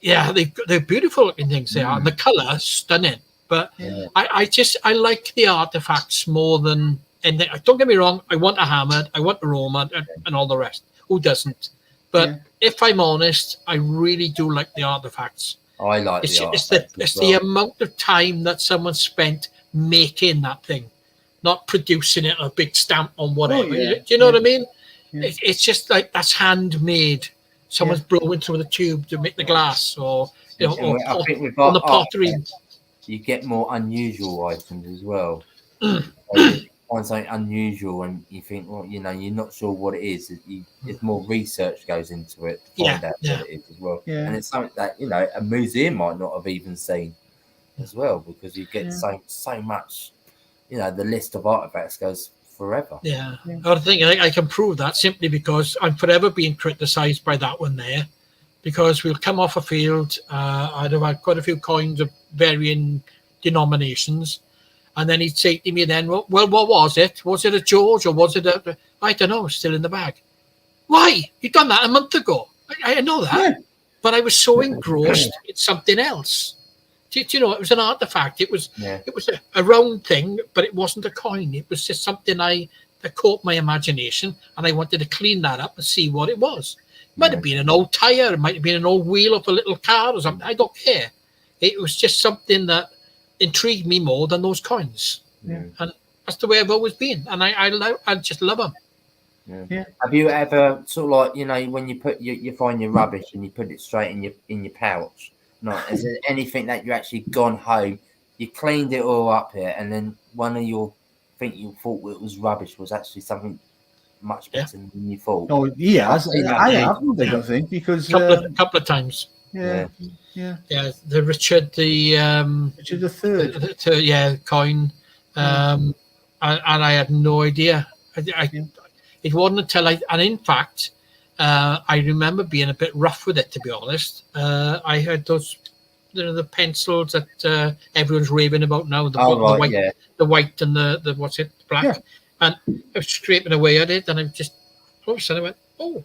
Yeah, they're beautiful looking things. They are, and the color stunning. But I like the artifacts more than anything. Don't get me wrong. I want a hammer. I want a Roman, and all the rest. Who doesn't? But if I'm honest, I really do like the artifacts. I like the artifacts. It's the amount of time that someone spent making that thing, not producing it a big stamp on whatever. Do you know what I mean? It's just like that's handmade. Someone's blowing through the tube to make the glass, or you know, I think with on the pottery. You get more unusual items as well. So you find something unusual, and you think, well, you know, you're not sure what it is. There's more research goes into it to find out what it is as well. Yeah. And it's something that, you know, a museum might not have even seen as well, because you get so much. You know, the list of artifacts goes forever. Yeah. I think I can prove that simply because I'm forever being criticised by that one there, because we'll come off a field. I'd have had quite a few coins of varying denominations, and then he'd say to me then, well, what was it? Was it a George, or was it a, I don't know, still in the bag? Why? You'd done that a month ago. I know that, but I was so engrossed in something else. Do you know, it was an artifact. It was a round thing, but it wasn't a coin. It was just something that caught my imagination, and I wanted to clean that up and see what it was. It might have been an old tire. It might have been an old wheel of a little car or something. I don't care. It was just something that intrigued me more than those coins. Yeah. And that's the way I've always been. And I just love them. Yeah. Have you ever sort of like, you know, when you put you find your rubbish and you put it straight in your pouch? No, is there anything that you actually gone home, you cleaned it all up here, and then one of your thing you thought it was rubbish was actually something much better than you thought? Oh, yes, I haven't. I don't think, because couple of times. Yeah. The Richard the third, coin, and I had no idea. It wasn't until and in fact, I remember being a bit rough with it, to be honest. I had those, the pencils that everyone's raving about now, the white and the what's it, black, and I was scraping away at it, and I just all of a sudden I went, oh,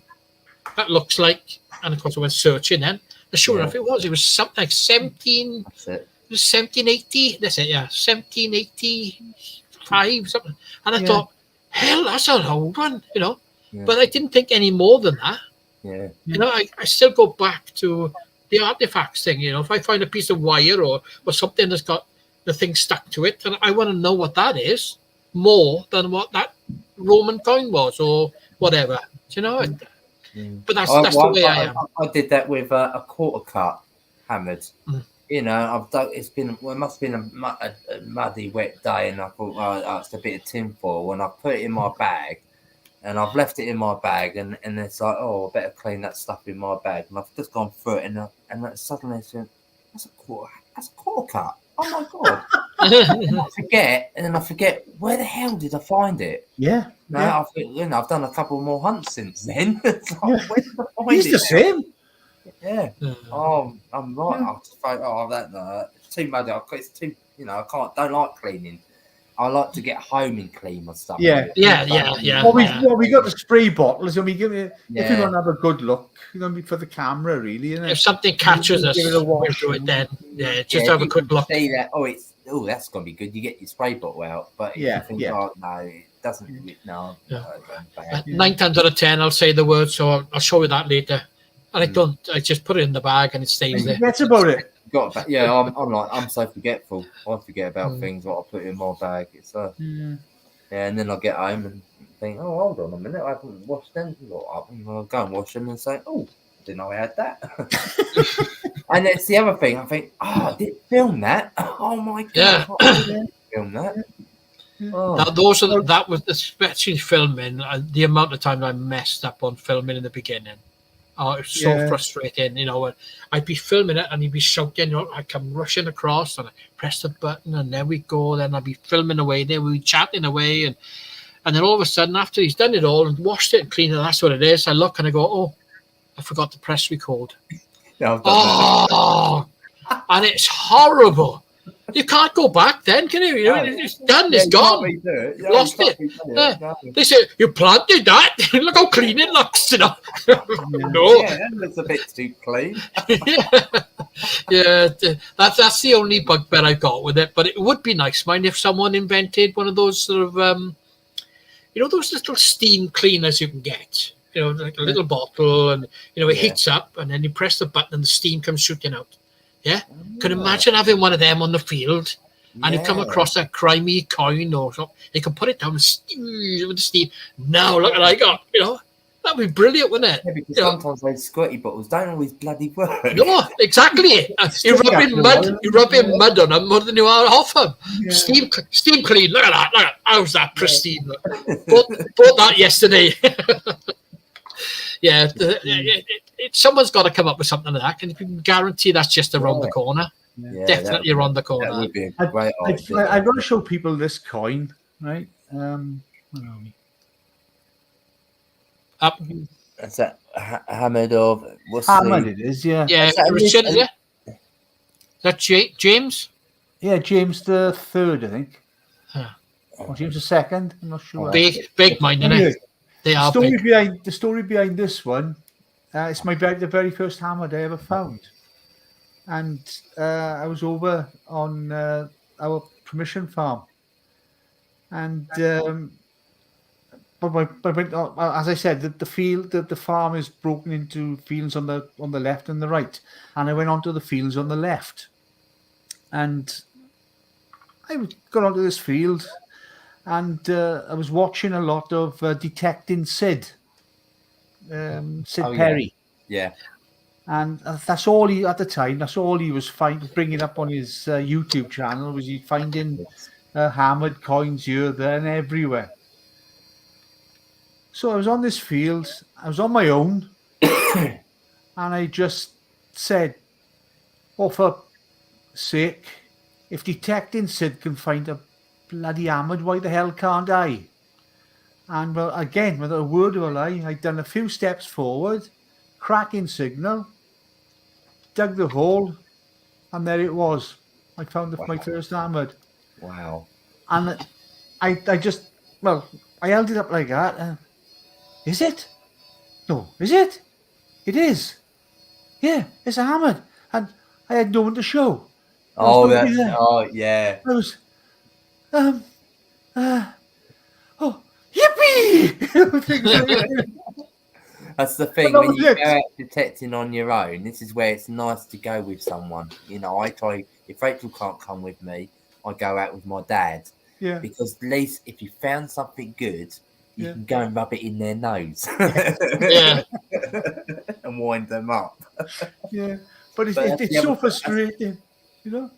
that looks like, and of course I went searching then. Sure enough, it was something like 1780. That's it, 1785 something. And I thought, hell, that's an old one, you know. Yeah. But I didn't think any more than that. Yeah. You know, I still go back to the artifacts thing. You know, if I find a piece of wire or something that's got the thing stuck to it, and I want to know what that is more than what that Roman coin was or whatever. Do you know? But that's the way I am. I did that with a quarter cut hammered. You know, it must have been a muddy, wet day, and I thought, oh, it's a bit of tinfoil, and I put it in my bag, and I've left it in my bag, and it's like, oh, I better clean that stuff in my bag, and I've just gone through it, and suddenly I said, that's a quarter cut. Oh my god! And I forget where the hell did I find it? Yeah. No, I think, you know, I've done a couple more hunts since then. It's like, where did I find He's the same. Yeah. Oh, I'm right. I'll just find, it's too muddy. It's too, you know, don't like cleaning. I like to get home and clean my stuff. Yeah. Well, we got the spray bottles, and we give it. If you want to have a good look, you know, for the camera, really. Isn't it? If something catches us, we'll do it then. Yeah, just have a quick look. See that? Oh, that's gonna be good. You get your spray bottle out, but if you think, oh no, it doesn't. No. 9 times out of 10, I'll say the word, so I'll show you that later. And I don't. I just put it in the bag, and it stays there. That's about it. I'm so forgetful. I forget about things. What I put in my bag. It's and then I get home and think, oh, hold on a minute, I haven't washed them. I'll go and wash them and say, oh, didn't know I had that. And it's the other thing. I think, oh, I did film that. Oh my god, I didn't film that. Now, that was especially filming. The amount of time I messed up on filming in the beginning. Oh, it was so frustrating, you know. I'd be filming it, and he'd be shouting. You know, I'd come rushing across, and I press the button, and there we go. Then I'd be filming away. Then we'd be chatting away, and And then all of a sudden, after he's done it all and washed it and cleaned it, that's what it is. I look and I go, oh, I forgot to press record. Yeah, I've done Oh, and it's horrible. You can't go back then, can you? It's done, it's gone. Lost it. They say, you planted that. Look how clean it looks, you know. No. Yeah, that looks a bit too clean. Yeah, that's the only bugbear I've got with it. But it would be nice, mind, if someone invented one of those sort of, those little steam cleaners you can get. Like a little bottle, and it heats up, and then you press the button, and the steam comes shooting out. Yeah, can imagine having one of them on the field, and you come across a crimey coin or something. You can put it down with the steam. Now look what I got. That'd be brilliant, wouldn't it? Yeah, because sometimes those squirty bottles don't always bloody work. No, exactly. You're rubbing mud on them more than you are off them. Yeah. Steam clean. Look at that. Look at that. How's that pristine? Bought that yesterday. Yeah, someone's got to come up with something like that. Can you guarantee that's just around the corner? Yeah, definitely around the corner. That would be a great idea. I've got to show people this coin, right? Where are we? Up. That's that Hamid of what's Hamid it is, yeah. Yeah, Richard, is it? Is that James? Yeah, James the Third, I think. Or James the Second. I'm not sure. Big mind, isn't it? They are big. The story behind this one, it's the very first Hamid I ever found. And I was over on our permission farm. And as I said, the farm is broken into fields on the left and the right. And I went onto the fields on the left. And I got onto this field, and I was watching a lot of Detecting Sid Perry. Yeah. And that's all he was bringing up on his YouTube channel, was he finding Hamid coins here, there, and everywhere. So I was on this field, I was on my own, and I just said, oh, for sake, if Detecting Sid can find a bloody Hamid, why the hell can't I? And well, again, without a word of a lie, I'd done a few steps forward, cracking signal, dug the hole, and there it was. I found my first Hamid. Wow. And I held it up like that. Is it? No, is it? It is. Yeah, it's a Hamid. And I had no one to show. Yeah. I was, yippee! That's the thing, when you go out detecting on your own, this is where it's nice to go with someone. I try, if Rachel can't come with me, I go out with my dad. Yeah. Because at least if you found something good, you can go and rub it in their nose. Yeah. And wind them up. Yeah. But it's so frustrating, Yeah,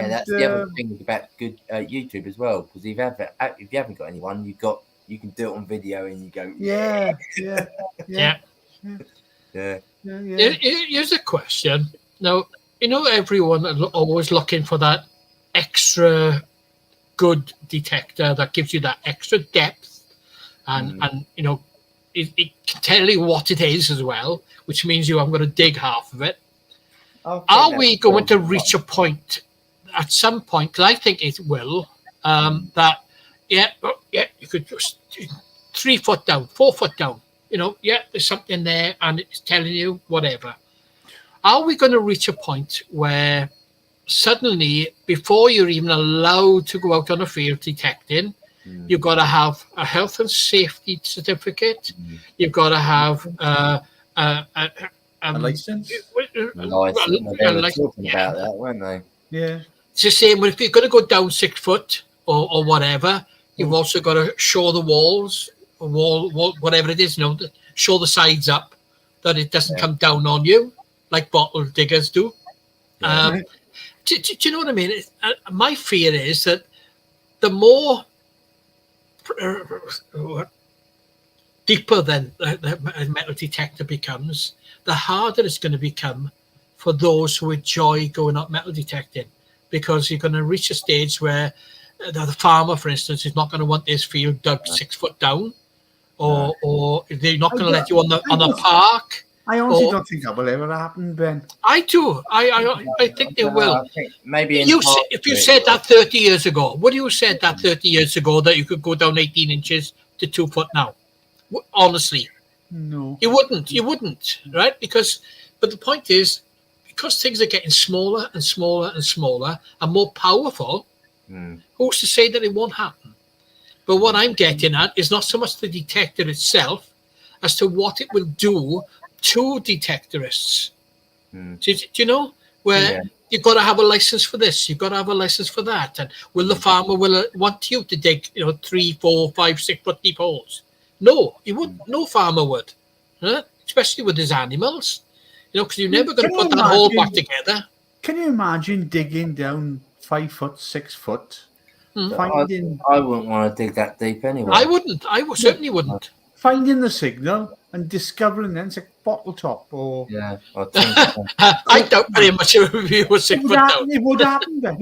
that's the other thing about good YouTube as well. Because if you haven't got anyone, you can do it on video and you go. Yeah. Here's a question. Now, everyone is always looking for that extra good detector that gives you that extra depth, and it can tell you what it is as well, which means I'm going to dig half of it. Are we going to reach a point at some point? Because I think it will. That you could just 3 foot down, 4 foot down. There's something there, and it's telling you whatever. Are we going to reach a point where suddenly, before you're even allowed to go out on a field detecting, you've got to have a health and safety certificate. You've got to have a license. They were talking about that, weren't they? Yeah. It's the same. If you're going to go down 6 foot or whatever, you've also got to show the walls, wall, whatever it is. Show the sides up, that it doesn't come down on you like bottle diggers do. Yeah. Do you know what I mean? My fear is that the more deeper then the metal detector becomes, the harder it's going to become for those who enjoy going up metal detecting, because you're going to reach a stage where the farmer, for instance, is not going to want this field dug 6 foot down, or they're not going to let you on the park. I honestly don't think that will ever happen, Ben. I do. I think they will. I think maybe If you said that 30 years ago, would you have said that 30 years ago that you could go down 18 inches to 2 foot now? Honestly, No. you wouldn't, right? But the point is, because things are getting smaller and smaller and smaller and more powerful, who's to say that it won't happen? But what I'm getting at is not so much the detector itself as to what it will do to detectorists. Do you know? Where you've got to have a license for this, you've got to have a license for that. And will the farmer want you to dig 3, 4, 5, 6 foot deep holes? No, he wouldn't. No farmer would. Huh? Especially with his animals. Because you're never going to put that hole back together. Can you imagine digging down 5 foot, 6 foot? Finding, I wouldn't want to dig that deep anyway. I wouldn't. Certainly wouldn't. Finding the signal and discovering then it's a bottle top or... Yeah. I doubt very much it would be a 6 foot down. It would happen then.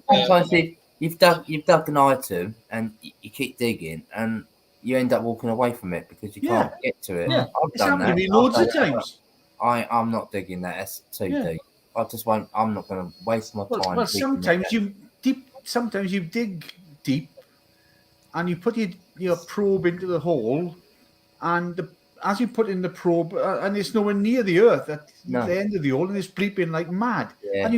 Sometimes you've dug an item and you keep digging and you end up walking away from it because you can't get to it. Yeah. I've done that. Loads of times. I'm not digging that. That's too deep. I just won't. I'm not going to waste my time. Well, sometimes you dig deep, and you put your probe into the hole, and as you put in the probe, and it's nowhere near the earth at the end of the hole, and it's bleeping like mad, and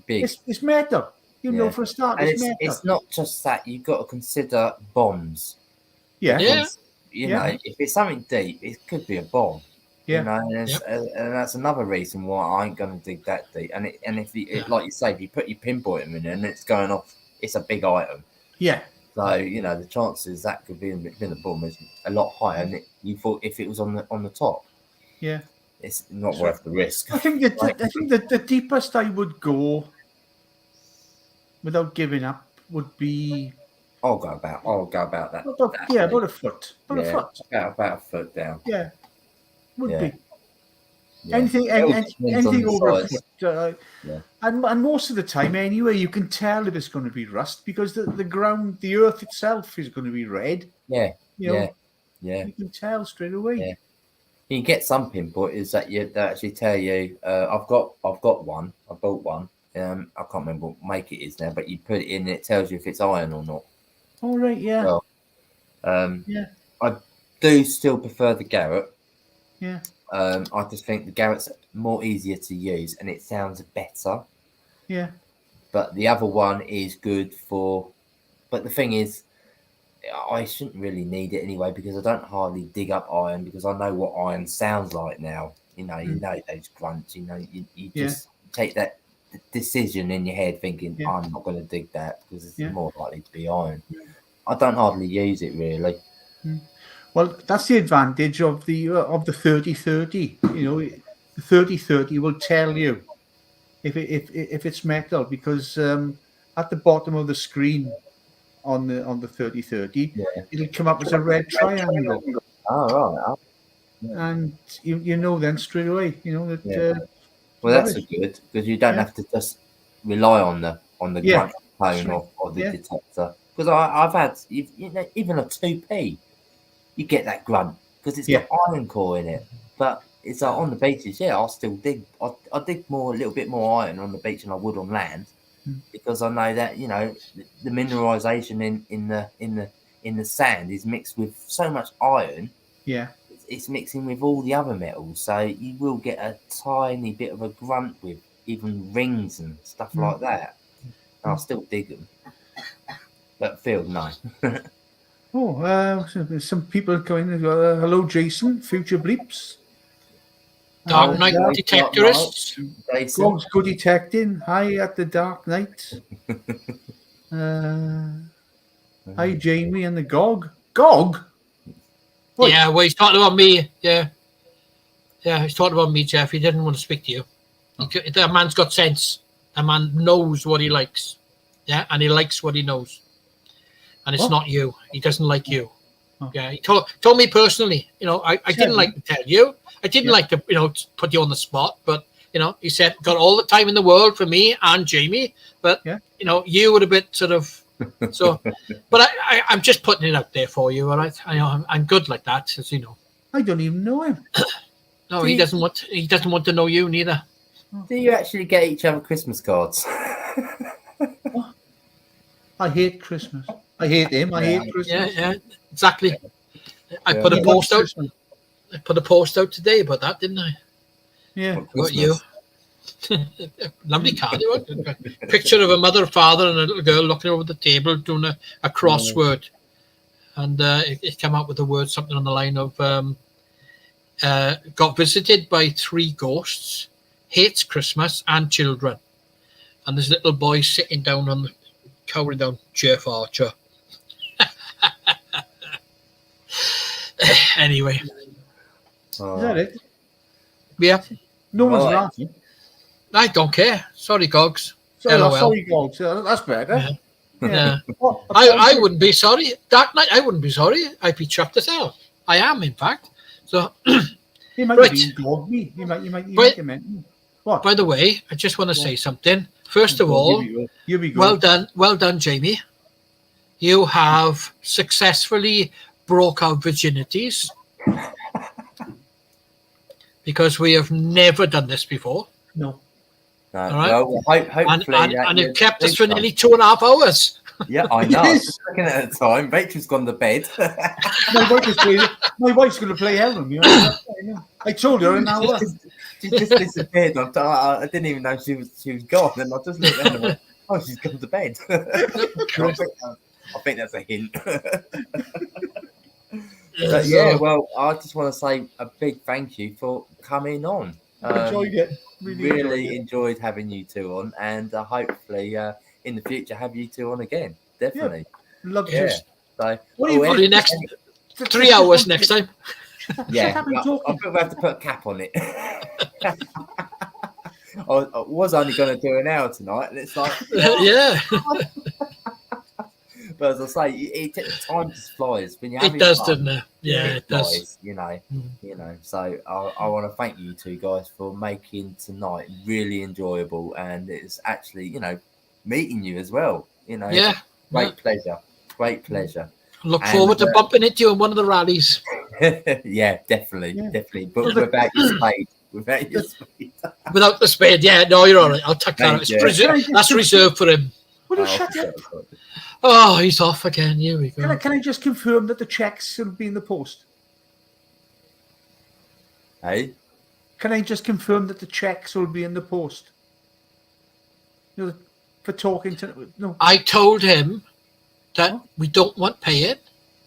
it's metal. You know for a start, and it's metal. It's not just that. You've got to consider bombs. Yeah. You know, if it's something deep, it could be a bomb. Yeah. And that's another reason why I ain't going to dig that deep. And if like you say, if you put your pinpoint in and it's going off, it's a big item. Yeah. So the chances that could be in the bomb is a lot higher than you thought if it was on the top. Yeah. It's not worth the risk. I think that the deepest I would go without giving up would be. I'll go about that. About a foot. About a foot down. Yeah. Would be anything over a foot, and most of the time anyway, you can tell if it's going to be rust because the ground, the earth itself, is going to be red. You can tell straight away. Yeah. You can get some pinpointers that actually tell you. I've got one. I bought one. I can't remember what make it is now, but you put it in, and it tells you if it's iron or not. All right. Yeah. Well, I do still prefer the Garrett. Yeah. I just think the Garrett's more easier to use and it sounds better. Yeah. But the other one is good for. But the thing is, I shouldn't really need it anyway because I don't hardly dig up iron because I know what iron sounds like now. You know those grunts. You just take that decision in your head thinking I'm not going to dig that because it's more likely to be iron. Yeah. I don't hardly use it really. Well, that's the advantage of the 30-30. The 30-30 will tell you if it's metal because at the bottom of the screen on the 30-30, it'll come up as a red triangle. Oh right. And you know then straight away. That. Well, that's good because you don't have to just rely on the grunt tone of the detector. Because I've had even a 2p. You get that grunt because it's got iron core in it. But it's like on the beaches, I'll still dig. I dig a little bit more iron on the beach than I would on land because I know that the mineralization in the sand is mixed with so much iron. Yeah, it's mixing with all the other metals, so you will get a tiny bit of a grunt with even rings and stuff like that. And I'll still dig them, but field no. Some people coming. Hello, Jason. Future bleeps. Dark Knight Detectorists. GOG'S Go Detecting. Hi at the Dark Knight. Hi, Jamie and the GOG. GOG? What? Yeah, well, he's talking about me. Yeah, he's talking about me, Jeff. He didn't want to speak to you. That man's got sense. That man knows what he likes. Yeah, and he likes what he knows. And it's not you. He doesn't like you. Yeah, he told me personally. I didn't like to tell you. I didn't like to, put you on the spot. But he said got all the time in the world for me and Jamie. But you were a bit sort of So, but I'm just putting it out there for you, all right? I'm good like that, as you know. I don't even know him. No, he doesn't want to know you neither. Do you actually get each other Christmas cards? I hate Christmas. I hate him. I hate Christmas. Yeah, exactly. I Yeah. put a He post loves out. Christmas. I put a post out today about that, didn't I? Yeah. About you. Lovely card. A picture of a mother, father, and a little girl looking over the table doing a crossword. And it came out with the word something on the line of got visited by 3 ghosts, hates Christmas and children. And there's a little boy sitting down on the cowering down, Jeff Archer. Anyway. Is that it? Yeah. No one's Right. laughing. I don't care. Sorry, Gogs. Sorry, LOL. sorry, Gogs. That's better. Yeah. What, I wouldn't be sorry. Dark Knight, I wouldn't be sorry. I'd be chuffed as hell. I am, in fact. So, He might Right. be dog me. He might Wait. get me. What? by the way, I just want to say something. First of all, Here we go. well done, Jamie. You have successfully broke our virginities because we have never done this before. No. No, All right. well, hopefully, And it kept us for nearly 2.5 hours. Yeah, I know. I was Yes. just looking at the time. Rachel's gone to bed. My wife's going to play Ellen. You know? I told her an hour. She just disappeared. I didn't even know she was gone, and I just looked at her and went, "Oh, she's gone to bed." I think that's a hint. But yeah, well, I just want to say a big thank you for coming on. Enjoyed it. Really enjoyed having you two on, and hopefully in the future have you two on again. Definitely. Love Yeah. it. So, What do you Probably next 3 hours next time. yeah, Shut up and I talk. think we have to put a cap on it. I was only going to do an hour tonight, and it's like, Yeah, but as I say, time just flies when you're it having does, fun. doesn't it? Yeah, it does. Flies, you know. So I want to thank you two guys for making tonight really enjoyable, and it's actually meeting you as well. Yeah. Great pleasure. Look And, forward to bumping into you in one of the rallies. Yeah, definitely. But Well, the- without your spade. Without your spade. Without the spade, yeah, no, you're all right. I'll tuck that out. Thank you. That's reserved for him. Will you Oh, shut up? Oh, he's off again. Here we go. Can I just confirm that the checks will be in the post? Hey? Can I just confirm that the checks will be in the post? For talking to no. I told him that we don't want pay it.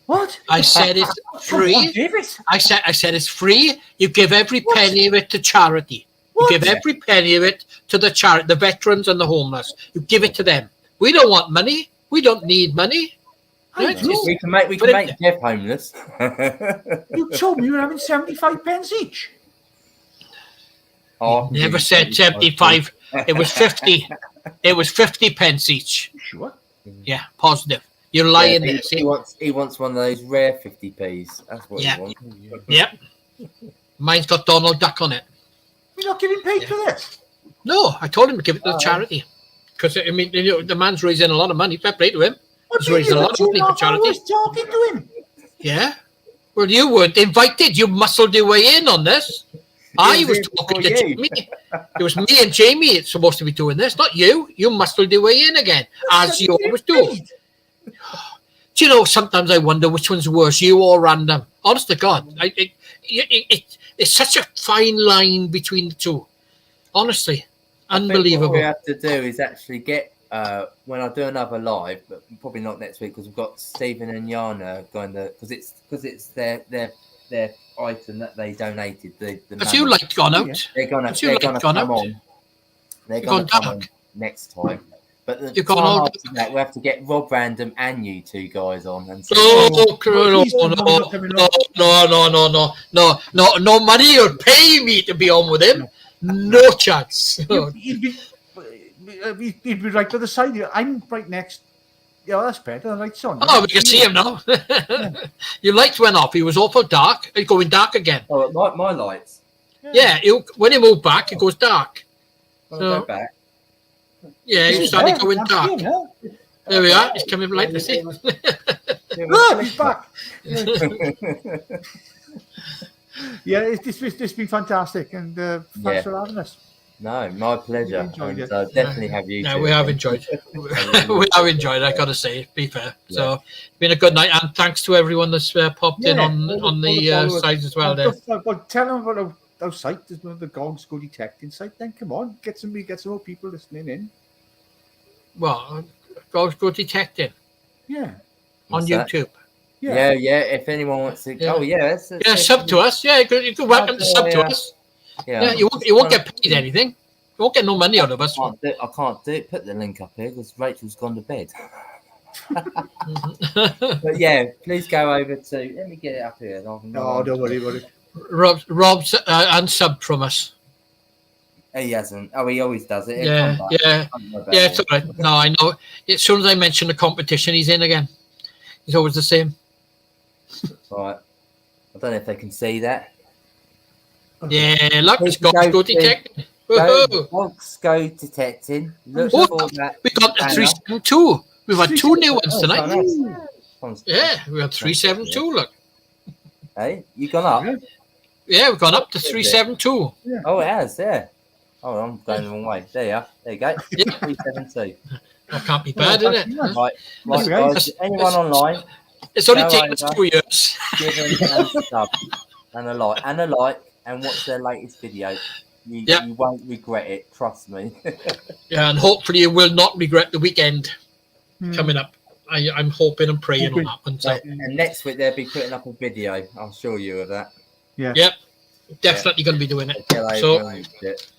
What? I said it's Come on, free. David. I said it's free. You give every What? penny of it to charity. You What? give every penny of it to the charity, the veterans and the homeless. You give it to them. We don't want money. We don't need money. I Right? know. We can make But it- Jeff homeless. You told me you were having 75 pence each. Oh, Never said 75. It was 50. It was 50 pence each. Sure. Yeah, positive. You're lying there. he See? wants one of those rare 50p's. That's what Yeah. he wants. Yep. Mine's got Donald Duck on it. You're not getting paid for this. No, I told him to give it to the charity. Because, I mean, the man's raising a lot of money. Fair play to him. What He's do you raised a mean? lot of money for charity. I was talking to him. Yeah. Well, you weren't invited. You muscled your way in on this. I was here talking before to you. Jamie. It was me and Jamie it's supposed to be doing this, not you. You muscled your way in again, as you always do. Do you know, sometimes I wonder which one's worse, you or random. Honest to God. It's such a fine line between the two. Honestly. I think Unbelievable. what we have to do is actually get when I do another live, but probably not next week because we've got Stephen and Yana going to because it's their item that they donated. The Has you like gone out? Yeah. they're gonna Has you come gone out? on. They're You've gonna gone come on dark. next time. But the You've gone time all after that, we have to get Rob Random and you two guys on and see. No money or pay me to be on with him. No chance. He'd be right to the side here. I'm right next. Yeah, that's better. The light's on. Oh, we can see him now. Your lights went off. He was awful dark. It's going dark again. Oh, my lights. Yeah, when he moved back, it goes dark. I'll So- go back. Yeah, he started going dark. There we are. He's coming like this. Look, he's back. Yeah, it's been fantastic, and thanks for having us. No, my pleasure. Enjoyed And it. definitely have you. No, two we have again. enjoyed. We have enjoyed. I got to say, be fair. So, it's been a good night, and thanks to everyone that's popped in on the site as well. There. But tell them about our site. There's one of the GOG'S Go Detecting site. Then come on, get some more people listening in. Well, go detecting Yeah. on What's that? YouTube. Yeah. If anyone wants to, Yeah. oh yeah, Sub to us. Yeah, you can welcome to sub to us. Yeah, you won't get paid anything. You won't get no money out of us. I can't do it. Put the link up here because Rachel's gone to bed. But yeah, please go over to. Let me get it up here. No, don't worry about it. Rob's unsub from us. He hasn't. Oh, he always does it. Yeah. It's all right. No, I know. As soon as I mention the competition, he's in again. He's always the same. Right. I don't know if they can see that. Yeah, look, it's Go GOG'S Go to- Detecting. Go, Woohoo! GOG'S Go Detecting. Look Oh, for that. We got the banner. 372. We've had two new ones Oh, tonight. nice. Yeah, we had 372. Look. Hey, you gone up? Yeah, we've gone up to 372. Oh, it has, yeah. Oh, I'm going the wrong way. There you are. There you go. Yeah. 372. That can't be bad, is it? Right, That's guys. Anyone online, It's only Go taken us over. 2 years. give them a sub and a like, and watch their latest video. You won't regret it. Trust me. Yeah, and hopefully you will not regret the weekend coming up. I'm hoping and praying on that one. So, And next week they'll be putting up a video. I'll assure you of that. yep, definitely going to be doing it. Get over So- and shit.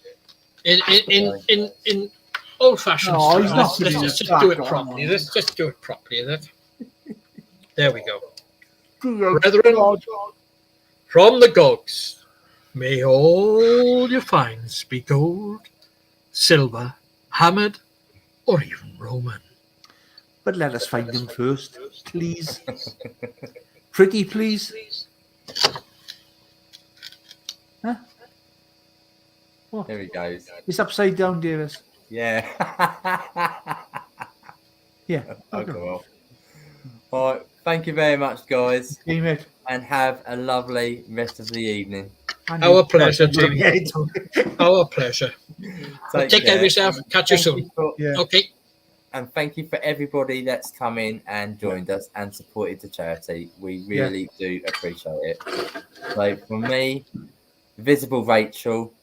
In old-fashioned No, he's style, not giving let's you just do it back properly. on. Let's just do it properly. Is it? There we go. Brethren, Brethren, from the GOG'S, may all your finds be gold, silver, hammered, or even Roman. but let us find them first, please. Pretty, please. Huh? What? There he goes. It's upside down, dearest. Yeah. Yeah. Okay, well. All right. Thank you very much, guys, Okay, mate. and have a lovely rest of the evening. And Our you- pleasure, Jamie. Our pleasure. Take care of yourself. Catch you soon. Yeah. Okay. And thank you for everybody that's come in and joined us and supported the charity. We really do appreciate it. So from me, Visible Rachel,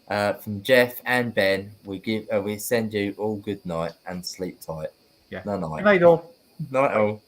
from Jeff and Ben, we send you all good night and sleep tight. Yeah. No night. Good night, all. Night all.